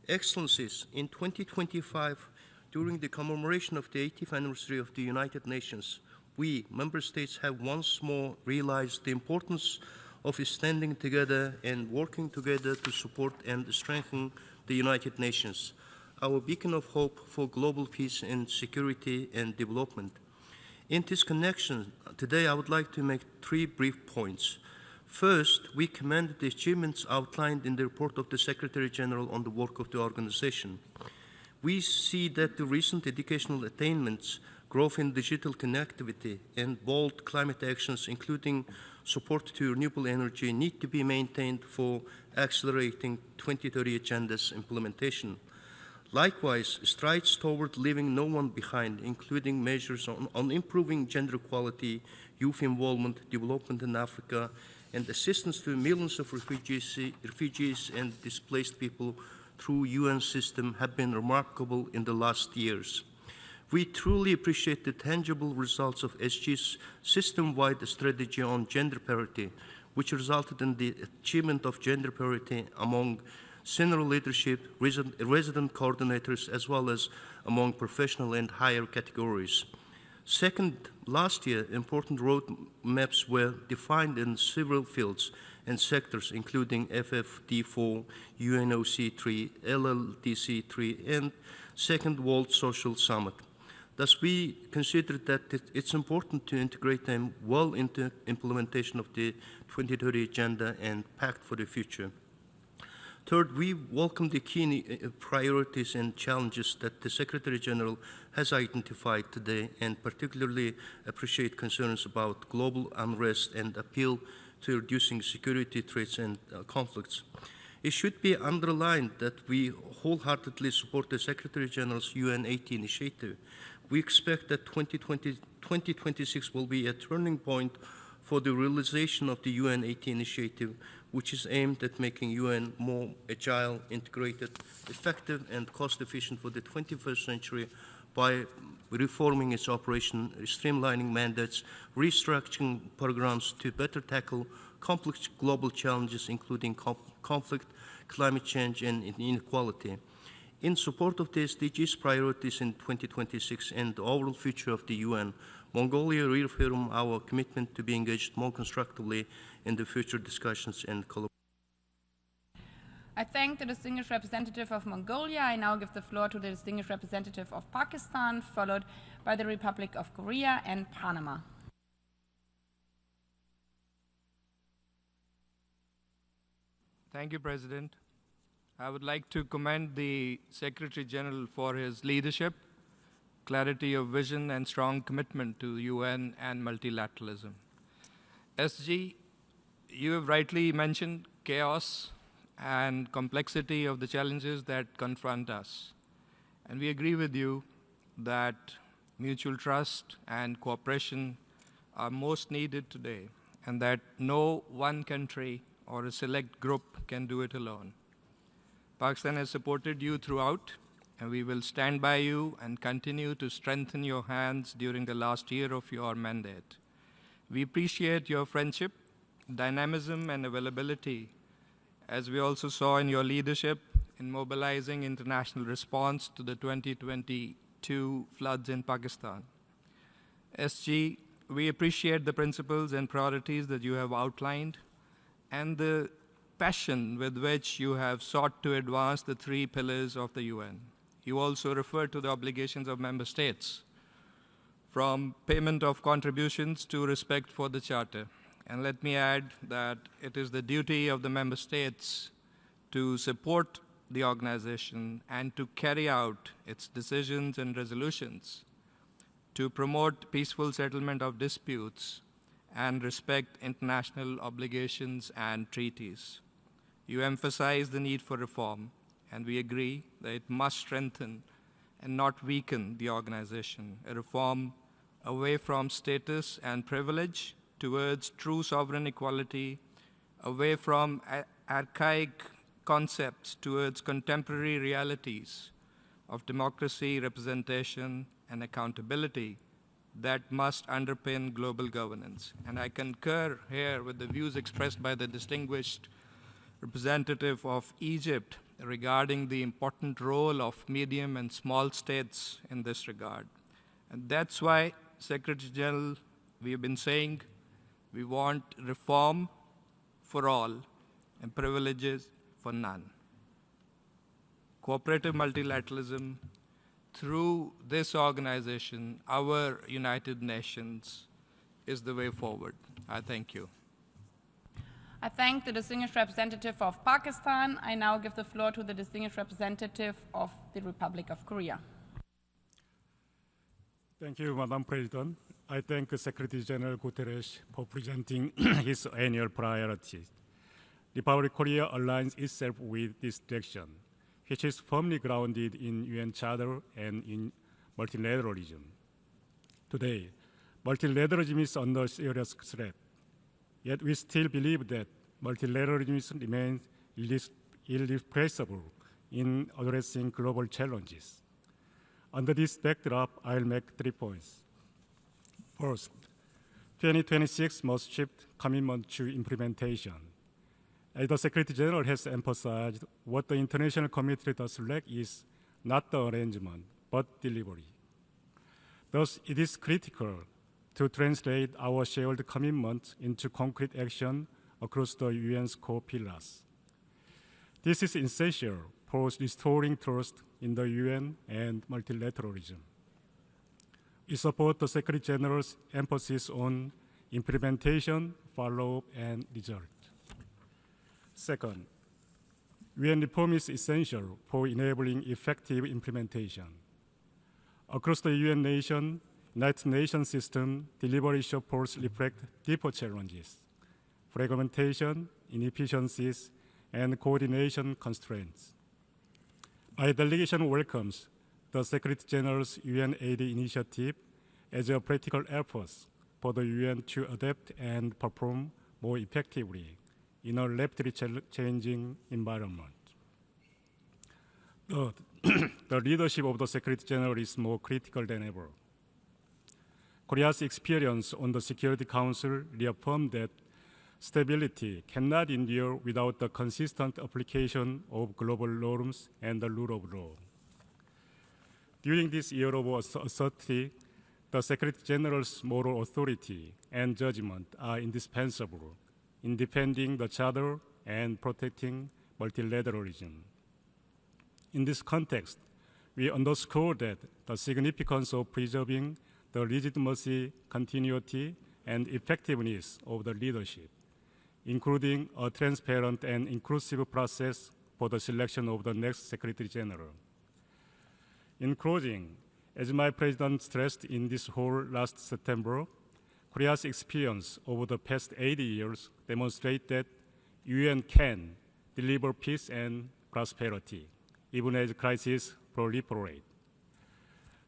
Excellencies, in 2025, during the commemoration of the 80th anniversary of the United Nations, we, member states, have once more realized the importance of standing together and working together to support and strengthen the United Nations, our beacon of hope for global peace and security and development. In this connection, today I would like to make 3 brief points. First, we commend the achievements outlined in the report of the Secretary General on the work of the organization. We see that the recent educational attainments, growth in digital connectivity, and bold climate actions, including support to renewable energy, need to be maintained for accelerating 2030 Agenda's implementation. Likewise, strides toward leaving no one behind, including measures on improving gender equality, youth involvement, development in Africa, and assistance to millions of refugees and displaced people through UN system have been remarkable in the last years. We truly appreciate the tangible results of SG's system-wide strategy on gender parity, which resulted in the achievement of gender parity among senior leadership, resident coordinators, as well as among professional and higher categories. Second, last year, important roadmaps were defined in several fields and sectors, including FFD4, UNOC3, LLDC3, and Second World Social Summit. Thus, we consider that it's important to integrate them well into implementation of the 2030 Agenda and Pact for the Future. Third, we welcome the key priorities and challenges that the Secretary General has identified today, and particularly appreciate concerns about global unrest and appeal to reducing security threats and conflicts. It should be underlined that we wholeheartedly support the Secretary General's UN-80 initiative. We expect that 2026 will be a turning point for the realization of the UN-80 initiative, which is aimed at making UN more agile, integrated, effective, and cost-efficient for the 21st century by reforming its operation, streamlining mandates, restructuring programs to better tackle complex global challenges, including conflict, climate change, and inequality. In support of the SDGs priorities in 2026 and the overall future of the UN, Mongolia reaffirms our commitment to be engaged more constructively in the future discussions and collaboration.
I thank the distinguished representative of Mongolia. I now give the floor to the distinguished representative of Pakistan, followed by the Republic of Korea and Panama.
Thank you, President. I would like to commend the Secretary General for his leadership, clarity of vision, and strong commitment to UN and multilateralism. SG, you have rightly mentioned chaos and complexity of the challenges that confront us. And we agree with you that mutual trust and cooperation are most needed today, and that no one country or a select group can do it alone. Pakistan has supported you throughout, and we will stand by you and continue to strengthen your hands during the last year of your mandate. We appreciate your friendship, dynamism, and availability, as we also saw in your leadership in mobilizing international response to the 2022 floods in Pakistan. SG, we appreciate the principles and priorities that you have outlined and the passion with which you have sought to advance the 3 pillars of the UN. You also refer to the obligations of member states, from payment of contributions to respect for the Charter. And let me add that it is the duty of the member states to support the organization and to carry out its decisions and resolutions, to promote peaceful settlement of disputes and respect international obligations and treaties. You emphasize the need for reform, and we agree that it must strengthen and not weaken the organization. A reform away from status and privilege towards true sovereign equality, away from archaic concepts towards contemporary realities of democracy, representation, and accountability that must underpin global governance. And I concur here with the views expressed by the distinguished representative of Egypt regarding the important role of medium and small states in this regard. And that's why, Secretary General, we have been saying we want reform for all and privileges for none. Cooperative multilateralism through this organization, our United Nations, is the way forward. I thank you.
I thank the distinguished representative of Pakistan. I now give the floor to the distinguished representative of the Republic of Korea.
Thank you, Madam President. I thank Secretary General Guterres for presenting his annual priorities. The Republic of Korea aligns itself with this direction, which is firmly grounded in UN Charter and in multilateralism. Today, multilateralism is under serious threat. Yet we still believe that multilateralism remains irreplaceable in addressing global challenges. Under this backdrop, I'll make 3 points. First, 2026 must shift commitment to implementation. As the Secretary General has emphasized, what the international community does lack is not the arrangement, but delivery. Thus, it is critical to translate our shared commitment into concrete action across the UN's core pillars. This is essential for restoring trust in the UN and multilateralism. We support the Secretary General's emphasis on implementation, follow-up, and result. Second, UN reform is essential for enabling effective implementation. Across the United Nations system, delivery shortfalls reflect deeper challenges: fragmentation, inefficiencies, and coordination constraints. Our delegation welcomes the Secretary General's UN aid initiative as a practical effort for the UN to adapt and perform more effectively in a rapidly changing environment. The leadership of the Secretary General is more critical than ever. Korea's experience on the Security Council reaffirmed that stability cannot endure without the consistent application of global norms and the rule of law. During this year of uncertainty, the Secretary General's moral authority and judgment are indispensable in defending the Charter and protecting multilateralism. In this context, we underscore that the significance of preserving the legitimacy, continuity, and effectiveness of the leadership, including a transparent and inclusive process for the selection of the next Secretary General. In closing, as my president stressed in this hall last September, Korea's experience over the past 80 years demonstrate that UN can deliver peace and prosperity, even as crises proliferate.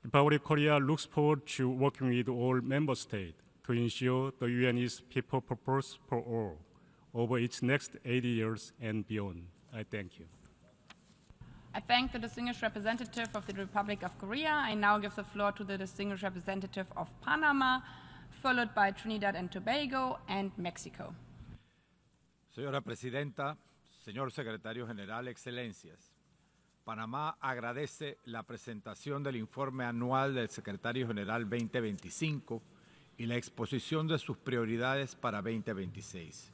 The Republic of Korea looks forward to working with all member states to ensure the UN is people purpose for all over its next 80 years and beyond. I thank you.
I thank the distinguished representative of the Republic of Korea. I now give the floor to the distinguished representative of Panama, followed by Trinidad and Tobago and Mexico.
Señora Presidenta, señor Secretario General, Excelencias, Panamá agradece la presentación del informe anual del Secretario General 2025 y la exposición de sus prioridades para 2026.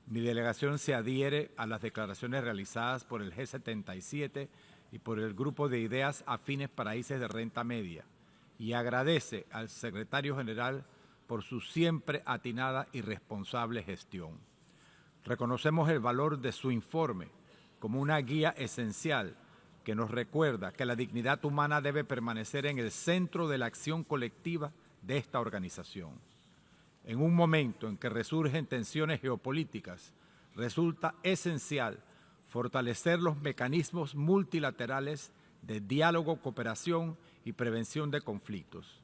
Mi delegación se adhiere a las declaraciones realizadas por el G77 y por el Grupo de Ideas Afines Países de Renta Media y agradece al Secretario General por su siempre atinada y responsable gestión. Reconocemos el valor de su informe como una guía esencial que nos recuerda que la dignidad humana debe permanecer en el centro de la acción colectiva de esta organización. En un momento en que resurgen tensiones geopolíticas, resulta esencial fortalecer los mecanismos multilaterales de diálogo, cooperación y prevención de conflictos.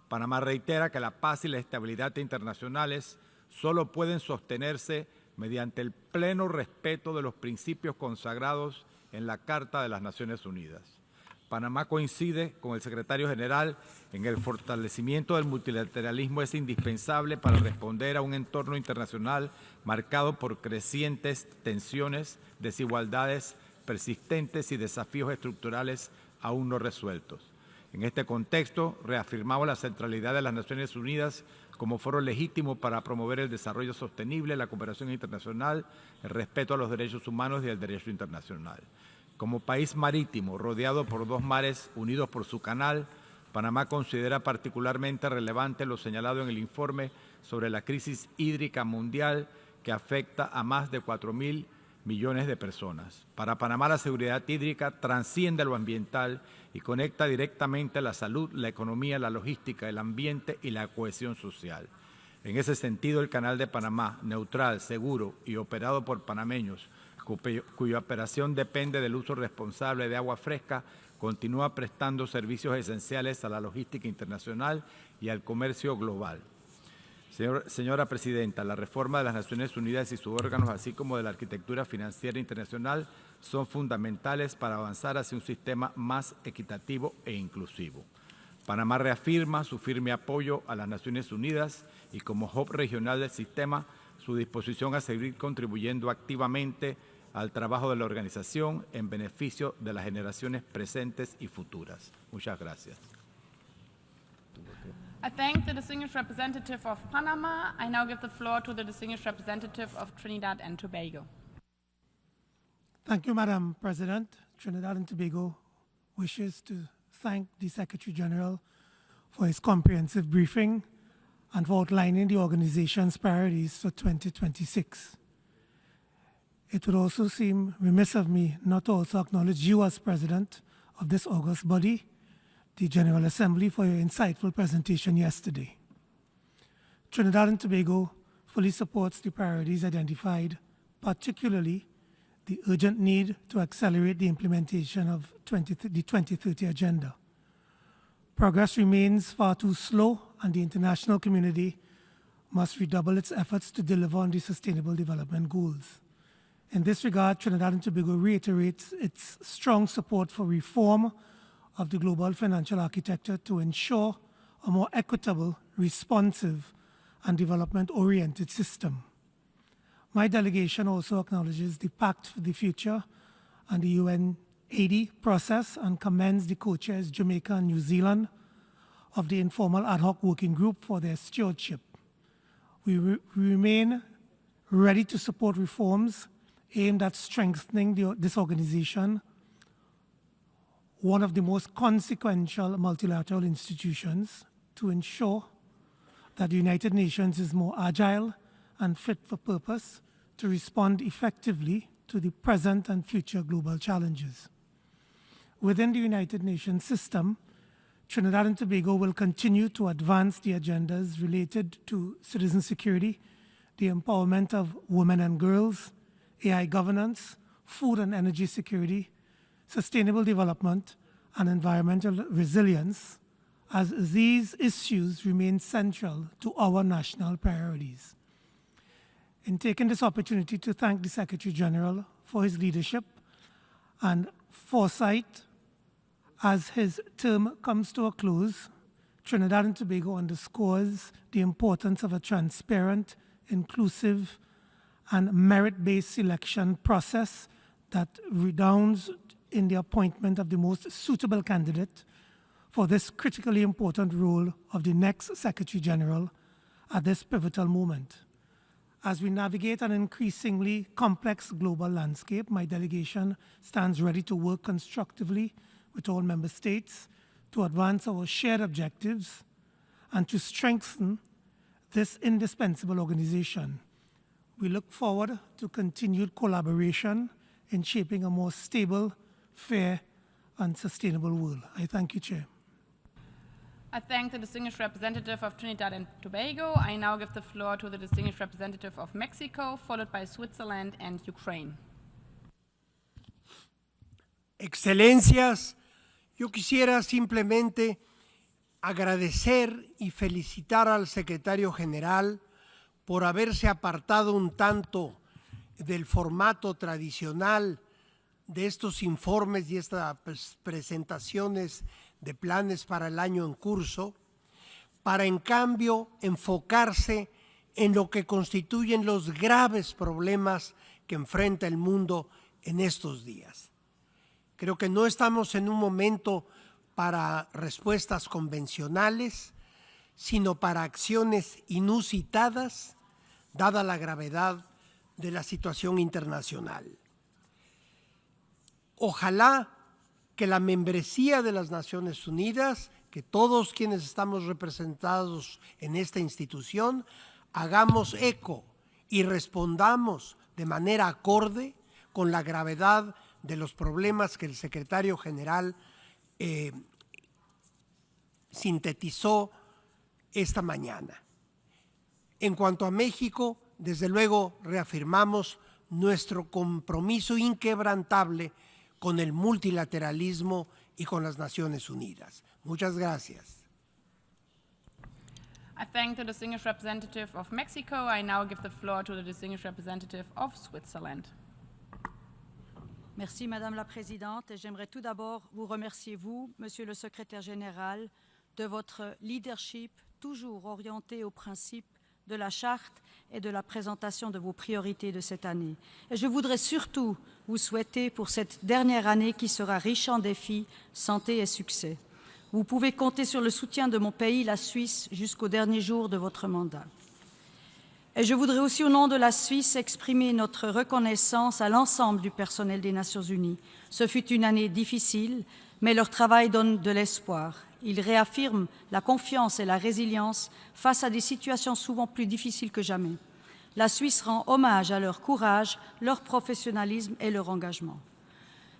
Panamá reitera que la paz y la estabilidad internacionales solo pueden sostenerse mediante el pleno respeto de los principios consagrados en la Carta de las Naciones Unidas. Panamá coincide con el Secretario General en el fortalecimiento del multilateralismo es indispensable para responder a un entorno internacional marcado por crecientes tensiones, desigualdades persistentes y desafíos estructurales aún no resueltos. En este contexto, reafirmamos la centralidad de las Naciones Unidas como foro legítimo para promover el desarrollo sostenible, la cooperación internacional, el respeto a los derechos humanos y el derecho internacional. Como país marítimo rodeado por dos mares unidos por su canal, Panamá considera particularmente relevante lo señalado en el informe sobre la crisis hídrica mundial que afecta a más de 4.000 millones de personas. Para Panamá, la seguridad hídrica trasciende lo ambiental y conecta directamente la salud, la economía, la logística, el ambiente y la cohesión social. En ese sentido, el Canal de Panamá, neutral, seguro y operado por panameños, cuya operación depende del uso responsable de agua fresca, continúa prestando servicios esenciales a la logística internacional y al comercio global. Señora Presidenta, la reforma de las Naciones Unidas y sus órganos, así como de la arquitectura financiera internacional, son fundamentales para avanzar hacia un sistema más equitativo e inclusivo. Panamá reafirma su firme apoyo a las Naciones Unidas y como hub regional del sistema, su disposición a seguir contribuyendo activamente al trabajo de la organización en beneficio de las generaciones presentes y futuras. Muchas gracias.
I thank the distinguished representative of Panama. I now give the floor to the distinguished representative of Trinidad and Tobago.
Thank you, Madam President. Trinidad and Tobago wishes to thank the Secretary General for his comprehensive briefing and for outlining the organization's priorities for 2026. It would also seem remiss of me not to also acknowledge you as President of this august body, the General Assembly, for your insightful presentation yesterday. Trinidad and Tobago fully supports the priorities identified, particularly the urgent need to accelerate the implementation of the 2030 Agenda. Progress remains far too slow, and the international community must redouble its efforts to deliver on the Sustainable Development Goals. In this regard, Trinidad and Tobago reiterates its strong support for reform of the global financial architecture to ensure a more equitable, responsive, and development-oriented system. My delegation also acknowledges the Pact for the Future and the UN 80 process and commends the co-chairs Jamaica and New Zealand of the informal ad hoc working group for their stewardship. We remain ready to support reforms aimed at strengthening this organization, one of the most consequential multilateral institutions, to ensure that the United Nations is more agile and fit for purpose to respond effectively to the present and future global challenges. Within the United Nations system, Trinidad and Tobago will continue to advance the agendas related to citizen security, the empowerment of women and girls, AI governance, food and energy security, sustainable development, and environmental resilience, as these issues remain central to our national priorities. In taking this opportunity to thank the Secretary General for his leadership and foresight as his term comes to a close, Trinidad and Tobago underscores the importance of a transparent, inclusive, and merit-based selection process that redounds in the appointment of the most suitable candidate for this critically important role of the next Secretary General at this pivotal moment. As we navigate an increasingly complex global landscape, my delegation stands ready to work constructively with all member states to advance our shared objectives and to strengthen this indispensable organization. We look forward to continued collaboration in shaping a more stable, fair, and sustainable world. I thank you, Chair.
I thank the distinguished representative of Trinidad and Tobago. I now give the floor to the distinguished representative of Mexico, followed by Switzerland and Ukraine.
Excelencias, yo quisiera simplemente agradecer y felicitar al secretario general por haberse apartado un tanto del formato tradicional de estos informes y estas presentaciones de planes para el año en curso, para en cambio enfocarse en lo que constituyen los graves problemas que enfrenta el mundo en estos días. Creo que no estamos en un momento para respuestas convencionales, sino para acciones inusitadas, dada la gravedad de la situación internacional. Ojalá que la membresía de las Naciones Unidas, que todos quienes estamos representados en esta institución, hagamos eco y respondamos de manera acorde con la gravedad de los problemas que el secretario general sintetizó esta mañana. En cuanto a México, desde luego reafirmamos nuestro compromiso inquebrantable con el multilateralismo y con las Naciones Unidas. Muchas gracias.
I thank the distinguished representative of Mexico. I now give the floor to the distinguished representative of Switzerland.
Merci Madame la Présidente. Et j'aimerais tout d'abord vous remercier, vous, Monsieur le Secrétaire Général, de votre leadership toujours orienté aux principes de la charte et de la présentation de vos priorités de cette année. Et je voudrais surtout vous souhaiter pour cette dernière année qui sera riche en défis, santé et succès. Vous pouvez compter sur le soutien de mon pays, la Suisse, jusqu'au dernier jour de votre mandat. Et je voudrais aussi, au nom de la Suisse, exprimer notre reconnaissance à l'ensemble du personnel des Nations Unies. Ce fut une année difficile, mais leur travail donne de l'espoir. Ils réaffirment la confiance et la résilience face à des situations souvent plus difficiles que jamais. La Suisse rend hommage à leur courage, leur professionnalisme et leur engagement.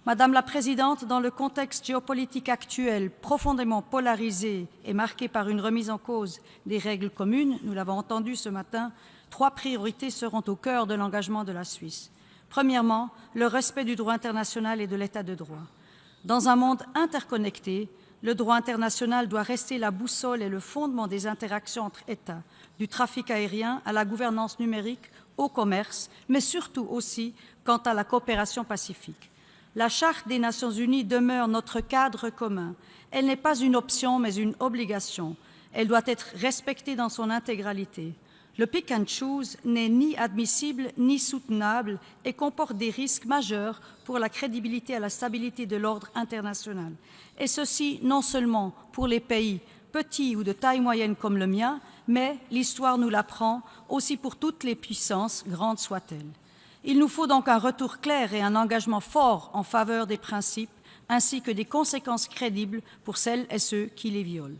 Madame la Présidente, dans le contexte géopolitique actuel profondément polarisé et marqué par une remise en cause des règles communes, nous l'avons entendu ce matin, 3 priorités seront au cœur de l'engagement de la Suisse. Premièrement, le respect du droit international et de l'état de droit. Dans un monde interconnecté, le droit international doit rester la boussole et le fondement des interactions entre États, du trafic aérien à la gouvernance numérique, au commerce, mais surtout aussi quant à la coopération pacifique. La Charte des Nations Unies demeure notre cadre commun. Elle n'est pas une option, mais une obligation. Elle doit être respectée dans son intégralité. Le pick and choose n'est ni admissible ni soutenable et comporte des risques majeurs pour la crédibilité et la stabilité de l'ordre international. Et ceci non seulement pour les pays petits ou de taille moyenne comme le mien, mais, l'histoire nous l'apprend, aussi pour toutes les puissances, grandes soient-elles. Il nous faut donc un retour clair et un engagement fort en faveur des principes, ainsi que des conséquences crédibles pour celles et ceux qui les violent.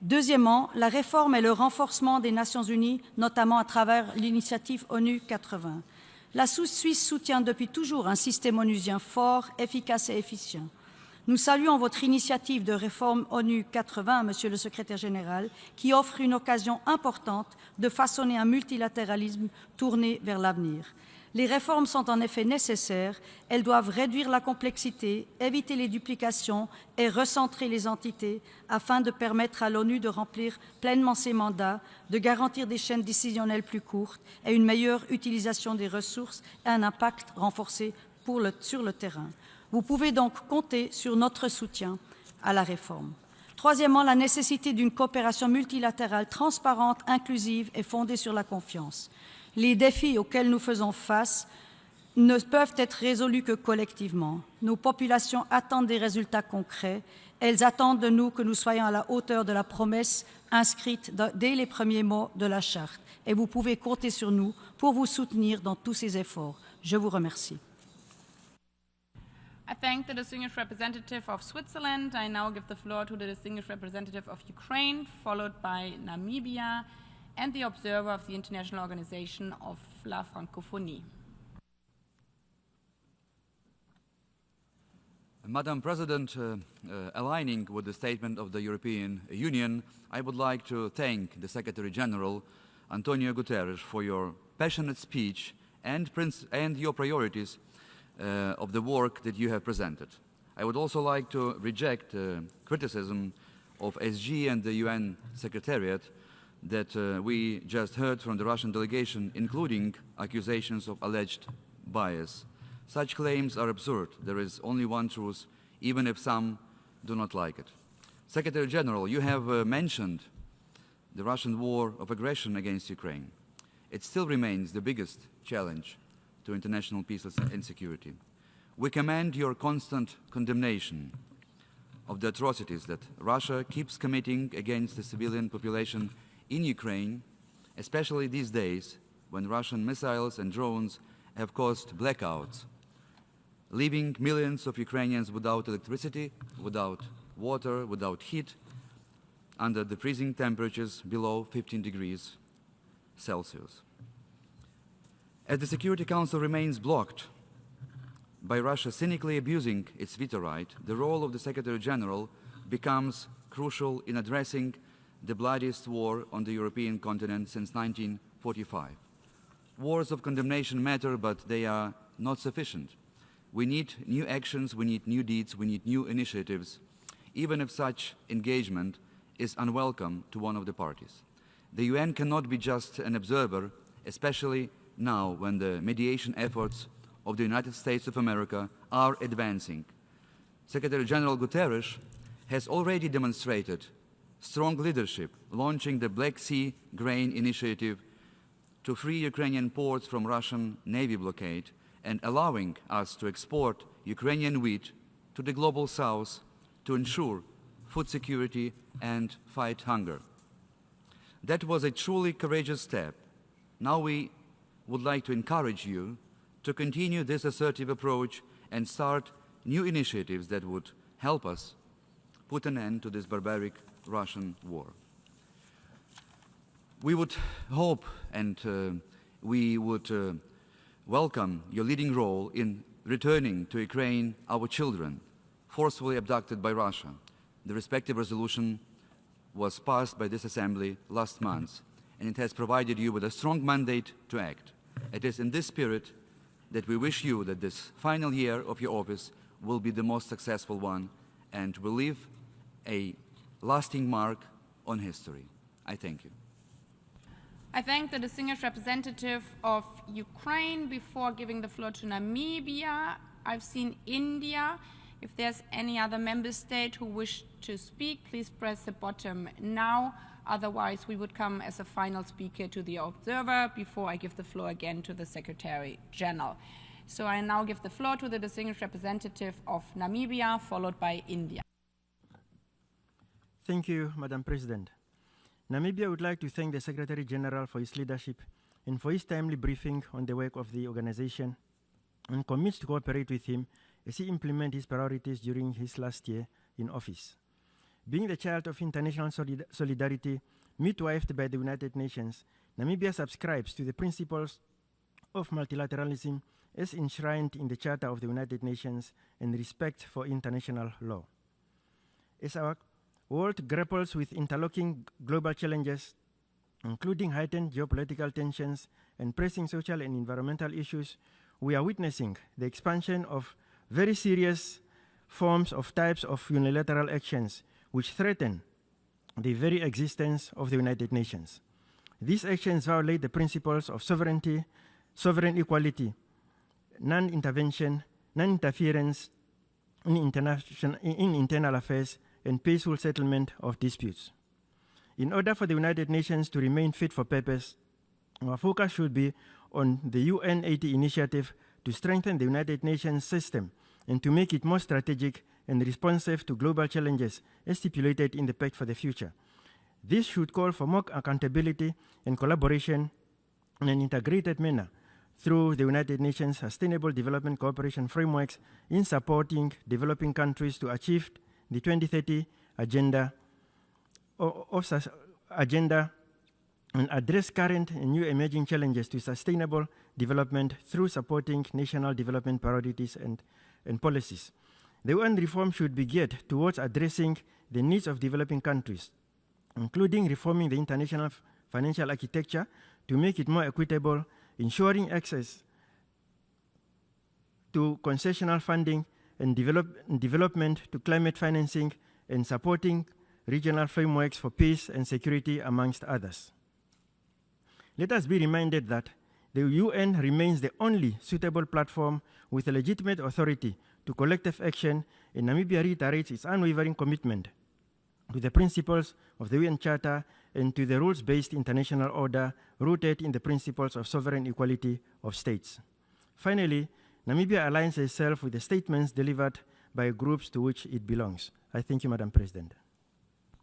Deuxièmement, la réforme et le renforcement des Nations Unies, notamment à travers l'initiative ONU 80. La Suisse soutient depuis toujours un système onusien fort, efficace et efficient. Nous saluons votre initiative de réforme ONU 80, Monsieur le Secrétaire général, qui offre une occasion importante de façonner un multilatéralisme tourné vers l'avenir. Les réformes sont en effet nécessaires, elles doivent réduire la complexité, éviter les duplications et recentrer les entités afin de permettre à l'ONU de remplir pleinement ses mandats, de garantir des chaînes décisionnelles plus courtes et une meilleure utilisation des ressources et un impact renforcé sur le terrain. Vous pouvez donc compter sur notre soutien à la réforme. Troisièmement, la nécessité d'une coopération multilatérale transparente, inclusive et fondée sur la confiance. Les défis auxquels nous faisons face ne peuvent être résolus que collectivement. Nos populations attendent des résultats concrets. Elles attendent de nous que nous soyons à la hauteur de la promesse inscrite dès les premiers mots de la Charte. Et vous pouvez compter sur nous pour vous soutenir dans tous ces efforts. Je vous remercie.
I thank the distinguished representative of Switzerland. I now give the floor to the distinguished representative of Ukraine, followed by Namibia, and the observer of the International Organization of La Francophonie.
Madam President, aligning with the statement of the European Union, I would like to thank the Secretary General, António Guterres, for your passionate speech and your priorities of the work that you have presented. I would also like to reject criticism of SG and the UN Secretariat that we just heard from the Russian delegation, including accusations of alleged bias. Such claims are absurd. There is only one truth, even if some do not like it. Secretary General, you have mentioned the Russian war of aggression against Ukraine. It still remains the biggest challenge to international peace and security. We commend your constant condemnation of the atrocities that Russia keeps committing against the civilian population in Ukraine, especially these days when Russian missiles and drones have caused blackouts, leaving millions of Ukrainians without electricity, without water, without heat, under the freezing temperatures below 15 degrees Celsius. As the Security Council remains blocked by Russia cynically abusing its veto right, the role of the Secretary General becomes crucial in addressing the bloodiest war on the European continent since 1945. Wars of condemnation matter, but they are not sufficient. We need new actions, we need new deeds, we need new initiatives, even if such engagement is unwelcome to one of the parties. The UN cannot be just an observer, especially now when the mediation efforts of the United States of America are advancing. Secretary General Guterres has already demonstrated strong leadership, launching the Black Sea Grain Initiative to free Ukrainian ports from Russian Navy blockade and allowing us to export Ukrainian wheat to the global south to ensure food security and fight hunger. That was a truly courageous step. Now we would like to encourage you to continue this assertive approach and start new initiatives that would help us put an end to this barbaric Russian war. We would hope and we would welcome your leading role in returning to Ukraine our children forcefully abducted by Russia. The respective resolution was passed by this Assembly last month, and it has provided you with a strong mandate to act. It is in this spirit that we wish you that this final year of your office will be the most successful one and will leave a lasting mark on history. I thank you.
I thank the distinguished representative of Ukraine. Before giving the floor to Namibia, I've seen India. If there's any other member state who wish to speak, please press the button now. Otherwise, we would come as a final speaker to the observer before I give the floor again to the Secretary General. So I now give the floor to the distinguished representative of Namibia, followed by India.
Thank you, Madam President. Namibia would like to thank the Secretary General for his leadership and for his timely briefing on the work of the organization, and commits to cooperate with him as he implements his priorities during his last year in office. Being the child of international solidarity, midwifed by the United Nations, Namibia subscribes to the principles of multilateralism as enshrined in the Charter of the United Nations and respect for international law. As our world grapples with interlocking global challenges, including heightened geopolitical tensions and pressing social and environmental issues, we are witnessing the expansion of very serious forms of types of unilateral actions which threaten the very existence of the United Nations. These actions violate the principles of sovereignty, sovereign equality, non-intervention, non-interference in internal affairs, and peaceful settlement of disputes. In order for the United Nations to remain fit for purpose, our focus should be on the UN 80 initiative to strengthen the United Nations system and to make it more strategic and responsive to global challenges as stipulated in the Pact for the Future. This should call for more accountability and collaboration in an integrated manner through the United Nations Sustainable Development Cooperation frameworks in supporting developing countries to achieve the 2030 agenda and address current and new emerging challenges to sustainable development through supporting national development priorities and policies. The UN reform should be geared towards addressing the needs of developing countries, including reforming the international financial architecture to make it more equitable, ensuring access to concessional funding and development to climate financing, and supporting regional frameworks for peace and security, amongst others. Let us be reminded that the UN remains the only suitable platform with a legitimate authority to collective action, and Namibia reiterates its unwavering commitment to the principles of the UN Charter and to the rules-based international order rooted in the principles of sovereign equality of states. Finally, Namibia aligns itself with the statements delivered by groups to which it belongs. I thank you, Madam President.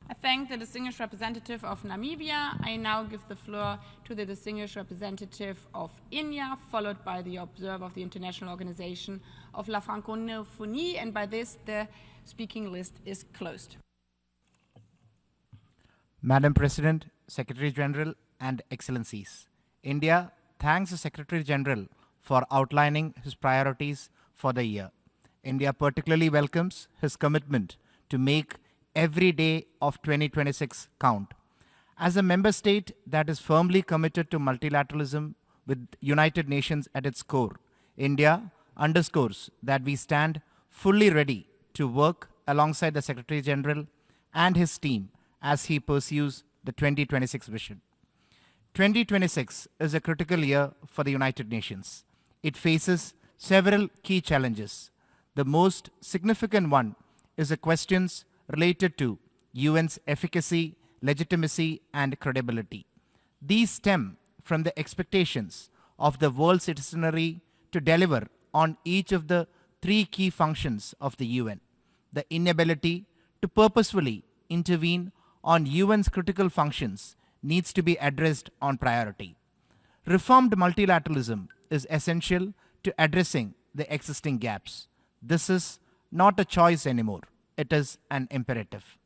I thank the distinguished representative of Namibia. I now give the floor to the distinguished representative of India, followed by the observer of the International Organization of La Francophonie, and by this, the speaking list is closed.
Madam President, Secretary General, and Excellencies, India thanks the Secretary General for outlining his priorities for the year. India particularly welcomes his commitment to make every day of 2026 count. As a member state that is firmly committed to multilateralism with United Nations at its core, India underscores that we stand fully ready to work alongside the Secretary General and his team as he pursues the 2026 vision. 2026 is a critical year for the United Nations. It faces several key challenges. The most significant one is the questions related to UN's efficacy, legitimacy, and credibility. These stem from the expectations of the world citizenry to deliver on each of the three key functions of the UN. The inability to purposefully intervene on UN's critical functions needs to be addressed on priority. Reformed multilateralism is essential to addressing the existing gaps. This is not a choice anymore. It is an imperative.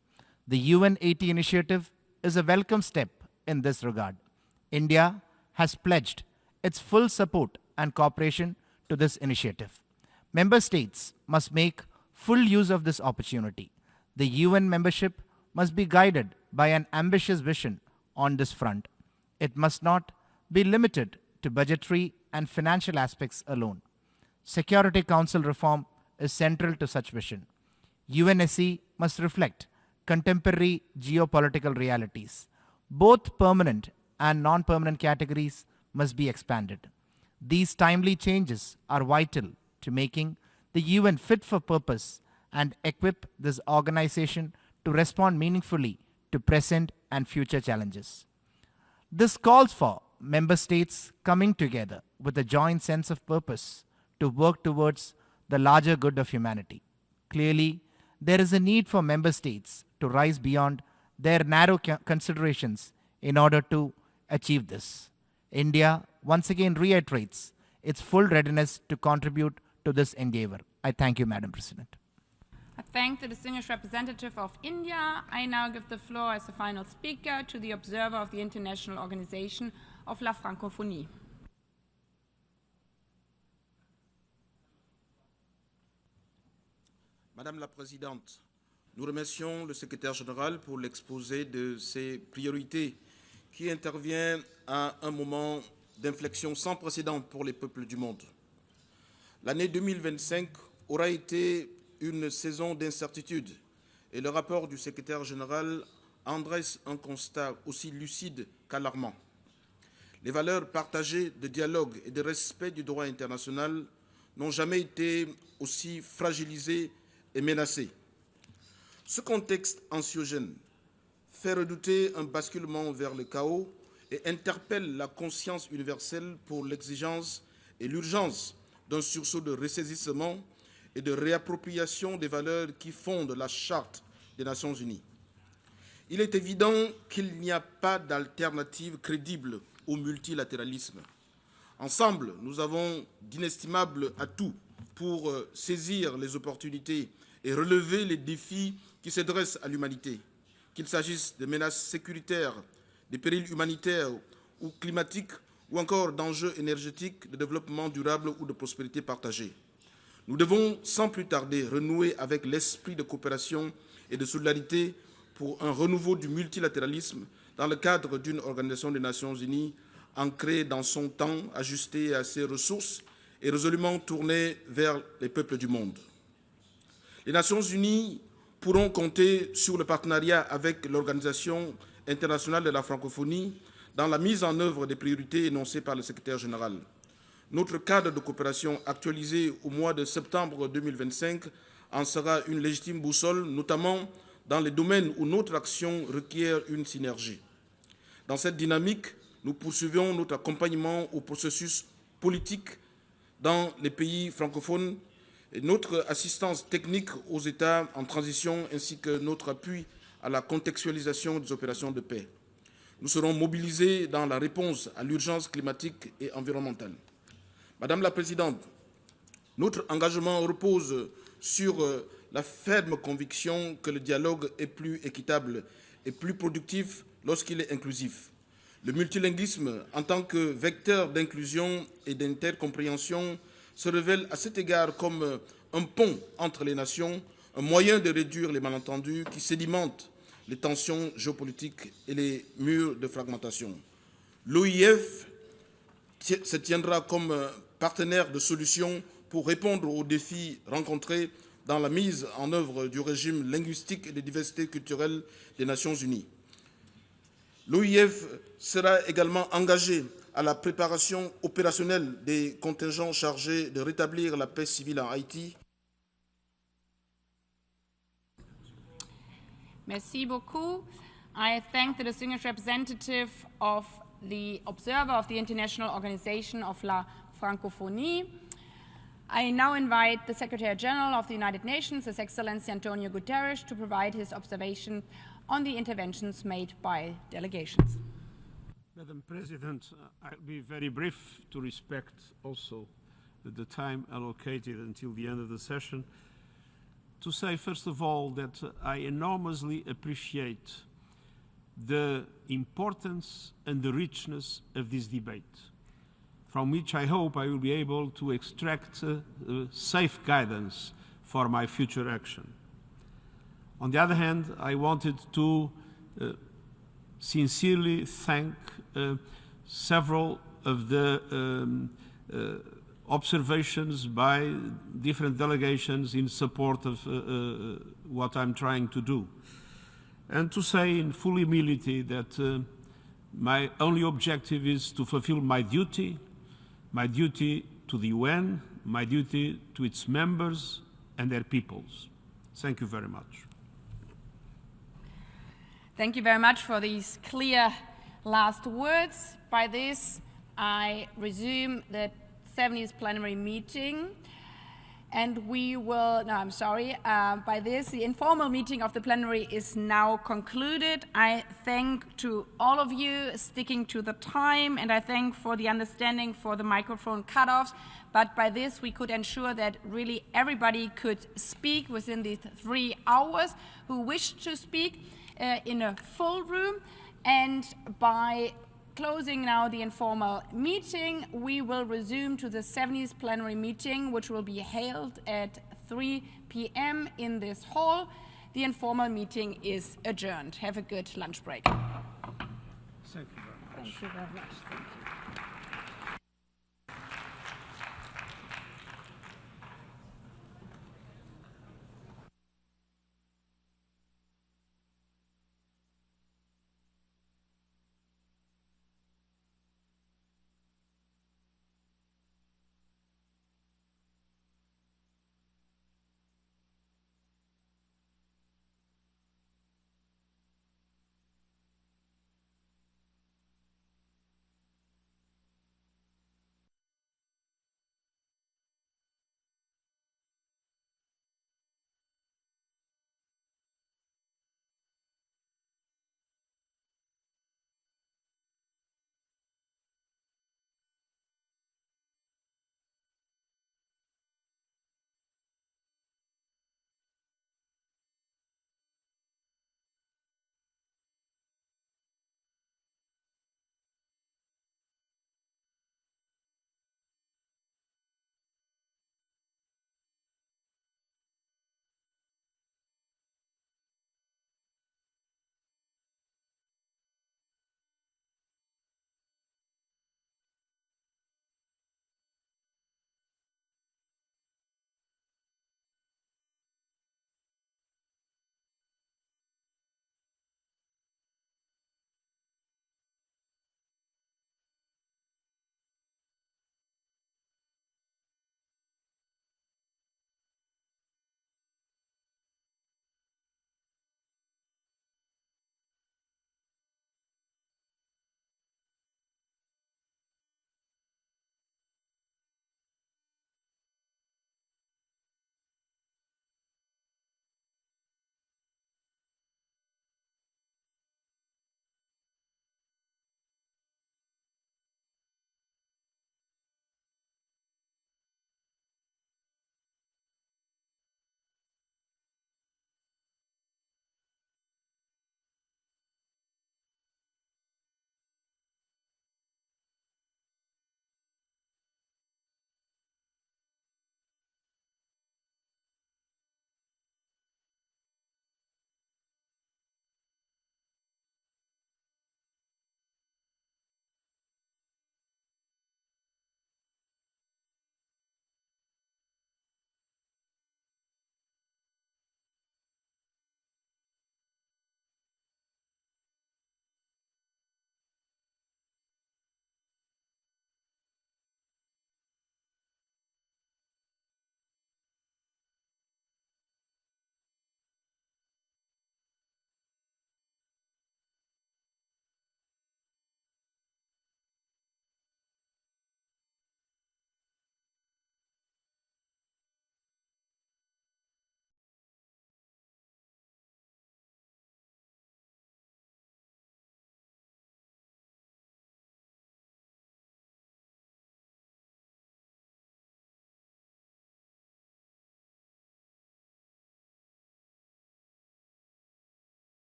The UN 80 initiative is a welcome step in this regard. India has pledged its full support and cooperation to this initiative. Member states must make full use of this opportunity. The UN membership must be guided by an ambitious vision on this front. It must not be limited to budgetary and financial aspects alone. Security Council reform is central to such vision. UNSC must reflect contemporary geopolitical realities. Both permanent and non-permanent categories must be expanded. These timely changes are vital to making the UN fit for purpose and equip this organization to respond meaningfully to present and future challenges. This calls for member states coming together with a joint sense of purpose to work towards the larger good of humanity. Clearly, there is a need for member states to rise beyond their narrow considerations in order to achieve this. India once again reiterates its full readiness to contribute to this endeavor. I thank you, Madam President.
I thank the distinguished representative of India. I now give the floor as the final speaker to the observer of the International Organization of la Francophonie.
Madame la Présidente, nous remercions le secrétaire général pour l'exposé de ses priorités qui intervient à un moment d'inflexion sans précédent pour les peuples du monde. L'année 2025 aura été une saison d'incertitude et le rapport du secrétaire général en dresse un constat aussi lucide qu'alarmant. Les valeurs partagées de dialogue et de respect du droit international n'ont jamais été aussi fragilisées et menacées. Ce contexte anxiogène fait redouter un basculement vers le chaos et interpelle la conscience universelle pour l'exigence et l'urgence d'un sursaut de ressaisissement et de réappropriation des valeurs qui fondent la Charte des Nations Unies. Il est évident qu'il n'y a pas d'alternative crédible au multilatéralisme. Ensemble, nous avons d'inestimables atouts pour saisir les opportunités et relever les défis qui se dressent à l'humanité, qu'il s'agisse de menaces sécuritaires, de périls humanitaires ou climatiques, ou encore d'enjeux énergétiques, de développement durable ou de prospérité partagée. Nous devons sans plus tarder renouer avec l'esprit de coopération et de solidarité pour un renouveau du multilatéralisme dans le cadre d'une organisation des Nations Unies ancrée dans son temps, ajustée à ses ressources et résolument tournée vers les peuples du monde. Les Nations Unies pourront compter sur le partenariat avec l'Organisation internationale de la francophonie dans la mise en œuvre des priorités énoncées par le secrétaire général. Notre cadre de coopération actualisé au mois de septembre 2025 en sera une légitime boussole, notamment dans les domaines où notre action requiert une synergie. Dans cette dynamique, nous poursuivons notre accompagnement au processus politique dans les pays francophones et notre assistance technique aux États en transition ainsi que notre appui à la contextualisation des opérations de paix. Nous serons mobilisés dans la réponse à l'urgence climatique et environnementale. Madame la Présidente, notre engagement repose sur la ferme conviction que le dialogue est plus équitable et plus productif lorsqu'il est inclusif. Le multilinguisme, en tant que vecteur d'inclusion et d'intercompréhension, se révèle à cet égard comme un pont entre les nations, un moyen de réduire les malentendus qui sédimentent les tensions géopolitiques et les murs de fragmentation. L'OIF se tiendra comme partenaire de solutions pour répondre aux défis rencontrés dans la mise en œuvre du régime linguistique et de diversité culturelle des Nations Unies. L'OIF sera également engagé à la préparation opérationnelle des contingents chargés de rétablir la paix civile en Haïti.
Merci beaucoup. I thank the distinguished representative of the observer of the International Organization of la Francophonie. I now invite the Secretary General of the United Nations, His Excellency António Guterres, to provide his observation on the interventions made by delegations.
Madam President, I'll be very brief to respect also the time allocated until the end of the session. To say, first of all, that I enormously appreciate the importance and the richness of this debate.
from which I hope I will be able to extract safe guidance for my future action. On the other hand, I wanted to sincerely thank several of the observations by different delegations in support of what I'm trying to do. And to say in full humility that my only objective is to fulfill my duty to the UN, my duty to its members and their peoples. Thank you very much.
Thank you very much for these clear last words. By this, I resume the 70th plenary meeting. And we will, no, I'm sorry, by this, the informal meeting of the plenary is now concluded. I thank to all of you sticking to the time, and I thank for the understanding for the microphone cutoffs. But by this, we could ensure that really everybody could speak within these 3 hours who wished to speak in a full room. And by closing now the informal meeting, we will resume to the 70th plenary meeting, which will be held at 3 p.m. in this hall. The informal meeting is adjourned. Have a good lunch break.
Thank you very much.
Thank you very much. Thank you.